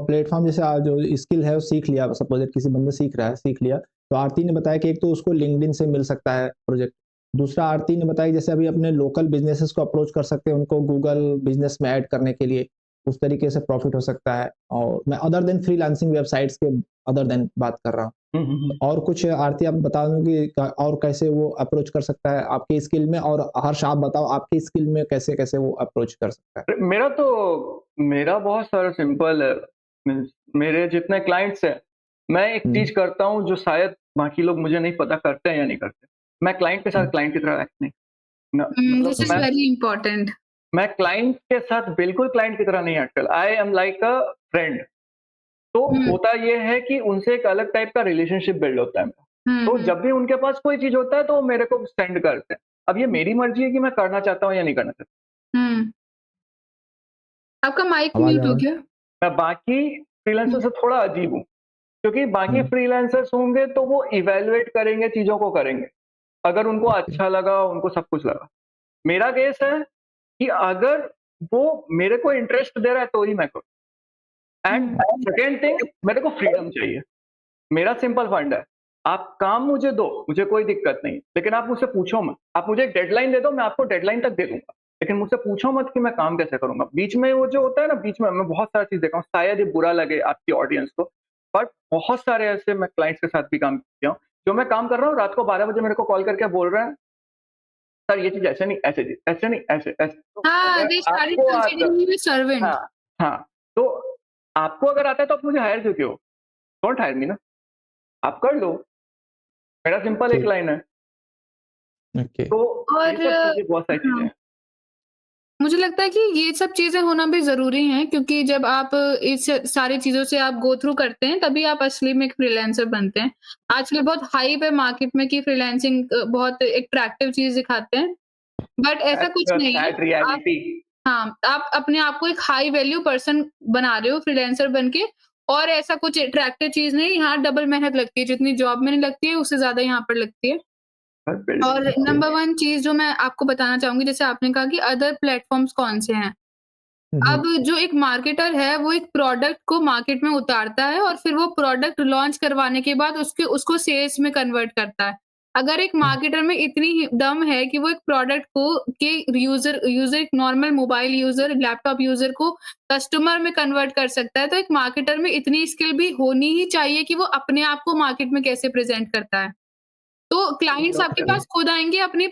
प्लेटफ़ॉर्म जैसे जो स्किल है वो सीख लिया, सपोज़ दैट किसी बंदा सीख रहा है, सीख लिया। तो आरती ने बताया कि एक तो उसको लिंक्डइन से मिल सकता है प्रोजेक्ट। दूसरा आरती ने बताया जैसे अभी अपने लोकल बिज़नेसेस को अप्रोच कर सकते हैं, उनको गूगल बिज़नेस में ऐड करने के लिए, उस तरीके से प्रॉफ़िट हो सकता है। और मैं अदर देन फ्रीलांसिंग वेबसाइट्स के अदर देन बात कर रहा हूँ। हुँ, हुँ, हुँ। और कुछ आरती आप बता दो कि और कैसे वो अप्रोच कर सकता है आपकी स्किल में, और हर्ष आप बताओ आपकी स्किल में कैसे-कैसे वो अप्रोच कर सकता है? मेरा बहुत सारा सिंपल है, मीन्स मेरे जितने क्लाइंट्स हैं, मैं एक हुँ, चीज़ करता हूँ जो शायद बाकी लोग मुझे नहीं पता करते हैं या नहीं करते। मैं क्लाइंट के साथ हुँ, क्लाइंट की तरह एक्ट नहीं, न मतलब दिस इज़ वेरी इम्पोर्टेंट। मैं क्लाइंट के साथ बिल्कुल क्लाइंट की तरह नहीं एक्ट करता। I am like a friend. तो हुँ, होता ये है कि उनसे एक अलग टाइप का रिलेशनशिप बिल्ड होता है मेरा। हुँ, तो हुँ, जब भी उनके पास कोई चीज़ होता है तो वो मेरे को सेंड करते हैं। अब ये मेरी मर्ज़ी है कि मैं करना चाहता हूँ या नहीं करना चाहता। हुँ। आपका माइक आवाज़ म्यूट आ हो रहा है? गया? मैं बाकी फ्रीलांसर हुँ, से थोड़ा अजीब हूँ, क्योंकि बाकी हुँ, फ्रीलांसर्स होंगे तो वो इवैल्यूएट करेंगे, चीज़ों को करेंगे। अगर उनको ओके, अच्छा लगा, उनको सब कुछ लगा। मेरा केस है कि अगर वो मेरे को इंटरेस्ट दे रहा है तो ही मैं करूँ। एंड हुँ, सेकंड थिंग, मेरे को फ्रीडम चाहिए। मेरा सिंपल फंड है, आप काम मुझे दो, मुझे कोई दिक्कत नहीं, लेकिन आप मुझसे पूछो मत। आप मुझे एक डेडलाइन दे दो, मैं आपको डेडलाइन तक दे दूँगा। लेकिन मुझसे पूछो मत कि मैं काम कैसे करूँगा। बीच में वो जो होता है ना, बीच में मैं बहुत सारी चीज़ देखा हूँ, शायद ये बुरा लगे आपकी ऑडियंस को, बट बहुत सारे ऐसे मैं क्लाइंट्स के साथ भी काम किया हूँ, जो मैं काम कर रहा हूँ, रात को 12 बजे मेरे को कॉल करके बोल रहे हैं, "सर ये चीज़ ऐसे नहीं, ऐसे जी, ऐसे नहीं, ऐसे, ऐसे।" तो हाँ, अगर दे स्टार्टेड आपको आता, कंसीडरिंग मी अ सर्वेंट। हाँ, हाँ, तो आपको अगर आता है तो आप मुझे हायर क्यों किए हो? डोंट हायर मी ना, आप कर लो। मेरा सिंपल एक ठीक, लाइन है। ओके, तो ये और सब चीज़ें, बहुत सारी चीज़ें हाँ, हैं। मुझे लगता है कि ये सब चीज़ें होना भी ज़रूरी हैं क्योंकि जब आप इस सारी चीज़ों से आप गो थ्रू करते हैं, तभी आप असली में एक फ्रीलांसर बनते हैं। आजकल बहुत हाइप है मार्केट में कि फ्रीलांसिंग बहुत अट्रैक्टिव चीज़ दिखाते हैं, बट ऐसा दैट्स कुछ द नहीं है। सैड आप रियलिटी। हाँ, आप अपने आप को एक हाई वैल्यू पर्सन बना रहे हो फ्रीलांसर बन के और ऐसा कुछ अट्रैक्टिव चीज़ नहीं, यहाँ डबल मेहनत लगती है, जितनी जॉब में नहीं लगती है, उससे ज़्यादा यहाँ पर लगती है। पर बिल्डिंग और ओके, नंबर 1 चीज़ जो मैं आपको बताना चाहूँगी, जैसे आपने कहा कि अदर प्लेटफ़ॉर्म्स कौन से हैं। हुँ, अब हुँ, जो एक मार्केटर है, वो एक प्रोडक्ट को मार्केट में उतारता है और फिर वो प्रोडक्ट लॉन्च करवाने के बाद उसको सेल्स में कन्वर्ट करता है। अगर एक हुँ, मार्केटर में इतनी ही दम है कि वो एक प्रोडक्ट को के यूज़र यूज़र एक normal mobile user, laptop user को कस्टमर में कन्वर्ट कर सकता है, तो एक मार्केटर में इतनी स्किल भी होनी ही चाहिए कि वो अपने आप को मार्केट में कैसे प्रेज़ेंट करता है। तो क्लाइंट्स आपके ओके, पास खुद आएँगे अपनी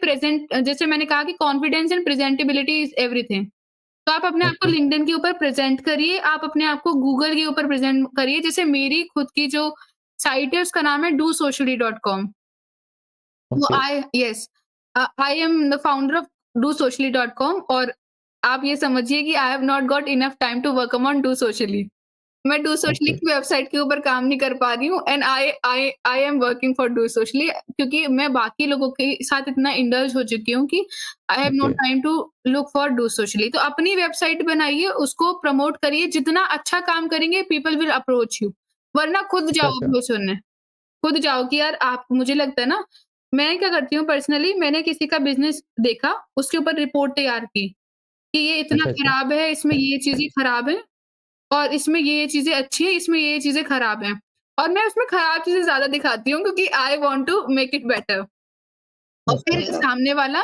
जैसे मैंने कहा कि कॉन्फिडेंस एंड प्रेज़ेंटेबिलिटी इज़ एवरीथिंग। तो आप अपने आप को ओके, लिंक्डइन के ऊपर प्रेज़ेंट करिए, आप अपने आप को गूगल के ऊपर प्रेज़ेंट करिए। जैसे मेरी खुद की जो साइट है उसका नाम है डोसोशली.कॉम। वो okay, I am the founder of Do Socially dot com और आप ये समझिए कि I have not got enough time to work on Do Socially. मैं डू सोशली ओके, की वेबसाइट के ऊपर काम नहीं कर पा रही हूँ and I am working for do Socially क्योंकि मैं बाकी लोगों के साथ इतना इंडल्ज हो चुकी हूँ कि I have no okay, time to look for do socially. तो अपनी वेबसाइट बनाइए, उसको प्रमोट करिए, जितना अच्छा काम करेंगे पीपल विल अप्रोच यू। वरना खुद अच्छा, जाओ अच्छा, अप्रोच करने। खुद जाओ कि यार आप मुझे लगता है ना, मैं क्या करती हूँ पर्सनली मैंने किसी का बिज़नेस देखा, उसके ऊपर रिपोर्ट तैयार की, कि ये इतना अच्छा, अच्छा, खराब है, इसमें ये चीज़ें खराब हैं और इसमें ये चीज़ें अच्छी हैं, इसमें ये चीज़ें खराब हैं। और मैं उसमें खराब चीज़ें ज़्यादा दिखाती हूँ क्योंकि I want to make it better और ओके, फिर सामने वाला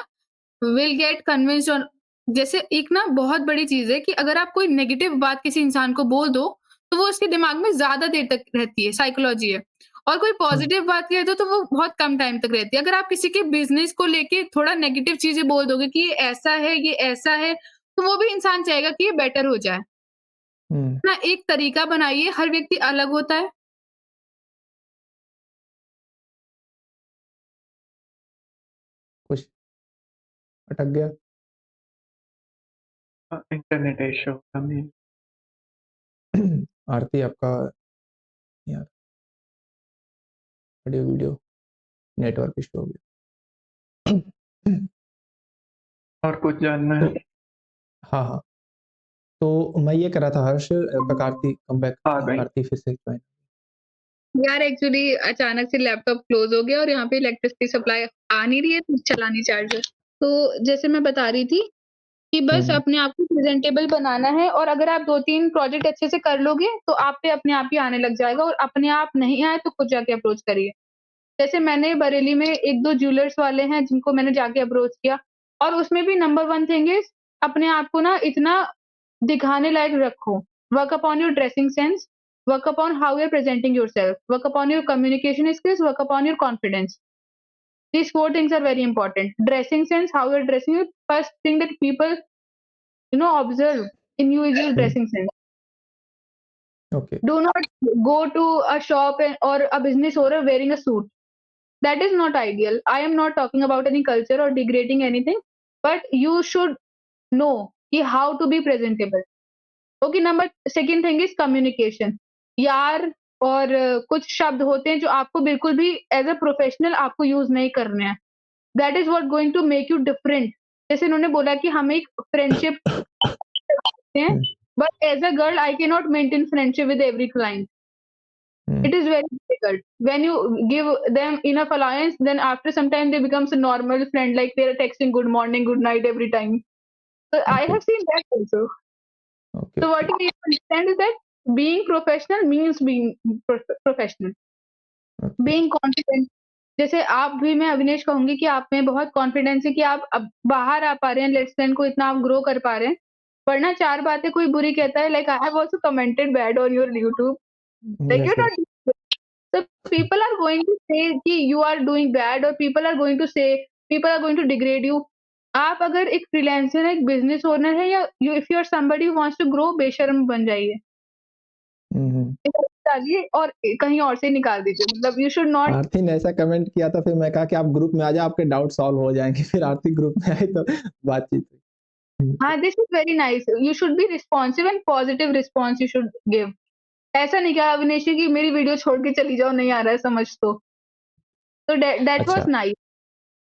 विल गेट कन्विंस्ड ऑन जैसे एक ना बहुत बड़ी चीज़ है कि अगर आप कोई नेगेटिव बात किसी इंसान को बोल दो, तो वो उसके दिमाग में ज़्यादा देर तक रहती है, साइकोलॉजी है। और कोई हुँ, पॉजिटिव बात कहे तो वो बहुत कम टाइम तक रहती है। अगर आप किसी के बिज़नेस को लेके थोड़ा नेगेटिव चीज़ें बोल दोगे कि ये ऐसा है, तो वो भी इंसान चाहेगा कि ये बेटर हो जाए। हुँ, ना एक तरीका बनाइए, हर व्यक्ति अलग होता है। कुछ अटक गया? इंटरनेट इश्यू कमी। आरती आपका यार ऑडियो वीडियो नेटवर्क इश्यू हो गया। और कुछ जानना तो है? हाँ, हाँ। तो मैं ये कह रहा था हर्ष कब आरती कम बैक आ गई। आरती फिर से जॉइन यार एक्चुअली अचानक से लैपटॉप क्लोज़ हो गया और यहाँ पे इलेक्ट्रिसिटी सप्लाई आ नहीं रही है, तो चला नहीं चार्जर। तो जैसे मैं बता रही थी कि हुँ, बस हुँ, अपने आप को प्रेज़ेंटेबल बनाना है और अगर आप 2-3 प्रोजेक्ट अच्छे से कर लोगे, तो आप पे अपने आप ही आने लग जाएगा और अपने आप नहीं आए तो खुद जाके अप्रोच करिए। जैसे मैंने बरेली में 1-2 ज्वेलर्स वाले हैं जिनको मैंने जाके अप्रोच किया और उसमें भी नंबर 1 थिंग इज़ अपने आप को ना इतना दिखाने लायक रखो। Work upon your dressing sense, work upon how you are presenting yourself, work upon your communication skills, work upon your confidence. These 4 things are very important. Dressing sense, how you're dressing, first thing that people, observe in you is your hmm, dressing sense. Okay, Do not go to a shop or a business owner wearing a suit. That is not ideal. I am not talking about any culture or degrading anything, but you should know how to be presentable. Okay, number second thing is communication. यार और कुछ शब्द होते हैं जो आपको बिल्कुल भी एज अ प्रोफेशनल आपको यूज नहीं करने हैं। That is what going to make you different. जैसे इन्होंने बोला कि हम एक फ्रेंडशिप करते हैं, hmm, but as a girl I can not maintain friendship with every client. Hmm, It is very difficult. When you give them enough alliance, then after some time they becomes a normal friend, like they're texting good morning, good night every time. So I okay, have seen that also. Okay, So what okay, you need to understand is that being professional means being professional. Okay, Being confident. जैसे आप भी मैं अविनेश कहूँगी कि आप में बहुत confidence है कि आप अब बाहर आ पा रहे हैं, लेट्स से इनको इतना आप ग्रो कर पा रहे हैं। वरना 4 बातें कोई बुरी कहता है, like I have also commented bad on your YouTube, like you yes, yes, not. So people are going to say कि you are doing bad, और people are going to say, people are going to degrade you. आप अगर एक freelancer है, एक business owner है, या you if you are somebody who wants to grow, बेशर्म बन जाइए। हुँ, हुँ। डालिए और कहीं और से निकाल दीजिए, मतलब यू शुड नॉट। आरती ने ऐसा कमेंट किया था फिर मैं कहा कि आप ग्रुप में आ जाओ आपके डाउट सॉल्व हो जाएँगे फिर आरती ग्रुप में आई तो बातचीत हुई। हुँ, हाँ, this is very nice. You should be responsive and positive response you should give. ऐसा नहीं कहा अविनेश जी की मेरी वीडियो छोड़ के चली जाओ, नहीं आ रहा है समझ तो दैट वाज अच्छा, नाइस।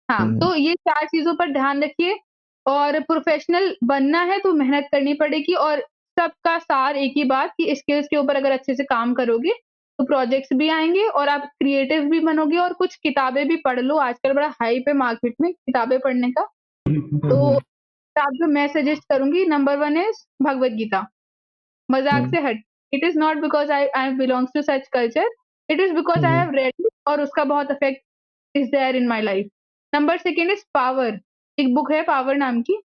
हाँ, हुँ, तो ये 4 चीज़ों पर ध्यान रखिए और प्रोफ़ेशनल बनना है तो मेहनत करनी पड़ेगी, और सबका सार एक ही बात कि स्किल्स के ऊपर अगर अच्छे से काम करोगे, तो प्रोजेक्ट्स भी आएँगे और आप क्रिएटिव भी बनोगे, और कुछ किताबें भी पढ़ लो, आजकल बड़ा हाइप है मार्केट में किताबें पढ़ने का। हुँ, तो हुँ, किताब जो मैं सजेस्ट करूँगी, नंबर 1 इज़ भगवद गीता। मज़ाक हुँ, से हट। It is not because I belongs to such culture, it is because I हुँ, हैव रेड इट और उसका बहुत effect is there in my life. Number 2 is power. एक बुक है पावर नाम की,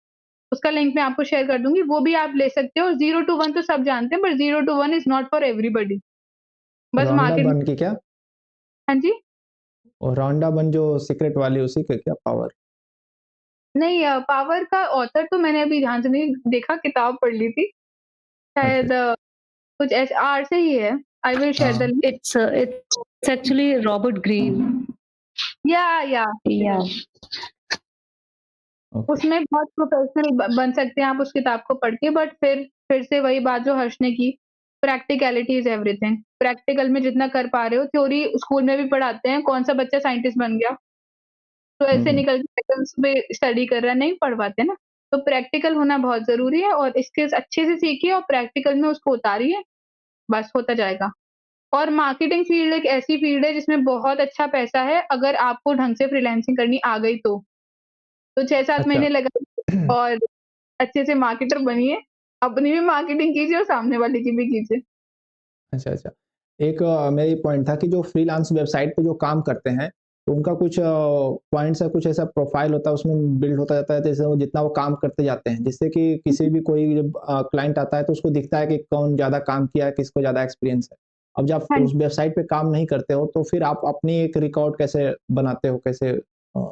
उसका लिंक मैं आपको शेयर कर दूँगी, वो भी आप ले सकते हो। 0 टू 1 तो सब जानते हैं, but 0 to 1 is not for everybody. बस रॉन्डा मार्केट में। बर्न की क्या? हाँ जी? और रॉन्डा बर्न जो सीक्रेट वाली उसी का क्या पावर? नहीं, पावर का ऑथर तो मैंने अभी ध्यान से नहीं देखा, किताब पढ़ ली थी। अच्छा, शायद कुछ ऐसे आर से ही है। आई विल शेयर द हाँ, link. It's actually Robert Greene. या Yeah. ओके, उसमें बहुत प्रोफेशनल बन सकते हैं आप उस किताब को पढ़ के, बट फिर से वही बात जो हर्ष ने की, प्रैक्टिकलिटी इज एवरीथिंग। प्रैक्टिकल में जितना कर पा रहे हो, थ्योरी स्कूल में भी पढ़ाते हैं, कौन सा बच्चा साइंटिस्ट बन गया तो हुँ, ऐसे हुँ, निकल के पैटर्न्स पे स्टडी कर रहा है, नहीं पढ़ पाते ना। तो प्रैक्टिकल होना बहुत जरूरी है, और स्किल्स अच्छे से सीखिए और प्रैक्टिकल में उसको उतारिए, बस होता जाएगा। और मार्केटिंग फील्ड एक ऐसी फील्ड है जिसमें बहुत अच्छा पैसा है, अगर आपको ढंग से फ्रीलांसिंग करनी आ गई तो 6-7 अच्छा। महीने लगाइए और अच्छे से मार्केटर बनिए, अपनी भी मार्केटिंग कीजिए और सामने वाले की भी कीजिए। अच्छा, अच्छा। एक मेरी पॉइंट था कि जो फ्रीलांस वेबसाइट पे जो काम करते हैं, तो उनका कुछ पॉइंट्स है, कुछ ऐसा प्रोफाइल होता है, उसमें बिल्ड होता जाता है, जैसे वो जितना वो काम करते जाते हैं, जिससे कि किसी भी कोई जब क्लाइंट आता है, तो उसको दिखता है कि कौन ज़्यादा काम किया है, किसको ज़्यादा एक्सपीरियंस है। अब जब हाँ उस वेबसाइट पे काम नहीं करते हो, तो फिर आप अपनी एक रिकॉर्ड कैसे बनाते हो? कैसे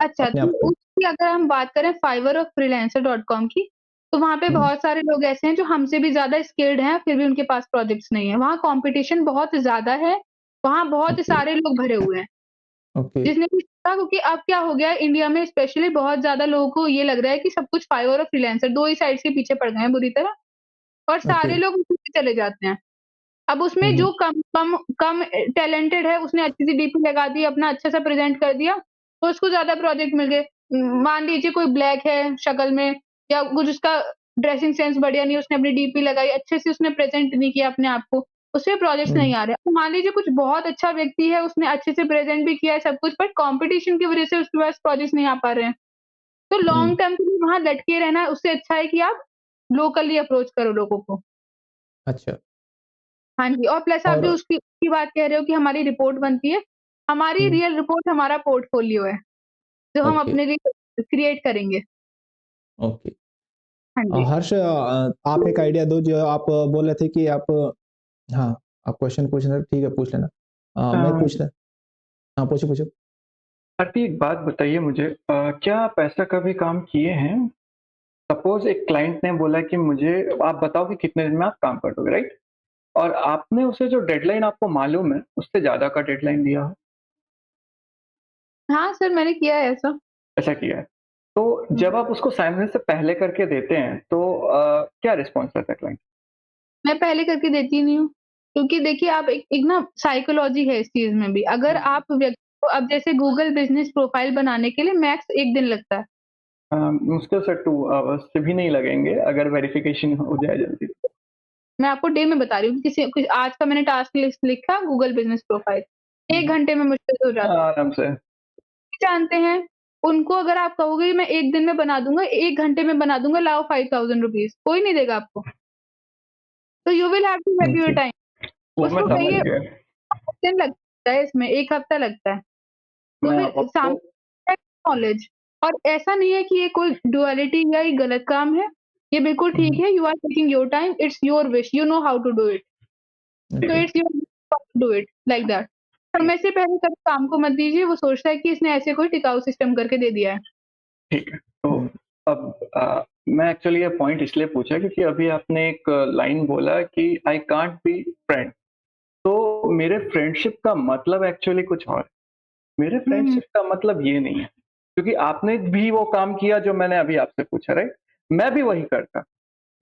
अच्छा, अपने तो आप को? उसकी अगर हम बात करें फाइवर और फ्रीलांसर.com की, तो वहाँ पे हुँ, बहुत सारे लोग ऐसे हैं जो हमसे भी ज़्यादा स्किल्ड हैं, फिर भी उनके पास प्रोजेक्ट्स नहीं है। वहाँ कॉम्पिटिशन बहुत ज़्यादा है, वहाँ बहुत ओके, सारे लोग भरे हुए हैं। ओके। जिसने भी सीखा, क्योंकि अब क्या हो गया है इंडिया में स्पेशली बहुत ज़्यादा लोगों को ये लग रहा है कि सब कुछ फाइवर और फ्रीलांसर 2 ही साइट्स के पीछे पड़ गए हैं बुरी तरह, और ओके। सारे लोग उसी पे चले जाते हैं। अब हुँ, उसमें हुँ। जो कम टैलेंटेड है, उसने अच्छी सी डीपी लगा दी, अपना अच्छा-सा प्रेज़ेंट कर दिया, तो उसको ज़्यादा प्रोजेक्ट मिल गए। मान लीजिए कोई ब्लैक है शक्ल में, या कुछ उसका ड्रेसिंग सेंस बढ़िया नहीं है, उसने अपनी डीपी लगाई, अच्छे से उसने प्रेज़ेंट नहीं किया अपने आप को, उसपे प्रोजेक्ट्स हुँ, नहीं आ रहे। अब मान लीजिए कुछ बहुत अच्छा व्यक्ति है, उसने अच्छे से प्रेज़ेंट भी किया है सब कुछ, बट कॉम्पिटिशन की वज़ह से उसके पास प्रोजेक्ट्स नहीं आ पा रहे हैं। तो हुँ। लॉन्ग टर्म के लिए वहाँ लटके रहना उससे अच्छा है कि आप लोकली अप्रोच करो लोगों को। अच्छा। हाँ जी, और प्लस आप और जो उसकी बात कह रहे हो कि हमारी रिपोर्ट बनती है, हमारी हुँ, रियल रिपोर्ट हमारा पोर्टफोलियो है, जो हम ओके, अपने लिए क्रिएट करेंगे। ओके। हाँ जी। हर्ष, आप एक आइडिया दो, जो आप बोल रहे थे कि आप, हाँ, आप क्वेश्चन पूछ रहे थे, ठीक है, पूछ लेना। अ, मैं पूछना, हाँ, पूछो, पूछो। आरती एक बात बताइए मुझे, क्या आप ऐसा कभी काम किए हैं? सपोज़ एक क्लाइंट ने बोला कि मुझे आप बताओ कि कितने दिन में आप काम कर दोगे, राइट? और आपने उसे जो डेडलाइन आपको मालूम है, उससे ज़्यादा का डेडलाइन दिया हो, हाँ, सर मैंने किया है ऐसा। ऐसा किया है। तो हुँ। जब आप उसको सामने से पहले करके देते हैं, तो क्या रिस्पॉन्स रहता है क्लाइंट? मैं पहले करके देती नहीं हूँ, क्योंकि देखिए आप एक एक ना साइकोलॉजी है इस चीज़ में भी। अगर आप व्यक्ति को, अब जैसे गूगल बिज़नेस प्रोफाइल बनाने के लिए मैक्स 1 दिन लगता है। मुश्किल से 2 आवर्स से भी नहीं लगेंगे अगर वेरिफ़िकेशन हो जाए जल्दी। मैं आपको डे में बता रही हूँ, किसी कुछ आज का मैंने टास्क लिस्ट लिखा गूगल बिज़नेस प्रोफाइल, 1 हुँ, घंटे में मुश्किल से हो जाता है। आराम से। जानते हैं, उनको अगर आप कहोगे कि मैं 1 दिन में बना दूँगा, 1 घंटे में बना दूँगा, लाओ ₹5000 कोई नहीं देगा आपको। तो you will have to value your okay, time. वो मैं उसको समझ कहिए गया। 5 दिन लगता है इसमें, 1 हफ्ता लगता है। तो मैं फिर अब आपको सामने नॉलेज, और ऐसा नहीं है कि ये कोई डुअलिटी या ये गलत काम है, ये बिल्कुल ठीक हुँ, है, you are taking your time, it's your wish, you know how to do it, ठीक सो है, it's your wish to do it like that. समय से पहले कभी काम को मत दीजिए, वो सोचता है कि इसने ऐसे कोई टिकाऊ सिस्टम करके दे दिया है। ठीक है। तो हुँ, अब मैं एक्चुअली ये पॉइंट इसलिए पूछा क्योंकि अभी आपने एक लाइन बोला कि आई कांट बी फ्रेंड, तो मेरे फ्रेंडशिप का मतलब एक्चुअली कुछ और है। मेरे हुँ, हुँ, फ्रेंडशिप का मतलब ये नहीं है, क्योंकि आपने भी वो काम किया जो मैंने अभी आपसे पूछा, राइट? मैं भी वही करता।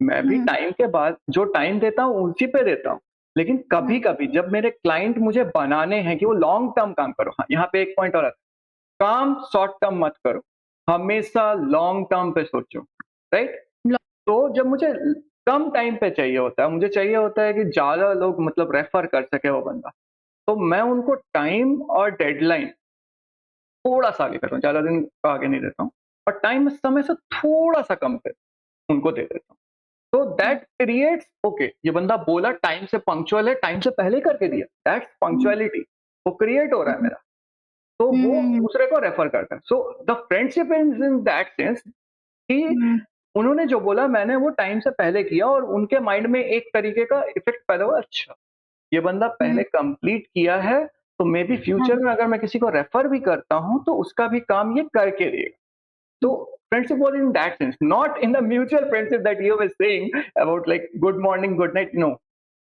मैं भी हुँ, टाइम के बाद जो टाइम देता हूँ उसी पे देता हूँ। लेकिन हुँ, कभी-कभी जब मेरे क्लाइंट मुझे बनाने हैं कि वो लॉन्ग टर्म काम करो, हाँ, यहाँ पे एक पॉइंट और आता है, काम शॉर्ट टर्म मत करो, हमेशा लॉन्ग टर्म पे सोचो, राइट? लॉ तो जब मुझे कम टाइम पे चाहिए होता है, मुझे चाहिए होता है कि ज़्यादा लोग मतलब रेफर कर सके वो बंदा, तो मैं उनको टाइम और डेडलाइन थोड़ा-सा आगे करता हूँ, ज़्यादा दिन का आगे नहीं देता हूँ और टाइम समय से थोड़ा-सा कम पे उनको दे देता हूँ। तो हुँ, दैट क्रिएट्स ओके, ये बंदा बोला टाइम से पंक्चुअल है, टाइम से पहले ही करके दिया, दैट्स हुँ, पंक्चुअलिटी, वो क्रिएट हो रहा है हुँ, मेरा। तो हुँ, वो हुँ, दूसरे को रेफर करता है। So the friendship is in that sense कि हुँ, उन्होंने जो बोला मैंने वो टाइम से पहले किया और उनके माइंड में एक तरीके का इफ़ेक्ट पैदा हुआ, अच्छा, ये बंदा हुँ, पहले कंप्लीट किया है, तो मे बी हाँ, फ्यूचर में अगर मैं किसी को रेफर भी करता हूँ, तो उसका भी काम ये करके देगा। हुँ, So friendship was in that sense, not in the mutual friendship that you were saying about like good morning, good night. No,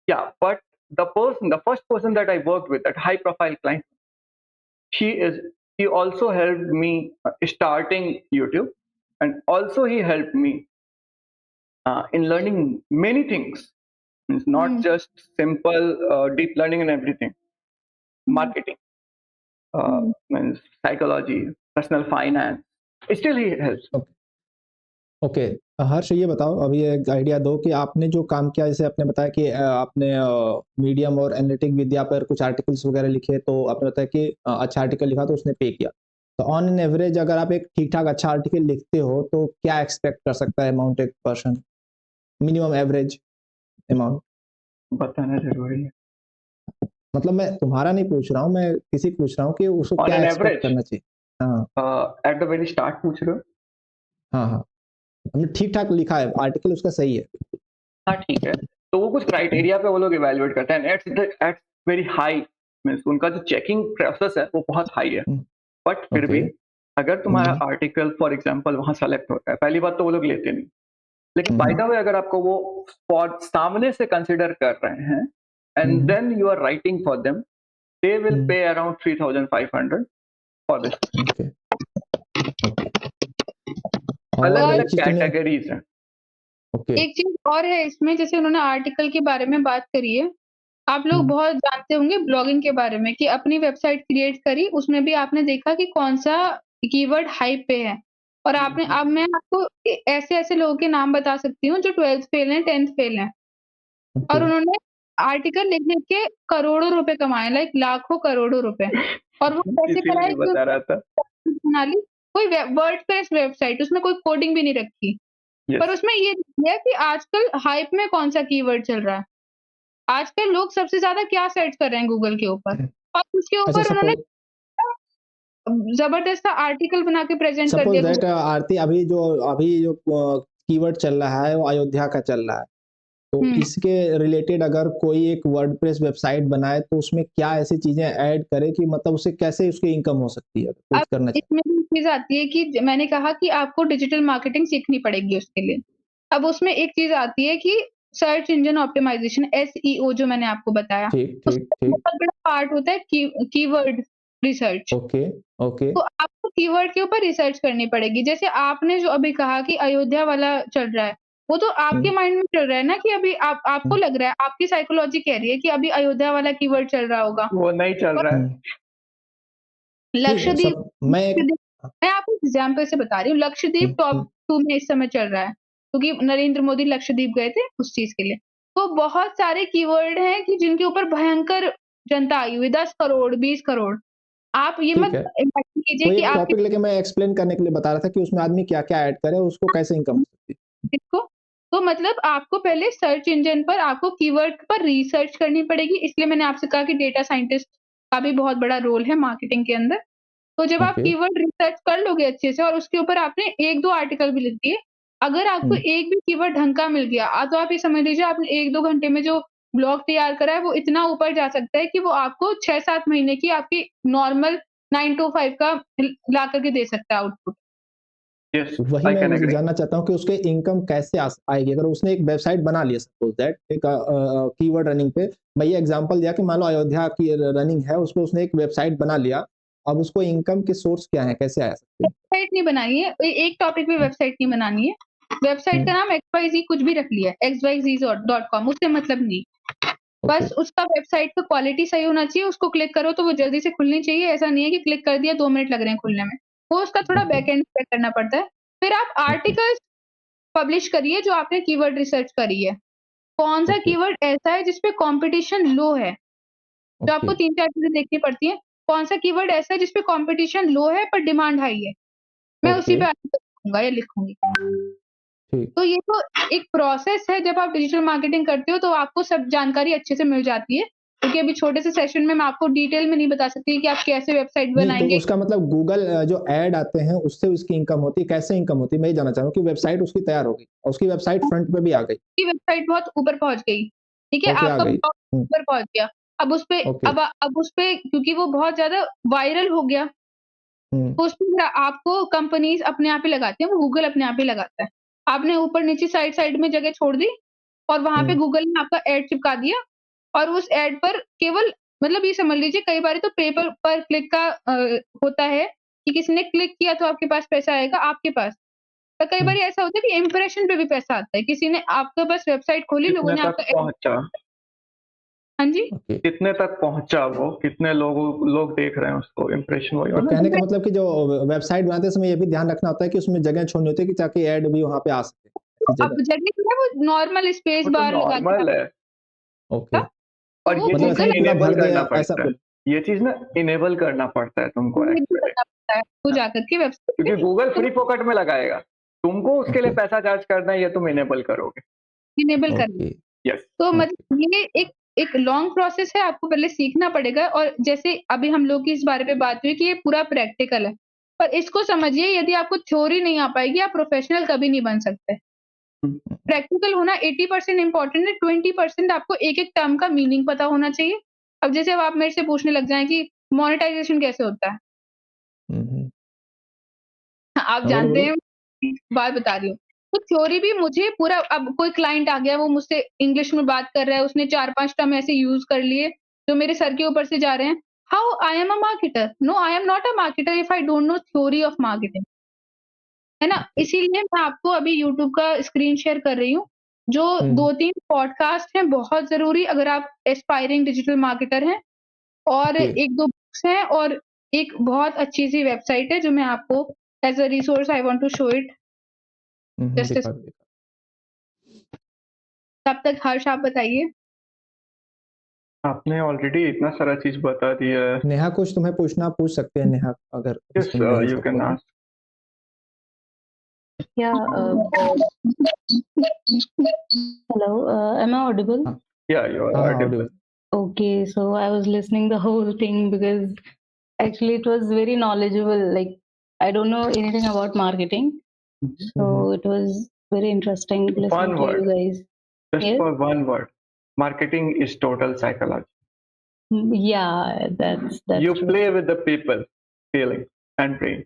yeah, but the first person that I worked with, that high profile client, he is, he also helped me starting YouTube, and also he helped me in learning many things. It's not hmm, just simple deep learning and everything, hmm, marketing, hmm. means psychology, personal finance. Still, he helps. Okay, okay. Harsh, ये बताओ, अभी एक idea दो कि आपने जो काम किया, जैसे आपने बताया कि आपने मीडियम और एनालिटिक विद्या पर कुछ आर्टिकल्स वगैरह लिखे, तो आपने बताया कि अच्छा आर्टिकल लिखा तो उसने पे किया। तो ऑन एन एवरेज अगर आप एक ठीक-ठाक अच्छा आर्टिकल लिखते हो, तो क्या एक्सपेक्ट कर सकता है अमाउंट एक पर्सन? Minimum average amount? बताना जरूरी है। मतलब मैं तुम्हारा नहीं पूछ रहा हूँ, मैं किसी को पूछ रहा हूँ कि उसको On क्या an एक्सपेक्ट average, करना चाहिए? हाँ, एट द वेरी स्टार्ट पूछ रहे हो? हाँ, हाँ। हमने ठीक-ठाक लिखा है, आर्टिकल उसका सही है। हाँ, ठीक है। तो वो कुछ हुँ, क्राइटेरिया पे वो लोग इवैल्यूएट करते हैं, एट वेरी हाई, मीन्स उनका जो चेकिंग प्रोसेस है वो बहुत हाई है। बट फिर भी ओके। अगर तुम्हारा आर्टिकल फॉर एग्जांपल वहाँ सेलेक्ट होता है, पहली बात तो वो लोग लेते नहीं, लेकिन बाय द वे अगर आपको वो फॉर सामने से कंसिडर कर रहे हैं and then you are writing for them, they will pay around 3,500 for this. Okay, okay. और अलग एक अलग चीज़ तूने कैटेगरीज हैं। ओके। एक चीज़ और है इसमें, जैसे उन्होंने आर्टिकल के बारे में बात करी है। आप लोग बहुत जानते होंगे ब्लॉगिंग के बारे में कि अपनी वेबसाइट क्रिएट करी, उसमें भी आपने देखा कि कौन-सा कीवर्ड हाइप पे है। और आपने अब मैं आपको ऐसे-ऐसे लोगों के नाम बता सकती हूँ जो 12th फेल हैं, 10th फेल हैं ओके। और उन्होंने आर्टिकल लिख-लिख के करोड़ों रुपए कमाए, लाइक लाखों करोड़ों रुपए। और वो कैसे कराए इसीलिए कि बता रहा था। बना ली, कोई वर्डप्रेस वेबसाइट, उसमें कोई कोडिंग भी नहीं रखी। पर यस, उसमें ये है कि आजकल हाइप में कौन-सा कीवर्ड चल रहा है। आजकल लोग सबसे ज़्यादा क्या सर्च कर रहे हैं गूगल के ऊपर, और उसके अच्छा, ऊपर उन्होंने ज़बरदस्त सा आर्टिकल बना के प्रेज़ेंट कर सपोज़ दिया दैट गूगल। आरती अभी जो कीवर्ड चल रहा है वो अयोध्या का चल रहा है। तो हुँ, इसके रिलेटेड अगर कोई एक वर्डप्रेस वेबसाइट बनाए तो उसमें क्या ऐसी चीज़ें ऐड करे कि मतलब उससे कैसे उसकी इनकम हो सकती है? कुछ अब करना चाहे? इसमें भी चीज़ आती है कि मैंने कहा कि आपको डिजिटल मार्केटिंग सीखनी पड़ेगी उसके लिए। अब उसमें एक चीज़ आती है कि सर्च इंजन ऑप्टिमाइज़ेशन, एसईओ, जो मैंने आपको बताया, ठीक, ठीक, उसका ठीक। बहुत बड़ा पार्ट होता है कीवर्ड रिसर्च। Okay, okay. तो आपको कीवर्ड के ऊपर रिसर्च करनी पड़ेगी। जैसे आपने जो अभी कहा कि अयोध्या वाला चल रहा है, वो तो आपके हुँ, माइंड में चल रहा है ना कि अभी आपको हुँ, लग रहा है, आपकी साइकोलॉजी कह रही है कि अभी अयोध्या वाला कीवर्ड चल रहा होगा। वो नहीं चल और रहा है। हुँ। नहीं, लक्षद्वीप सब मैं एक लक्षद्वीप मैं आपको एग्ज़ाम्पल से बता रही हूँ, लक्षद्वीप हुँ, टॉप हुँ। 2 में इस समय चल रहा है, क्योंकि नरेंद्र मोदी लक्षद्वीप गए थे उस चीज़ के लिए। तो बहुत सारे कीवर्ड हैं कि जिनके ऊपर भयंकर जनता आई हुई है, 10 करोड़, 20 करोड़। आप ये ठीक मत है। इमेजिन कीजिए कोई कि एक आपके टॉपिक लेके मैं एक्सप्लेन करने के लिए बता रहा था कि उसमें आदमी क्या-क्या ऐड करे, उसको कैसे इनकम हो सकती है। किसको? तो मतलब आपको पहले सर्च इंजन पर आपको कीवर्ड पर रिसर्च करनी पड़ेगी, इसलिए मैंने आपसे कहा कि डेटा साइंटिस्ट का भी बहुत बड़ा रोल है मार्केटिंग के अंदर। तो जब आप ओके। कीवर्ड रिसर्च कर लोगे अच्छे से और उसके ऊपर आपने 1-2 आर्टिकल भी लिख दिए, अगर आपको हुँ, एक भी कीवर्ड ढंग का मिल गया, तो आप ये समझ लीजिए आपने 1-2 घंटे में जो ब्लॉग तैयार करा है, वो इतना ऊपर जा सकता है कि वो आपको 6-7 महीने की आपकी नॉर्मल 9 टू 5 का ला करके दे सकता है आउटपुट। यस, वही आई मैं कैन वैसे एग्री। जानना चाहता हूँ कि उसके इनकम कैसे आएगी? अगर उसने एक वेबसाइट बना लिया सपोज़ दैट एक कीवर्ड रनिंग पे, मैं ये एग्ज़ाम्पल दिया कि मान लो अयोध्या की रनिंग है, उसपे उसने एक वेबसाइट बना लिया, अब उसको इनकम के सोर्स क्या हैं? कैसे आ सकते हैं? वेबसाइट नहीं बनानी है, एक टॉपिक पे हुँ, वेबसाइट नहीं बनानी है। हुँ, वेबसाइट का नाम XYZ कुछ भी रख लिया, xyz.com, उससे मतलब नहीं। ओके, बस उसका वेबसाइट का क्वालिटी सही होना चाहिए, उसको क्लिक करो तो वो जल्दी से खुलनी चाहिए, ऐसा नहीं है कि क्लिक कर दिया 2 मिनट लग रहे हैं खुलने में। वो उसका थोड़ा ओके, बैकएंड चेक करना पड़ता है। फिर आप ओके, आर्टिकल्स पब्लिश करिए जो आपने कीवर्ड रिसर्च करी है। कौन-सा ओके, कीवर्ड ऐसा है जिस पे कॉम्पिटिशन लो है, जो ओके, आपको 3-4 चीज़ें देखनी पड़ती हैं। कौन-सा कीवर्ड ऐसा है जिस पे कॉम्पिटिशन लो है पर डिमांड हाई है। मैं उसी ओके, पे आर्टिकल लिखूँगा या लिखूँगी। ठीक। तो ये तो एक प्रोसेस है, जब आप डिजिटल मार्केटिंग करते हो तो आपको सब जानकारी अच्छे से मिल जाती है। क्योंकि अभी छोटे से सेशन में मैं आपको डिटेल में नहीं बता सकती कि आप कैसे वेबसाइट नहीं, तो बनाएँगे। उसका मतलब गूगल जो ऐड आते हैं, उससे उसकी इनकम होती है, कैसे इनकम होती है? मैं ये जानना चाह रहा हूँ कि वेबसाइट उसकी तैयार हो गई और उसकी वेबसाइट फ्रंट पे भी आ गई, आपकी वेबसाइट बहुत ऊपर पहुँच गई, ठीक है? ओके, आ आपका गई। ब्लॉग हुँ, ऊपर पहुँच गया। ओके, अब उसपे क्योंकि वो बहुत ज़्यादा वायरल हो गया, हुँ, तो उसमें आपको कंपनीज़ अपने आप ही लगाती हैं, वो गूगल अपने आप ही लगाता है। आपने ऊपर-नीचे साइड-साइड में जगह छोड़ दी और वहाँ पे हुँ, गूगल ने आपका ऐड चिपका दिया और उस ऐड पर केवल, मतलब ये समझ लीजिए कई बारी तो पर क्लिक का होता है कि किसी ने क्लिक किया तो आपके पास पैसा आएगा आपके पास। पर कई हुँ, बारी ऐसा होता है कि इंप्रेशन पे भी पैसा आता है। किसी ने आपके पास वेबसाइट खोली, लोगों कितने ने तक आपका ऐड। पहुँचा? हाँ जी? ओके। कितने तक पहुँचा वो? कितने लोग देख रहे हैं उसको? इम्प्रेशन वही तो हो ना? कहने का मतलब कि जो वेबसाइट बनाते समय ये भी ध्यान रखना होता है कि उसमें जगह छोड़नी होती है कि ताकि ऐड भी वहाँ पे आ सके, तो ऐसी अब जगह। जगह जो है वो नॉर्मल स्पेस वो तो बार लगा के नॉर्मल है। ओके, रखा, तो और वो ये मतलब चीज़ ऐसा ना गूगल नहीं पूरा इनेबल भर दे करना ऐसा पड़ता है। ये चीज़ ना इनेबल करना पड़ता है तुमको भी एक्चुअली। करना पड़ता है आपको जाकर के वेबसाइट क्योंकि पे, गूगल तो फ्री फोकट में लगाएगा। तुमको उसके लिए ओके, पैसा चार्ज करना है, ये तुम इनेबल करोगे। इनेबल करना। Okay, yes. तो ओके, मतलब ये एक एक लॉन्ग प्रोसेस है, आपको पहले सीखना पड़ेगा। और जैसे अभी हम लोग की इस बारे में बात हुई कि ये पूरा प्रैक्टिकल है। पर इसको समझिए, यदि आपको थ्योरी नहीं आ पाएगी, आप प्रोफेशनल कभी नहीं बन सकते। हुँ, प्रैक्टिकल होना 80% इम्पोर्टेंट है, 20% आपको एक-एक टर्म का मीनिंग पता होना चाहिए अब जैसे अब आप मेरे से पूछने लग जाएँ कि मोनेटाइज़ेशन कैसे होता है? हुँ, हुँ। आप हाँ, बोलो, जानते बोलो। हैं, एक बात बता रही हूँ। तो थ्योरी भी मुझे पूरा अब कोई क्लाइंट आ गया, वो मुझसे इंग्लिश में बात कर रहा है, उसने 4-5 टर्म ऐसे यूज़ कर लिए, जो मेरे सर के ऊपर से जा रहे हैं। How I am a marketer? No, I am not a marketer if I don't know theory of marketing. है ना? ओके। इसीलिए मैं आपको अभी यूट्यूब का स्क्रीन शेयर कर रही हूँ, जो हुँ, हुँ। 2-3 पॉडकास्ट हैं बहुत ज़रूरी अगर आप एस्पायरिंग डिजिटल मार्केटर हैं, और ओके। 1-2 बुक्स हैं, और एक बहुत अच्छी-सी वेबसाइट है जो मैं आपको as a resource I want to show it. हुँ, हुँ। जस्ट दिखा दो, दिखा तब तक हर्ष आप बताइए? आपने ऑलरेडी इतना सारा चीज़ बता दिया है। नेहा कुछ तुम्हें पूछना पूछ सकते हैं नेहा अगर यस, सुन रही यू कैन सपोज़ तो। Ask. Yeah. Hello. Am I audible? हाँ, या यू आर हाँ, हाँ, Audible. Audible. Okay. So I was listening the whole thing because actually it was very knowledgeable. Like I don't know anything about marketing, hmm, hmm. so it was very interesting listening One to you word, guys. just Yes. for one word. Marketing is total psychology. Yeah, that's You true. play with the people, feeling and brain.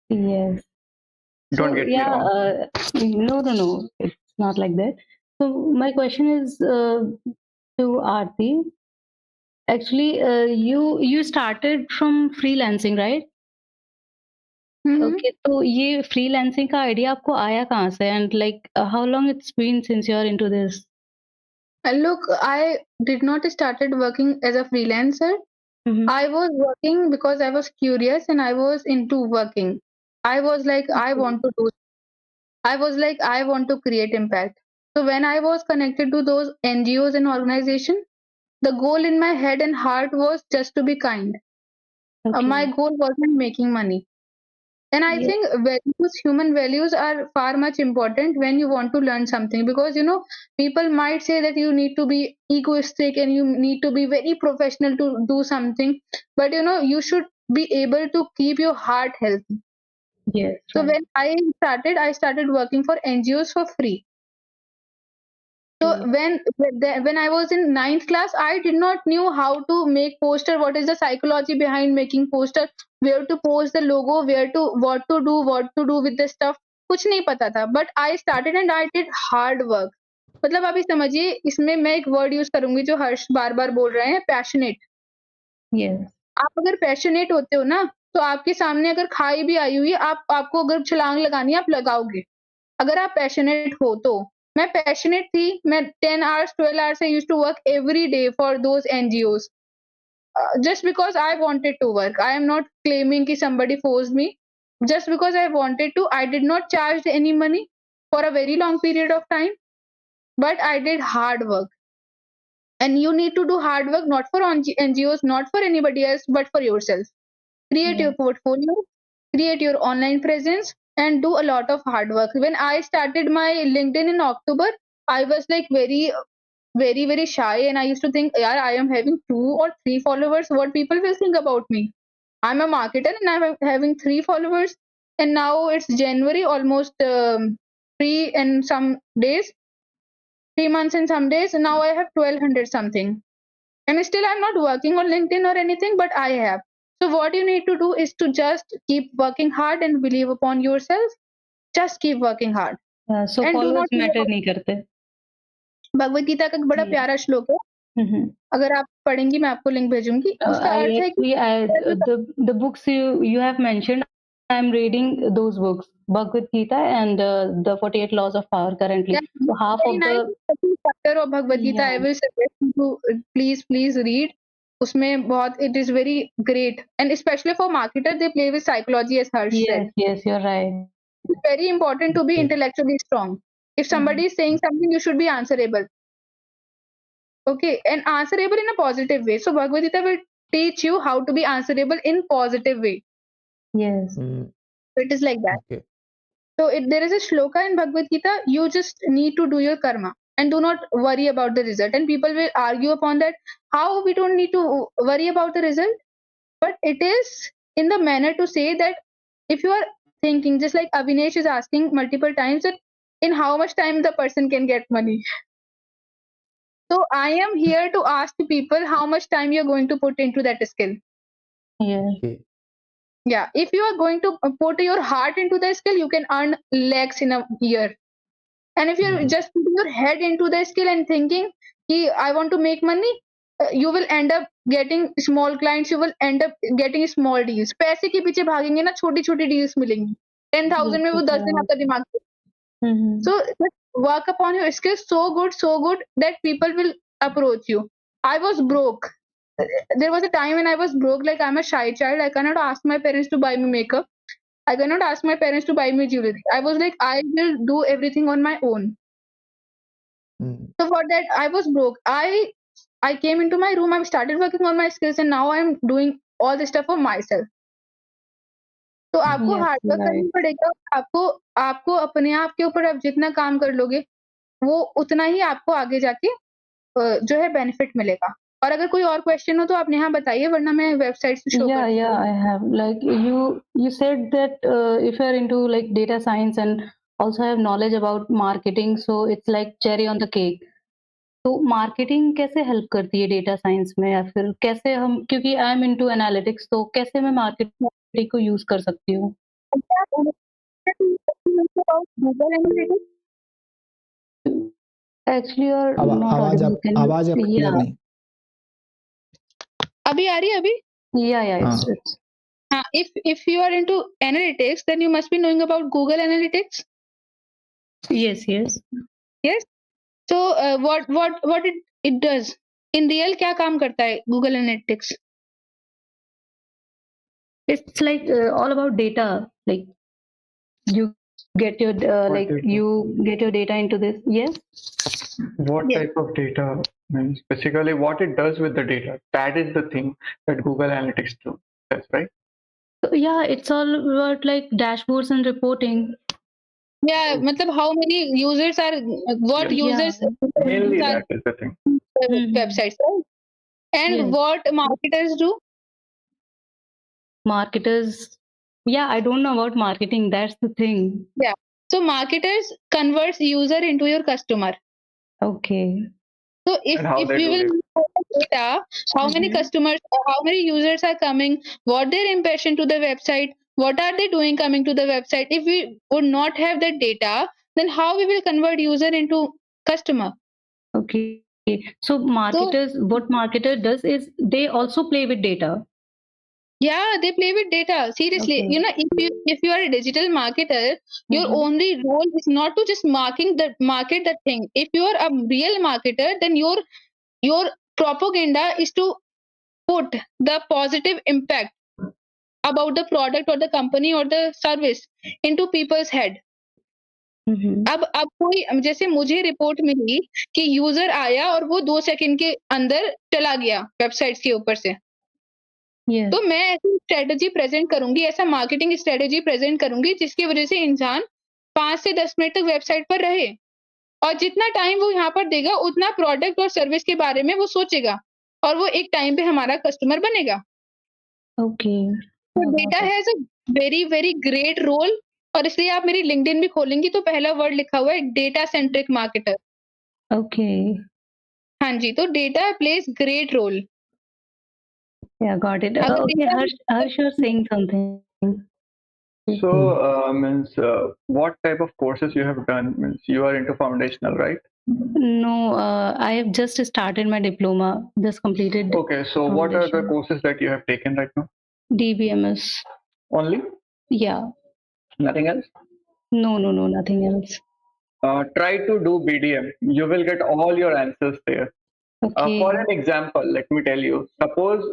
Yes. Don't So get me yeah, wrong. no, it's not like that. So my question is to Aarti. Actually, you started from freelancing, right? हुँ, हुँ। Okay, तो ये freelancing का idea आपको आया कहाँ से and like how long it's been since you are into this? Look, I did not started working as a freelancer. हुँ, I was working because I was curious and I was into working. I was like, I okay, want to do I was like, I want to create impact. So when I was connected to those NGOs and organizations, the goal in my head and heart was just to be kind. Okay, My goal wasn't making money. And I ये think values, human values are far much important when you want to learn something, because people might say that you need to be egoistic and you need to be very professional to do something, but you should be able to keep your heart healthy. Yes, So right, when I started working for NGOs for free. So okay, when I was in ninth class, I did not knew how to make poster. What is the psychology behind making poster? Where to post the logo? What to do with the stuff? कुछ नहीं पता था. But I started and I did hard work. मतलब अभी समझिए, इसमें मैं एक वर्ड यूज करूंगी जो हर्ष बार बार बोल रहे हैं, पैशनेट. यस, आप अगर पैशनेट होते हो ना, तो आपके सामने अगर खाई भी आई हुई है, आपको अगर छलांग लगानी है, आप लगाओगे. अगर आप पैशनेट हो तो. मैं पैशनेट थी. मैं 10 hours 12 hours I used to work every day for those NGOs, just because I wanted to work. I am not claiming कि somebody forced me. Just because I wanted to, I did not charge any money for a very long period of time, but I did hard work. And you need to do hard work not for NGOs, not for anybody else, but for yourself. Create your yes, portfolio, create your online presence, and do a lot of hard work. When I started my LinkedIn in October, I was like very shy, and I used to think, yeah, I am having 2 or 3 followers. What people will think about me? I'm a marketer and I'm having 3 followers. And now it's January, almost 3 and some days, 3 months and some days. Now I have 1200 something. And still I'm not working on LinkedIn or anything, but I have. So what you need to do is to just keep working hard and believe upon yourself. Just keep working hard. So And do not followers worry matter about. नहीं करते। भगवद गीता का एक बड़ा जी। प्यारा श्लोक है. हुँ, अगर आप पढ़ेंगी मैं आपको लिंक भेजूँगी. उसका I अर्थ है कि actually the books you have mentioned, I'm reading those books, Bhagavad Gita and the 48 Laws of Power currently. So half very of nice the chapter of Bhagavad Gita. yeah, I will suggest you to please read. उसमें बहुत it is very great, and specially for marketer they play with psychology, as Harsh yes, said. yes, you're right. It's very important to be okay. intellectually strong. If Mhm. somebody is saying something, you should be answerable. Okay, and answerable in a positive way. So Bhagavad Gita will teach you how to be answerable in positive way. Yes. Hmm, So it is like that. Okay. So there is a shloka in Bhagavad Gita. You just need to do your karma and do not worry about the result. And people will argue upon that. How we don't need to worry about the result? But it is in the manner to say that if you are thinking, just like Avinesh is asking multiple times, that in how much time the person can get money. So I am here to ask people how much time you're going to put into that skill. Yeah. Okay. Yeah, if you are going to put your heart into the skill, you can earn lakhs in a year. And if you're Mhm. just putting your head into the skill and thinking, I want to make money, you will end up getting small clients, you will end up getting small deals. पैसे के पीछे भागेंगे ना, छोटी छोटी deals मिलेंगी. 10,000 में वो 10 दिन आपका दिमाग. Mm-hmm. So just work upon your skills so good that people will approach you. I was broke. There was a time when I was broke, like I'm a shy child. I cannot ask my parents to buy me makeup. I cannot ask my parents to buy me jewelry. I was like, I will do everything on my own. Mhm. So for that, I was broke. I came into my room. I started working on my skills, and now I'm doing all this stuff for myself. तो आपको Yes, hard work right. करना पड़ेगा. आपको आपको अपने आप के ऊपर आप जितना काम कर लोगे, वो उतना ही आपको आगे जाके जो है बेनिफिट मिलेगा. और अगर कोई और क्वेश्चन हो तो आप नेहा बताइए, वरना मैं वेबसाइट से शो Yeah, करती yeah, हूँ. I have. Like you said that if you're into like data science and also have knowledge about marketing, so it's like cherry on the cake. तो मार्केटिंग कैसे हेल्प करती है data science में, या फिर कैसे हम, क्योंकि आई एम इनटू एनालिटिक्स, तो कैसे मैं मार्केटिंग को यूज कर सकती हूँ? Google analytics. एक्चुअली और आवा- नॉट आवाज ऑडिबल. आप कैन आवाज आपका क्लियर या नहीं. अभी आ रही है अभी? या हाँ. इट्स हाँ, if you are into analytics, then you must be knowing about Google Analytics. Yes yes. Yes. So what it does in real, क्या काम करता है Google Analytics? It's like all about data. Like you get your What like data? you get your data into this. Yes. What Yes. type of data? Means basically what it does with the data. That is the thing that Google Analytics do. That's right. So, yeah, it's all about like dashboards and reporting. Yeah, मतलब how many users are, what Yeah. users Mainly are that is the thing. websites, right? And Yes. what marketers do? Marketers. Yeah, I don't know about marketing. That's the thing. Yeah. So marketers converts user into your customer. Okay. So if And how they we do will it. know the data, how many customers, how many users are coming, what their impression to the website, what are they doing coming to the website. If we would not have that data, then how we will convert user into customer? Okay. So marketers, what marketer does is they also play with data. Yeah, they play with data. Seriously, Okay. you know, if you are a digital marketer, your Mhm. only role is not to just market the thing. If you are a real marketer, then your propaganda is to put the positive impact about the product or the company or the service into people's head. Mhm. अब कोई, जैसे मुझे report मिली कि user आया और वो 2 second के अंदर चला गया वेबसाइट के ऊपर से. Yes. तो मैं ऐसी स्ट्रेटजी प्रेजेंट करूंगी, ऐसा मार्केटिंग स्ट्रेटजी प्रेजेंट करूंगी जिसकी वजह से इंसान 5 से 10 मिनट तक वेबसाइट पर रहे. और जितना टाइम वो यहाँ पर देगा, उतना प्रोडक्ट और सर्विस के बारे में वो सोचेगा, और वो एक टाइम पे हमारा कस्टमर बनेगा. Okay. तो data has a very great role. और इसलिए आप मेरी लिंक्डइन भी खोलेंगी तो पहला वर्ड लिखा हुआ है डेटा सेंट्रिक मार्केटर. Okay. हाँ जी, तो data plays great role. Yeah, got it. अगर Okay, data Harsh was saying something. So means what type of courses you have done? Means you are into foundational, right? No, I have just started my diploma. Just completed Okay. So what are the Foundation. courses that you have taken right now? DBMS. Only? Yeah. Nothing else? No, nothing else. Try to do BDM. You will get all your answers there. Okay. For an example, let me tell you. Suppose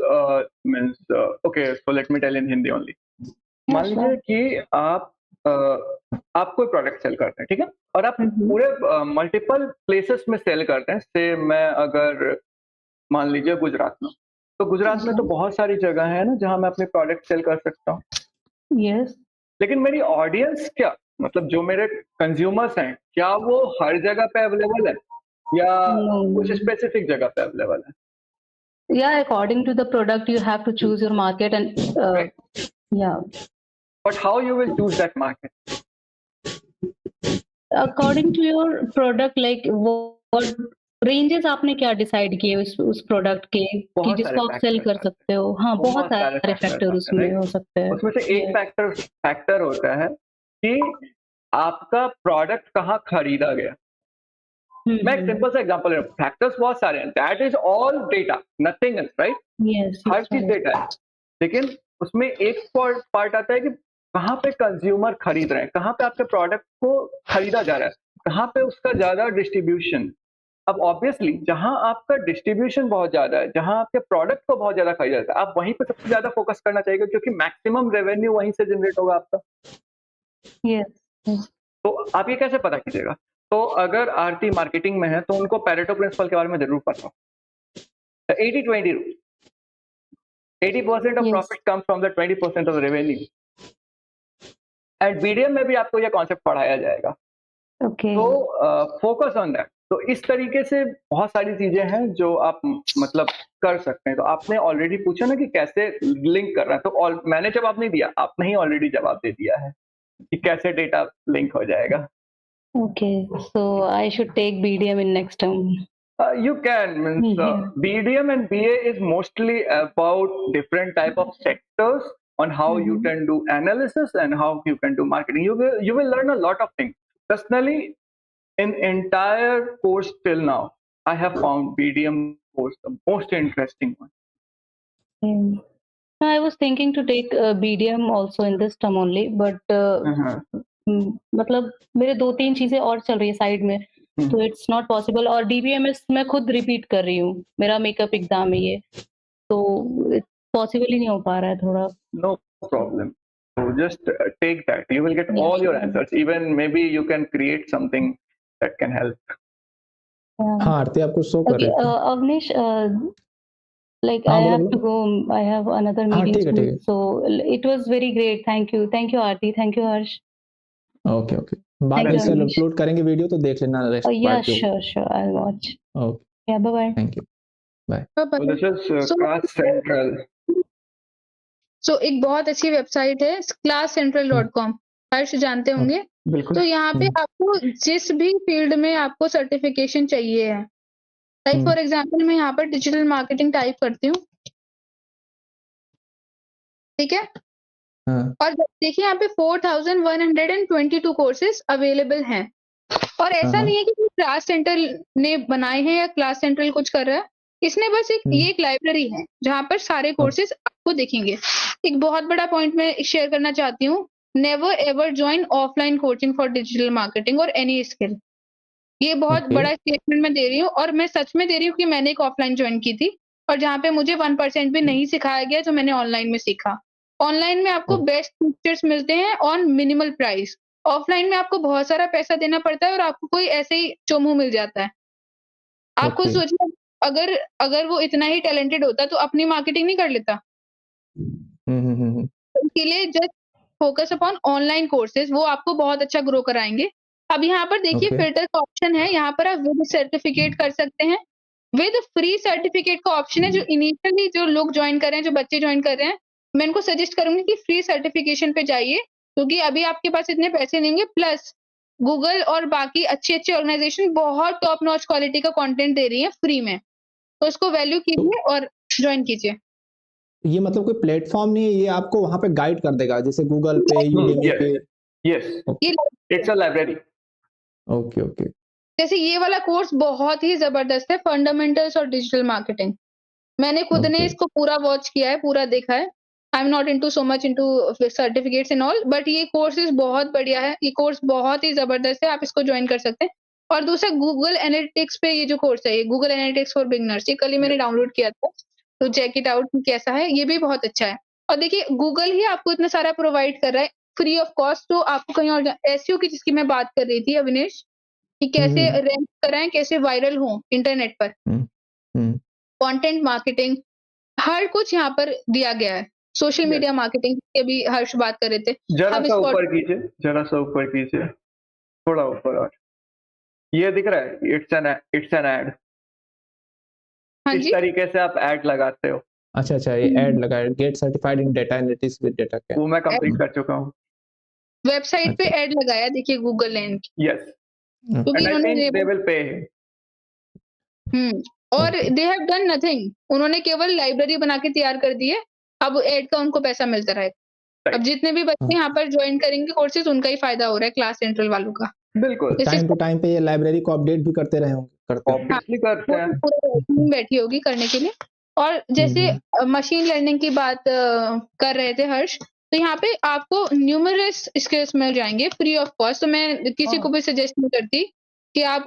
means okay. So let me tell in Hindi only. मान लीजिए कि आप कोई product cell करते हैं, ठीक है, और आप पूरे मल्टीपल प्लेसेस में सेल करते हैं. से मैं अगर मान लीजिए गुजरात में, तो गुजरात में तो बहुत सारी जगह है ना जहां मैं अपने प्रोडक्ट सेल कर सकता हूँ. Yes. लेकिन मेरी ऑडियंस क्या, मतलब जो मेरे कंज्यूमर्स हैं, क्या वो हर जगह पे अवेलेबल है या No. कुछ स्पेसिफिक जगह पे अवेलेबल है? Yeah, according to the product, you have to choose your market and Right. yeah. But how you will choose that market? According to your product, like what ranges आपने क्या decide किए उस product के कि बहुत सारे जिसको आप सेल फैक्टर्स कर आते सकते हो? हाँ, हैं, बहुत बहुत सारे सारे फैक्टर्स फैक्टर आते हैं, उसमें राइट? हो सकते हैं। उसमें से एक यस। फैक्टर होता है कि आपका प्रोडक्ट कहाँ खरीदा गया। हुँ, मैं एक हुँ। सिंपल सा एग्जांपल ले रहा हूँ, फैक्टर्स बहुत सारे हैं, that is all data, nothing else, right? Yes, her yes, चीज राइट। डेटा है, लेकिन उसमें एक पार्ट आता है कि कहाँ पे कंज्यूमर खरीद रहे हैं, कहाँ पे आपके प्रोडक्ट को खरीदा जा रहा है, कहाँ पे उसका ज्यादा डिस्ट्रीब्यूशन। अब ऑब्वियसली जहां आपका डिस्ट्रीब्यूशन बहुत ज्यादा है, जहां आपके प्रोडक्ट को बहुत ज्यादा खरीदा जाता है, आप वहीं पे सबसे ज्यादा फोकस करना चाहिए, क्योंकि मैक्सिमम रेवेन्यू वहीं से जनरेट होगा आपका। Yes, yes. तो आप ये कैसे पता कीजिएगा? तो अगर आरती मार्केटिंग में है तो उनको पैरेटो प्रिंसिपल के बारे में जरूर पता हो। 80-20 rule, 80% of yes. profit comes from the 20% of the revenue, and BDM में भी आपको यह कॉन्सेप्ट पढ़ाया जाएगा। ओके। तो फोकस ऑन दैट। तो इस तरीके से बहुत सारी चीजें हैं जो आप मतलब कर सकते हैं। तो आपने ऑलरेडी पूछा ना कि कैसे लिंक कर रहा है, तो मैंने जवाब नहीं दिया, आपने ही ऑलरेडी जवाब दे दिया है कि कैसे डेटा लिंक हो जाएगा। Okay, so I should take BDM in next term. You can, means Yeah. BDM and BA is mostly about different type of sectors on how you Mhm. can do analysis and how you can do marketing. You will learn a lot of things. Personally, in entire course till now, I have found BDM course the most interesting one. Yeah. No, I was thinking to take BDM also in this term only, but Uh-huh. मतलब मेरे 2-3 चीज़ें और चल रही है side में, तो it's not possible और डीबीएमएस मैं खुद रिपीट कर रही हूँ। मेरा मेकअप एग्ज़ाम है ये, तो पॉसिबल ही नहीं हो पा रहा है थोड़ा। No problem. So just take that. You will get Yeah, all your sure. answers. Even maybe you can create something that can help. Yeah. हाँ, आरती आपको शो कर Okay, रही थी। Avnish, like I हाँ, बोलो, have to बोलो। go. I have another हाँ, meeting ठीक है, ठीक soon. है। So it was very great. Thank you, Aarti. Thank you, Harsh. Okay, okay. बाद Thank में you, इससे Avnish. अपलोड करेंगे वीडियो तो देख लेना नेक्स्ट Yeah, पार्ट जो sure. I'll watch. ओके, Yeah, bye-bye. Thank you. Bye. So this is So Class Central. एक बहुत अच्छी वेबसाइट है classcentral.com, हर्ष जानते होंगे। बिल्कुल। तो यहाँ पे हुँ। आपको जिस भी फील्ड में आपको सर्टिफिकेशन चाहिए है, लाइक हुँ। फॉर एग्जांपल मैं यहाँ पर डिजिटल मार्केटिंग टाइप करती हूँ, ठीक है? हाँ। और देखिए यहाँ पे 4122 कोर्सेज अवेलेबल हैं। और हाँ, ऐसा हाँ। नहीं है कि क्लास सेंट्रल ने बनाए हैं या क्लास सेंट्रल कुछ कर रहा है। इसने बस हुँ। ये एक लाइब्रेरी है जहाँ पर सारे कोर्सेज आपको दिखेंगे। एक बहुत बड़ा पॉइंट मैं शेयर करना चाहती हूँ, never ever join offline coaching for digital marketing और एनी स्किल। ये बहुत ओके। बड़ा स्टेटमेंट मैं दे रही हूँ और मैं सच में दे रही हूँ कि मैंने एक ऑफलाइन जॉइन की थी और जहाँ पे मुझे 1% भी नहीं सिखाया गया जो मैंने ऑनलाइन में सीखा। ऑनलाइन में आपको ओ बेस्ट फीचर्स मिलते हैं ऑन मिनिमल प्राइस। ऑफलाइन में आपको बहुत सारा पैसा देना पड़ता है और आपको कोई ऐसे ही चोमू मिल जाता है। आप खुद ओके। सोचिए, अगर अगर वो इतना ही टैलेंटेड होता तो अपनी मार्केटिंग नहीं कर लेता? हुँ। इसीलिए just focus upon online courses, वो आपको बहुत अच्छा ग्रो कराएँगे। अब यहाँ पर देखिए ओके। फिल्टर का ऑप्शन है, यहाँ पर आप विद सर्टिफिकेट कर सकते हैं। विद फ्री सर्टिफिकेट का ऑप्शन है, जो इनिशियली जो लोग जॉइन कर रहे हैं, जो बच्चे जॉइन कर रहे हैं, मैं इनको सजेस्ट करूँगी कि फ्री सर्टिफिकेशन पे जाइए, क्योंकि अभी आपके पास इतने पैसे नहीं होंगे। प्लस गूगल और बाकी अच्छे-अच्छे ऑर्गनाइज़ेशन बहुत टॉप नॉच क्वालिटी का कंटेंट दे रही हैं फ्री में। तो इसको वैल्यू तो कीजिए और जॉइन कीजिए। ये मतलब कोई प्लेटफ़ॉर्म नहीं है, ये आपको वहाँ पे गाइड कर देगा, जैसे गूगल पे, यूडेमी Yes. पे? Yes. ये It's a library. Okay, okay. जैसे ये वाला कोर्स बहुत ही ज़बरदस्त है, फंडामेंटल्स और डिजिटल मार्केटिंग। मैंने खुद ने ओके। इसको पूरा वॉच किया है, पूरा देखा है। आई am not into so much into certificates and all, but ये कोर्सेज़ बहुत बढ़िया है। ये कोर्स बहुत ही ज़बरदस्त है, आप इसको जॉइन कर सकते हैं। और दूसरा गूगल एनालिटिक्स पे ये जो कोर्स है, ये गूगल एनालिटिक्स फॉर बिगिनर्स, ये कल ही मैंने डाउनलोड किया था, तो चेक इट आउट कैसा है, ये भी बहुत अच्छा है। और देखिए गूगल ही आपको इतना सारा प्रोवाइड कर रहा है फ्री ऑफ कॉस्ट, तो आपको कहीं और एसईओ की जिसकी मैं बात कर रही थी अविनेश, कि कैसे हुँ। रैंक कराएँ, कैसे वायरल हों इंटरनेट पर, हुँ। हुँ। कंटेंट मार्केटिंग, हर कुछ यहाँ पर दिया गया है। Social Yes. मीडिया मार्केटिंग की भी हर्ष बात कर रहे थे। जरा हम सा इसको ऊपर कीजिए, जरा सा ऊपर कीजिए, थोड़ा ऊपर और। ये दिख रहा है, इट्स एन ऐड। हाँ इस जी, तरीके से आप ऐड लगाते हो। अच्छा, ये ऐड लगा है, gate certified in data analytics with data can. वो मैं कंप्लीट कर चुका हूँ। वेबसाइट पे अच्छा। ऐड लगाया देखिए गूगल ने इनकी, Yes. क्योंकि And I इन्होंने think they will pay. और दे हैव डन नथिंग, उन्होंने केवल लाइब्रेरी बना के तैयार कर दी है, अब एड का उनको पैसा मिलता रहेगा। अब जितने भी बच्चे यहाँ पर ज्वाइन करेंगे कोर्सेज, उनका ही फायदा हो रहा है क्लास सेंट्रल वालों का। बिल्कुल टाइम टू टाइम पे ये लाइब्रेरी को अपडेट भी करते रहे होंगे, करते हैं। ऑब्वियसली करते हैं। पूरी टीम बैठी होगी करने के लिए। और जैसे मशीन लर्निंग की बात कर रहे थे हर्ष, तो यहाँ पे आपको न्यूमरस स्किल्स मिल जाएंगे फ्री ऑफ कॉस्ट। तो मैं किसी को भी सजेस्ट नहीं करती कि आप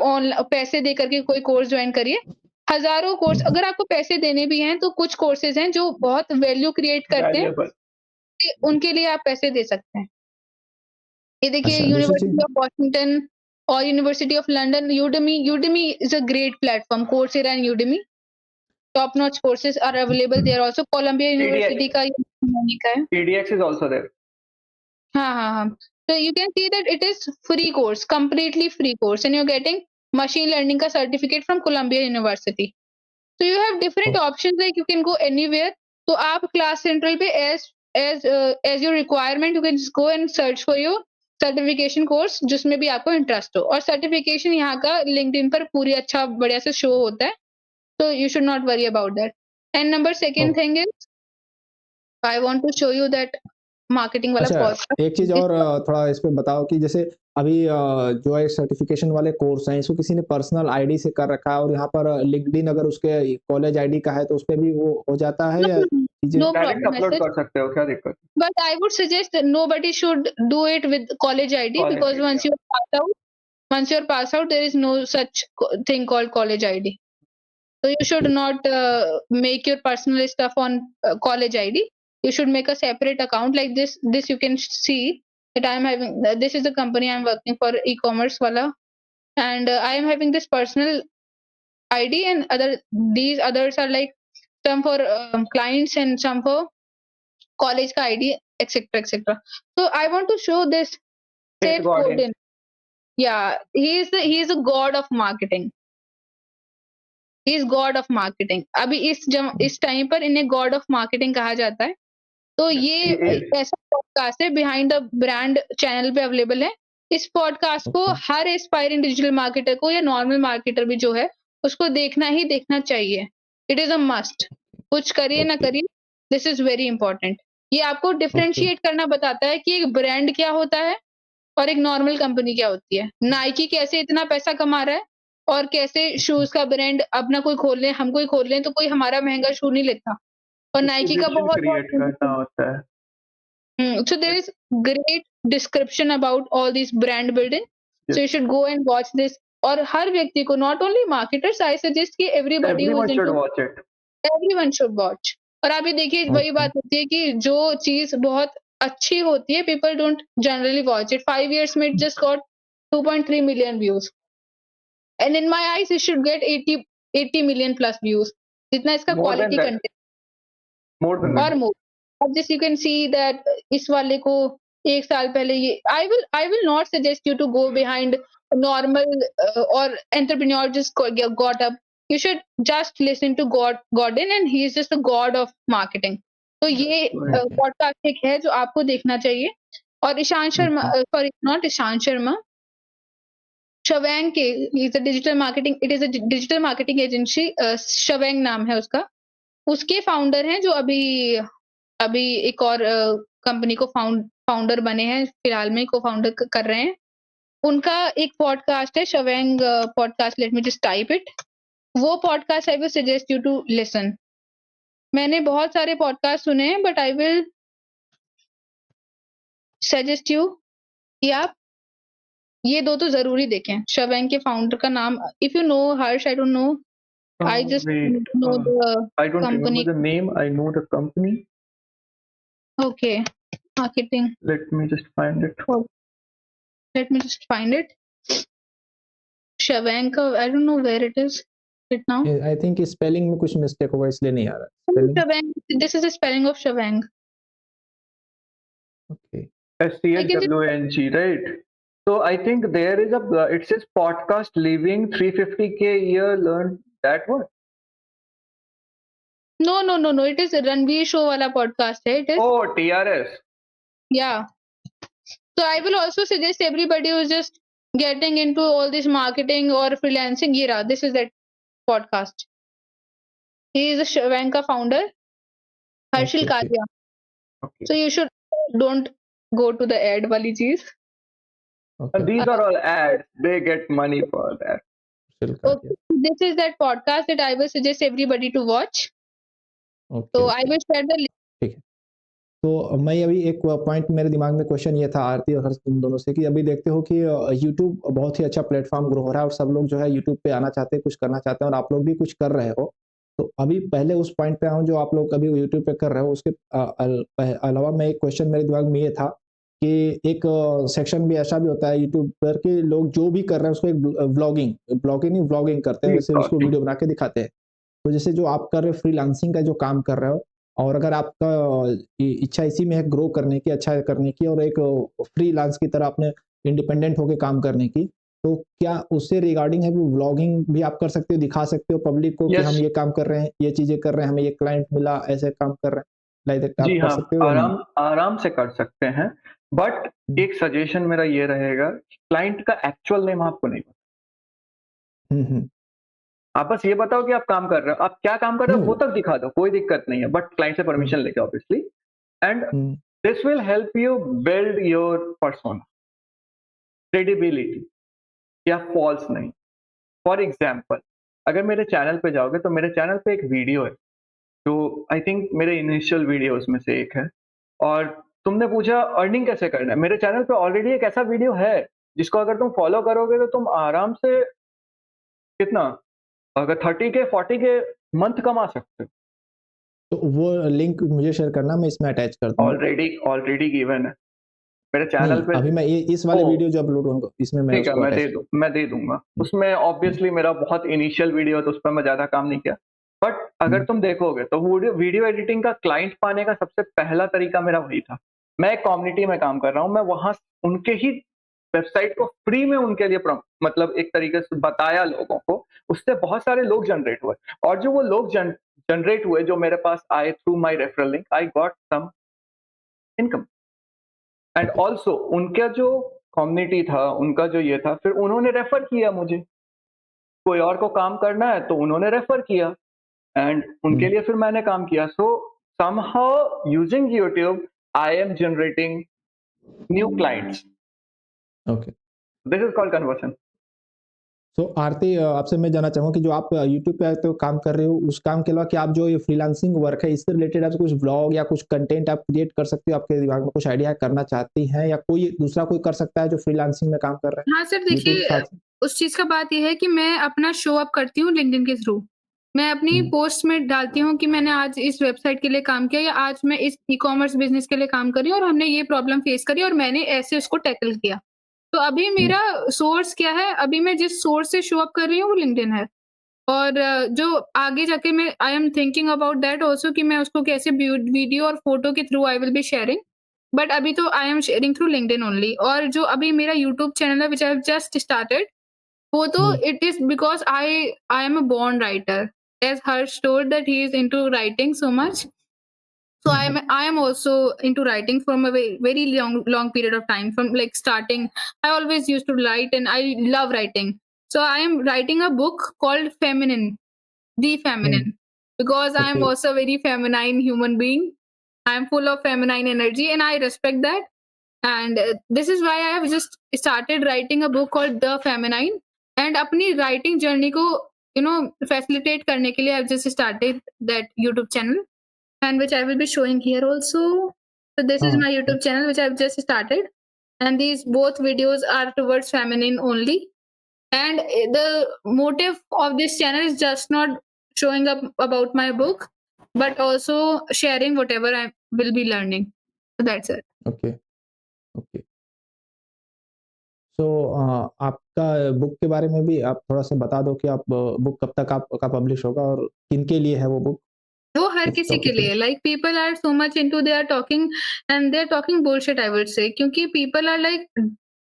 पैसे दे करके कोई कोर्स ज्वाइन करिए। हजारों कोर्स, अगर आपको पैसे देने भी हैं तो कुछ कोर्सेज हैं जो बहुत वैल्यू क्रिएट करते हैं, Valuable. कि उनके लिए आप पैसे दे सकते हैं। ये देखिए अच्छा, दूसरी यूनिवर्सिटी चीज ऑफ वॉशिंगटन और university of London, Udemy is a great platform, Coursera and Udemy, top notch courses are available there also. Columbia university का है। TDX is also there. हाँ। So you can see that it is free course, completely free course, and you're getting machine learning का certificate from Columbia University. So you have different options, like you can go anywhere. तो आप class central पे as your requirement you can just go and search for your certification course जिसमें भी आपको interest हो। और certification यहाँ का लिंक्डइन पर पूरी अच्छा बढ़िया से शो होता है, तो you should not worry about that. And number second thing is I want to show you that marketing वाला अच्छा, एक चीज और थोड़ा इस पे बताओ कि जैसे अभी जो है सर्टिफिकेशन वाले कोर्स हैं, इसको किसी ने पर्सनल आईडी से कर रखा है और यहाँ पर लिंक्डइन अगर उसके कॉलेज आईडी का है तो उस पे भी वो हो जाता है या चीजें नो डायरेक्ट प्रॉब्लम अपलोड कर सकते हो, क्या दिक्कत? But I would suggest nobody should do it with college ID College because ID, once you're passed out there is no such thing called college ID. So you should not make your personal stuff on college ID. You should make a separate account like this. This you can see that I am having. This is the company I am working for, e-commerce wala, and I am having this personal ID, and these others are like some for clients and some for college ka ID, etc. So I want to show this Seth Godin. Yeah, he is a god of marketing. He is god of marketing. अभी इस time पर इन्हें god of marketing कहा जाता है। तो ये ऐसा पॉडकास्ट है, बिहाइंड द ब्रांड चैनल पे अवेलेबल है। इस पॉडकास्ट को हर एस्पायरिंग डिजिटल मार्केटर को या नॉर्मल मार्केटर भी जो है उसको देखना ही देखना चाहिए। इट इज अ मस्ट, कुछ करिए ना करिए, दिस इज वेरी इंपॉर्टेंट। ये आपको डिफरेंशिएट करना बताता है कि एक ब्रांड क्या होता है और एक नॉर्मल कंपनी क्या होती है। नाइकी कैसे इतना पैसा कमा रहा है और कैसे शूज का ब्रांड अपना कोई खोल ले, हम कोई खोल लें तो कोई हमारा महंगा शू नहीं लेता, और नाइकी का बहुत क्रिएट करना होता है। So there is great description about all these brand building. So you should go and watch this. और हर व्यक्ति को, not only marketers, I suggest कि everyone should watch it. Everyone should watch. और अभी देखिए वही बात होती है कि जो चीज बहुत अच्छी होती है, people don't generally watch it. 5 years में it just got 2.3 million views. And in my eyes, it should get 80 million plus views. जितना इसका quality content. More than that. और more. अब जैसे you can see that इस वाले को 1 साल पहले ये I will not suggest you to go behind normal or entrepreneur just got up. You should just listen to Godin, and he is just the god of marketing. तो ये podcast एक है जो आपको देखना चाहिए। और ईशान शर्मा, सॉरी नॉट ईशान शर्मा, शवेंग के, is a digital marketing, it is a digital marketing agency, Schbang नाम है उसका। उसके फाउंडर हैं जो अभी एक और कंपनी को फाउंडर बने हैं, फिलहाल में को फाउंडर कर रहे हैं। उनका एक पॉडकास्ट है Schbang podcast, let me just type it. वो podcast I will suggest you to listen. मैंने बहुत सारे पॉडकास्ट सुने हैं, but I will suggest you कि आप ये दो तो जरूरी देखें। शवेंग के फाउंडर का नाम, if you know Harsh, I don't no, I just know the I don't company. remember the name. I know the company. Okay, marketing. Let me just find it. Let me just find it. Shavanka, I don't know where it is right now. I think spelling में कुछ mistake होगा इसलिए नहीं आ रहा। Shavang, this is the spelling of Shavang. Okay. SCHWNG, right? So I think there is it says podcast living 350K a year learn that one. No. It is a Ranveer show wala podcast hai. It is. Oh, TRS. Yeah. So I will also suggest everybody who is just getting into all this marketing or freelancing. This is it. podcast. He is a Shravanka founder, Harshil Okay, okay. Kalia. Okay. So you should don't go to the ad wali cheez. Okay. These are all ads. They get money for that. Harshil Kalia. Okay. This is that podcast that I will suggest everybody to watch. Okay, So okay. I will share the link. ठीक है। तो मैं अभी एक point मेरे दिमाग में question ये था आरती और हर्ष तुम दोनों से कि अभी देखते हो कि यूट्यूब बहुत ही अच्छा प्लेटफॉर्म ग्रो हो रहा है और सब लोग जो है यूट्यूब पे आना चाहते हैं, कुछ करना चाहते हैं और आप लोग भी कुछ कर रहे हो। तो अभी पहले उस पॉइंट पे आऊँ जो आप लोग अभी यूट्यूब पे कर रहे हो, उसके अलावा मैं एक क्वेश्चन मेरे दिमाग में ये था कि एक सेक्शन भी ऐसा भी होता है यूट्यूब पर कि लोग जो भी कर रहे हैं उसको एक व्लॉगिंग करते हैं, जैसे उसको वीडियो बना के दिखाते हैं। तो जैसे जो आप कर रहे हो फ्रीलांसिंग का जो काम कर रहे हो, और अगर आपका इच्छा इसी में है ग्रो करने की, अच्छा करने की और एक फ्रीलांस की तरह अपने इंडिपेंडेंट होकर काम करने की, तो क्या उससे रिगार्डिंग है वो व्लॉगिंग भी आप कर सकते हो, दिखा सकते हो पब्लिक को कि हम ये काम कर रहे हैं, ये चीजें कर रहे हैं, हमें ये क्लाइंट मिला, ऐसे काम कर रहे हैं, लाइक दैट आप जी कर हाँ, सकते हो या नहीं? आराम से कर सकते हैं, बट एक सजेशन मेरा ये रहेगा, क्लाइंट का एक्चुअल नेम आपको नहीं पता। आप बस ये बताओ कि आप काम कर रहे हो, आप क्या काम कर रहे हो वो तक दिखा दो, कोई दिक्कत नहीं है, बट क्लाइंट से परमिशन लेके obviously, and this will help you build your persona, credibility, या फॉल्स नहीं। फॉर एग्जाम्पल, अगर मेरे चैनल पे जाओगे तो मेरे चैनल पे एक वीडियो है जो आई थिंक मेरे इनिशियल वीडियोस में से एक है, और तुमने पूछा अर्निंग कैसे करना है। मेरे चैनल पे ऑलरेडी एक ऐसा वीडियो है जिसको अगर तुम फॉलो करोगे तो तुम आराम से कितना, अगर 30 के 40 के मंथ कमा सकते हो। तो वो लिंक मुझे शेयर करना, मैं इसमें अटैच कर दूंगा। ऑलरेडी गिवन है मेरे चैनल पे। अभी मैं इस वाले वीडियो जो अपलोड होगा इसमें मैं ठीक है, उसको मैं दे दूंगा। उसमें ऑब्वियसली मेरा बहुत इनिशियल वीडियो है तो उस पर मैं ज्यादा काम नहीं किया, बट अगर तुम देखोगे तो वीडियो एडिटिंग का क्लाइंट पाने का सबसे पहला तरीका मेरा वही था। मैं एक कम्युनिटी में काम कर रहा हूँ, मैं वहां उनके ही वेबसाइट को फ्री में उनके लिए मतलब एक तरीके से बताया लोगों को, उससे बहुत सारे लोग जनरेट हुए, और जो वो लोग जनरेट हुए जो मेरे पास आए through my referral link, I got some income. And also उनका जो कम्युनिटी था, उनका जो ये था, फिर उन्होंने रेफर किया मुझे, कोई और को काम करना है तो उन्होंने रेफर किया, एंड उनके लिए फिर मैंने काम किया। सो somehow using YouTube, I am generating new clients. Okay. This is called conversion. तो आरती आपसे मैं जानना चाहूँगा कि जो आप यूट्यूब पे तो काम कर रहे हो, उस काम के अलावा कि आप जो ये फ्रीलांसिंग वर्क है इससे रिलेटेड आप कुछ व्लॉग या कुछ कंटेंट आप क्रिएट कर सकते हो, आपके दिमाग में कुछ आइडिया करना चाहती हैं, या कोई दूसरा कोई कर सकता है जो फ्रीलांसिंग में काम कर रहा है? हाँ सर, देखिए उस चीज का बात यह है कि मैं अपना शो अप करती हूँ लिंक्डइन के थ्रू। मैं अपनी पोस्ट में डालती हूँ कि मैंने आज इस वेबसाइट के लिए काम किया, या आज मैं इस ई-कॉमर्स बिजनेस के लिए काम कर रही हूँ और हमने ये प्रॉब्लम फेस करी और मैंने ऐसे उसको टैकल किया। तो अभी मेरा सोर्स क्या है, अभी मैं जिस सोर्स से शो अप कर रही हूँ वो लिंक्डइन है, और जो आगे जाके मैं I am thinking about that also कि मैं उसको कैसे वीडियो और फोटो के through I will be sharing, but अभी तो I am sharing through LinkedIn only. और जो अभी मेरा यूट्यूब चैनल है which I have just started, वो तो it is because I am a born writer, as Harsh told that he is into writing so much. So I am also into writing from a very long period of time. From like starting, I always used to write and I love writing. So I am writing a book called Feminine, The Feminine, because I am also a very feminine human being. I am full of feminine energy and I respect that. And this is why I have just started writing a book called The Feminine. And अपनी writing journey को facilitate करने के लिए I have just started that YouTube channel, and which I will be showing here also. So this is my YouTube channel which I've just started, and these both videos are towards feminine only. And the motive of this channel is just not showing up about my book, but also sharing whatever I will be learning. So that's it. Okay, okay. So आपका book के बारे में भी आप थोड़ा सा बता दो कि आप बुक कब तक आपका पब्लिश होगा और किनके लिए है वो बुक? वो हर किसी के लिए, like people are so much into they are talking bullshit I would say, क्योंकि people are like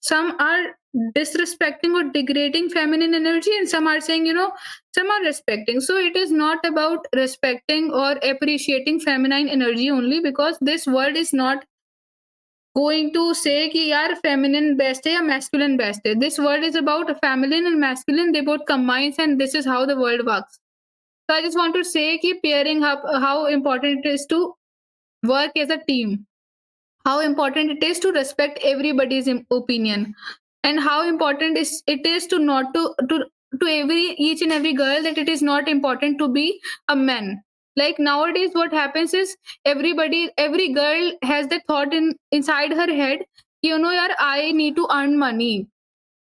some are disrespecting or degrading feminine energy and some are saying some are respecting. So it is not about respecting or appreciating feminine energy only, because this world is not going to say कि यार feminine best है या masculine best है. This world is about feminine and masculine. They both combines and this is how the world works. So I just want to say कि pairing up how important it is to work as a team. How important it is to respect everybody's opinion, and how important it is to not to each and every girl that it is not important to be a man. Like nowadays what happens is every girl has the thought inside her head, you know yaar, I need to earn money,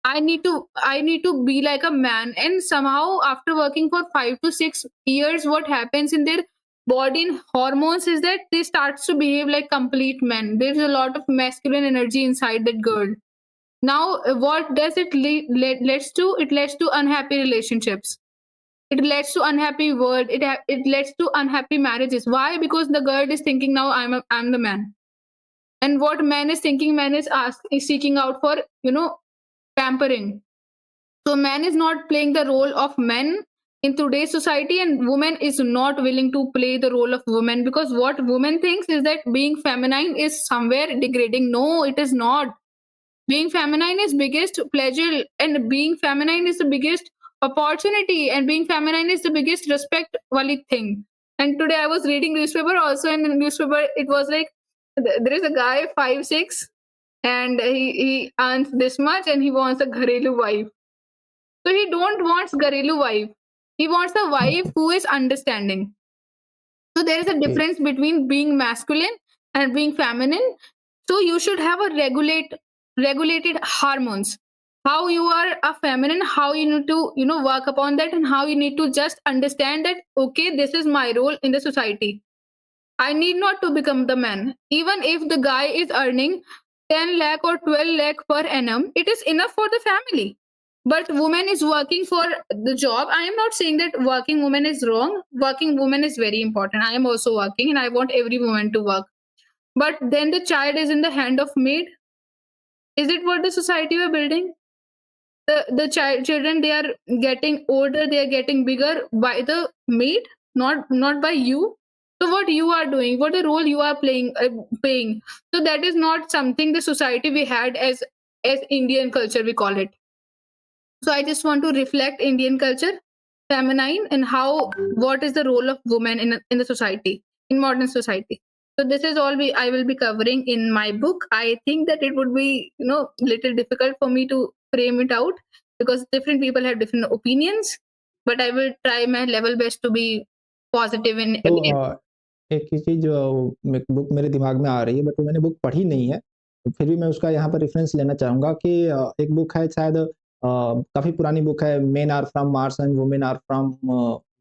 I need to be like a man. And somehow after working for 5 to 6 years, what happens in their body and hormones is that they starts to behave like complete men. There's a lot of masculine energy inside that girl. Now what does it leads to? It leads to unhappy relationships, it leads to unhappy world, it leads to unhappy marriages. Why? Because the girl is thinking now I'm the man, and what man is thinking, man is seeking out for, you know, pampering. So man is not playing the role of men in today's society, and woman is not willing to play the role of woman, because what woman thinks is that being feminine is somewhere degrading. No, it is not. Being feminine is biggest pleasure, and being feminine is the biggest opportunity, and being feminine is the biggest respect wali thing. And today I was reading newspaper also, and in the newspaper it was like there is a guy 5'6", and he earns this much and he wants a gharelu wife. So he don't wants Garelu wife. He wants a wife who is understanding. So there is a difference between being masculine and being feminine. So you should have a regulated hormones. How you are a feminine, how you need to, you know, work upon that, and how you need to just understand that, okay, this is my role in the society. I need not to become the man. Even if the guy is earning 10 lakh or 12 lakh per annum, it is enough for the family. But woman is working for the job. I am not saying that working woman is wrong. Working woman is very important. I am also working and I want every woman to work. But then the child is in the hand of maid. Is it what the society we are building? Children, they are getting older, they are getting bigger by the maid, not by you. So what you are doing, what the role you are playing, paying. So that is not something the society we had as Indian culture we call it. So I just want to reflect Indian culture, feminine, and how what is the role of women in the society, in modern society. So this is all I will be covering in my book. I think that it would be, you know, little difficult for me to frame it out because different people have different opinions, but I will try my level best to be positive in तो every. एक ही चीज़ book मेरे दिमाग में आ रही है, but मैंने book पढ़ी नहीं है, तो फिर भी मैं उसका यहाँ पर रेफरेंस लेना चाहूँगा कि एक बुक है शायद काफ़ी पुरानी बुक है, men are from Mars and women are from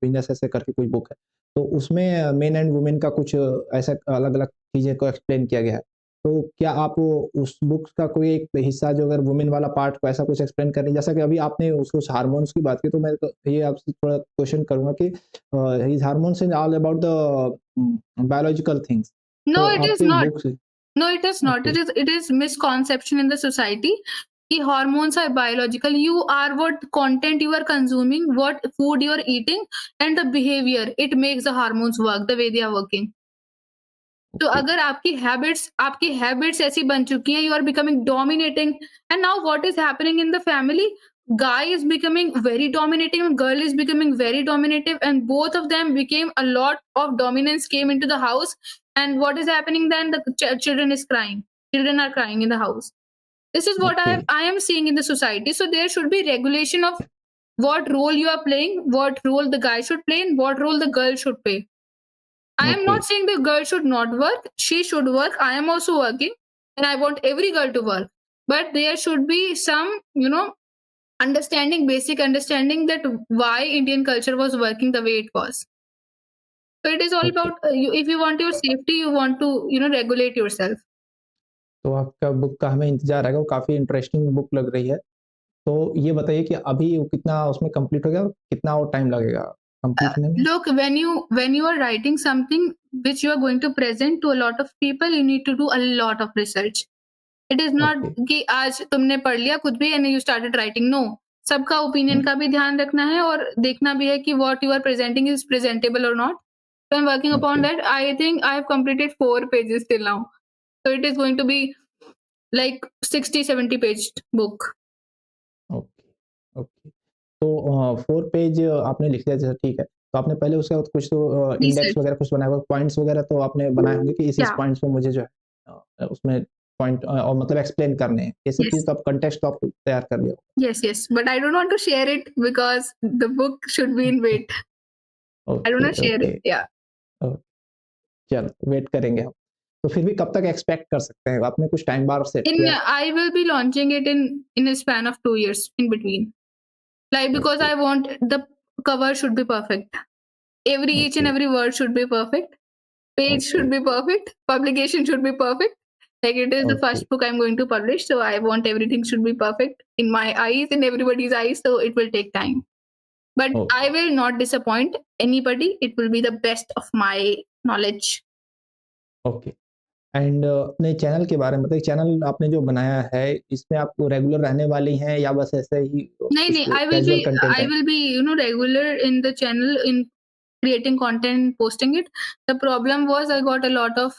Venus ऐसे करके कोई बुक है। तो उसमें मेन एंड वुमेन का कुछ ऐसा अलग-अलग चीज़ें को एक्सप्लेन किया गया है। तो क्या आप उस बुक का कोई एक हिस्सा जो अगर वुमेन वाला पार्ट को ऐसा कुछ एक्सप्लेन करें, जैसा कि अभी आपने उस हार्मोन्स की बात की, तो मैं तो ये आपसे थोड़ा क्वेश्चन करूँगा कि his hormones is all about the biological things. No, तो it is आपके not. Books No, it is not. Okay, It is misconception in the society. कि hormones are biological. You are what content you are consuming, what food you are eating, and the behavior. It makes the hormones work the way they are working. तो okay, अगर आपकी habits ऐसी बन चुकी हैं, you are becoming dominating, and now what is happening in the family? Guy is becoming very dominating and girl is becoming very dominative, and both of them became a lot of dominance came into the house. And what is happening then? The children is crying. Children are crying in the house. This is what okay, I am seeing in the society. So there should be regulation of what role you are playing, what role the guy should play, and what role the girl should play. I am okay, not saying the girl should not work. She should work. I am also working, and I want every girl to work. But there should be some, you know, understanding, basic understanding that why Indian culture was working the way it was. So it is all okay. about you, if you want your safety, you want to, you know, regulate yourself. तो आपका book का हमें इंतज़ार रहेगा, वो काफ़ी interesting book लग रही है। तो ये बताइए कि अभी वो कितना उसमें कंप्लीट हो गया और कितना और टाइम लगेगा कंप्लीट होने में? Look, when you are writing something which you are going to present to a lot of people, you need to do a lot of research. It is not okay, कि आज तुमने पढ़ लिया खुद भी and you started writing. No, सबका opinion हुँ, का भी ध्यान रखना है और देखना भी है कि what you are presenting is presentable or not. So I'm working okay, upon that. I think I have completed 4 pages till now. So it is going to be like 60-70 page book. Okay, okay. तो 4 page आपने लिख दिया, जैसे ठीक है। तो आपने पहले उसका कुछ तो इंडेक्स Research. वगैरह कुछ बनाया होगा, पॉइंट्स वगैरह तो आपने बनाए होंगे कि इस Yeah. पॉइंट्स पे मुझे जो है उसमें पॉइंट और मतलब एक्सप्लेन करने हैं। ये सब Yes. चीज़ तो आप कॉन्टेक्स्ट तो आप तैयार कर लिया होगा। Yes, but I don't want to share it because the book should be in wait. I don't okay, want to share okay. it. Yeah. ओह, चलो वेट करेंगे हम। तो फिर भी कब तक एक्सपेक्ट कर सकते हैं? आपने कुछ टाइम बार सेट किया है? I will be launching it in a span of 2 years in between. Like, because okay, I want the cover should be perfect. Each and okay, every word should be perfect. Page okay, should be perfect. Publication should be perfect. Like, it is the okay, first book I'm going to publish, so I want everything should be perfect in my eyes, in everybody's eyes, so it will take time. But okay, I will not disappoint anybody. It will be the best of my knowledge. Okay. And अपने channel के बारे में बताइए, channel आपने जो बनाया है, इसमें आप रेगुलर रहने वाली हैं या बस ऐसे ही कुछ नहीं, कैजुअल कंटेंट I है? will be, regular in the channel in creating content, posting it. The problem was I got a lot of,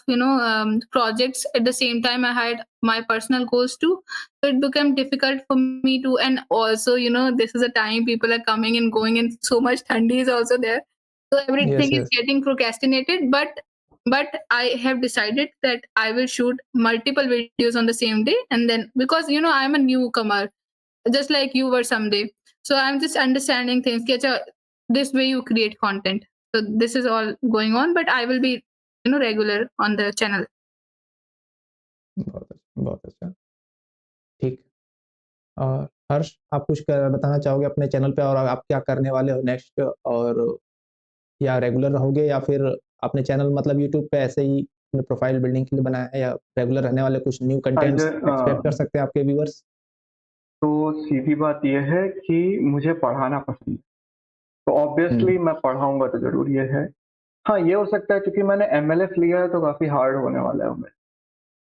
projects at the same time. I had my personal goals too. So it became difficult for me to, and also, this is a time people are coming and going and so much thundi is also there. So yes, everything is yes. getting procrastinated, but I have decided that I will shoot multiple videos on the same day. And then, because, I'm a newcomer, just like you were someday. So I'm just understanding things. कि अच्छा, this way you create content. So this is all going on, but I will be, regular on the channel. बहुत अच्छा, बहुत अच्छा। ठीक। और हर्ष, आप कुछ बताना चाहोगे अपने चैनल पे, और आप क्या करने वाले हो नेक्स्ट, और या रेगुलर रहोगे या फिर आपने चैनल मतलब यूट्यूब पे ऐसे ही अपने प्रोफाइल बिल्डिंग के लिए बनाया है, या रेगुलर रहने वाले कुछ न्यू कंटेंट्स एक्सपेक्ट कर सकते हैं आपके व्यूअर्स? तो सीधी बात यह है कि मुझे पढ़ाना पसंद है, तो ऑब्वियसली मैं पढ़ाऊंगा तो जरूर ये है। हाँ, ये हो सकता है क्योंकि मैंने एमएलएफ लिया है तो काफी हार्ड होने वाला है मेरे,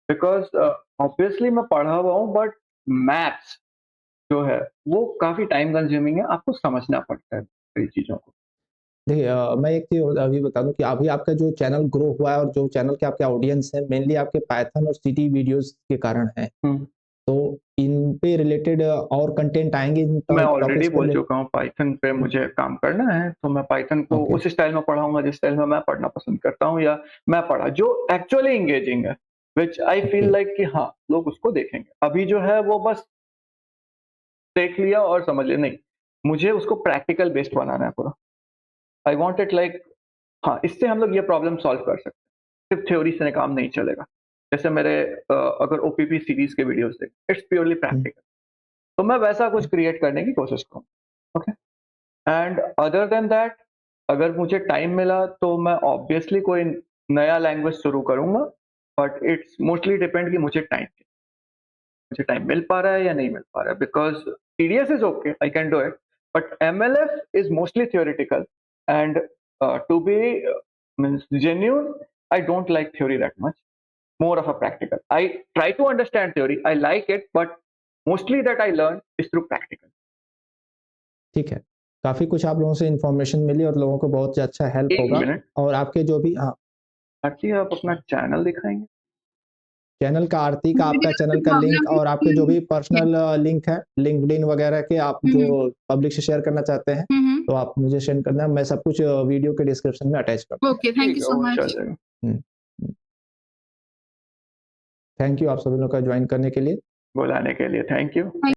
बिकॉज ऑब्वियसली मैं पढ़ा हुआ हूँ, बट मैथ्स जो है वो काफी टाइम कंज्यूमिंग है, आपको समझना पड़ता है कई चीजों को। देखिए मैं एक चीज़ अभी बता दूँ कि अभी आपका जो चैनल ग्रो हुआ है और जो चैनल के आपके ऑडियंस है, मेनली आपके पाइथन और सीटी वीडियोज़ के कारण है। हम्म, तो इन पे रिलेटेड और कंटेंट आएँगे इन मैं ऑलरेडी टॉपिक्स पे बोल चुका हूँ, पाइथन पे मुझे काम करना है, तो मैं पाइथन को ओके, उस स्टाइल में पढ़ाऊंगा जिस स्टाइल में मैं पढ़ना पसंद करता हूँ, या मैं पढ़ा जो एक्चुअली इंगेजिंग है, विच आई ओके, फील लाइक कि हाँ लोग उसको देखेंगे। अभी जो है वो बस देख लिया और समझ लिया, नहीं, मुझे उसको प्रैक्टिकल बेस्ड बनाना है पूरा। आई वांट इट लाइक, हाँ, इससे हम लोग ये प्रॉब्लम सॉल्व कर सकते हैं, सिर्फ थ्योरी से काम नहीं चलेगा। जैसे मेरे अगर ओपीपी सीरीज के वीडियोस देख, इट्स प्योरली हुँ, प्रैक्टिकल, तो मैं वैसा कुछ क्रिएट करने की कोशिश करूँ। Okay, and other than that, अगर मुझे टाइम मिला तो मैं ऑब्वियसली कोई नया लैंग्वेज शुरू करूंगा, बट इट्स मोस्टली डिपेंड कि मुझे टाइम मिल पा रहा है या नहीं मिल पा रहा है, because TDS is okay, I can do it, but MLF is mostly theoretical, and to be means genuine, I don't like theory that much, more of a practical. I try to understand theory, I like it, but mostly that I learn is through practical. ठीक है। काफ़ी कुछ आप लोगों से information मिली और लोगों को बहुत अच्छा हेल्प एक होगा, मिनट, और आपके जो भी हाँ, आरती आप अपना चैनल दिखाएंगे? चैनल का, आरती का, आपका Video चैनल की का लिंक problem है और आपके जो भी Yes. पर्सनल लिंक है, लिंक्डइन वगैरह के, आप हुँ, जो हुँ। पब्लिक से शेयर करना चाहते हैं, हुँ, हुँ। तो आप मुझे सेंड करना, मैं सब कुछ वीडियो के डिस्क्रिप्शन में अटैच कर दूँगा। Okay, thank ठीक you है, so वो चल much. जाएगा। हुँ, हुँ। थैंक यू आप सभी लोग का जॉइन करने के लिए। बुलाने के लिए थैंक यू।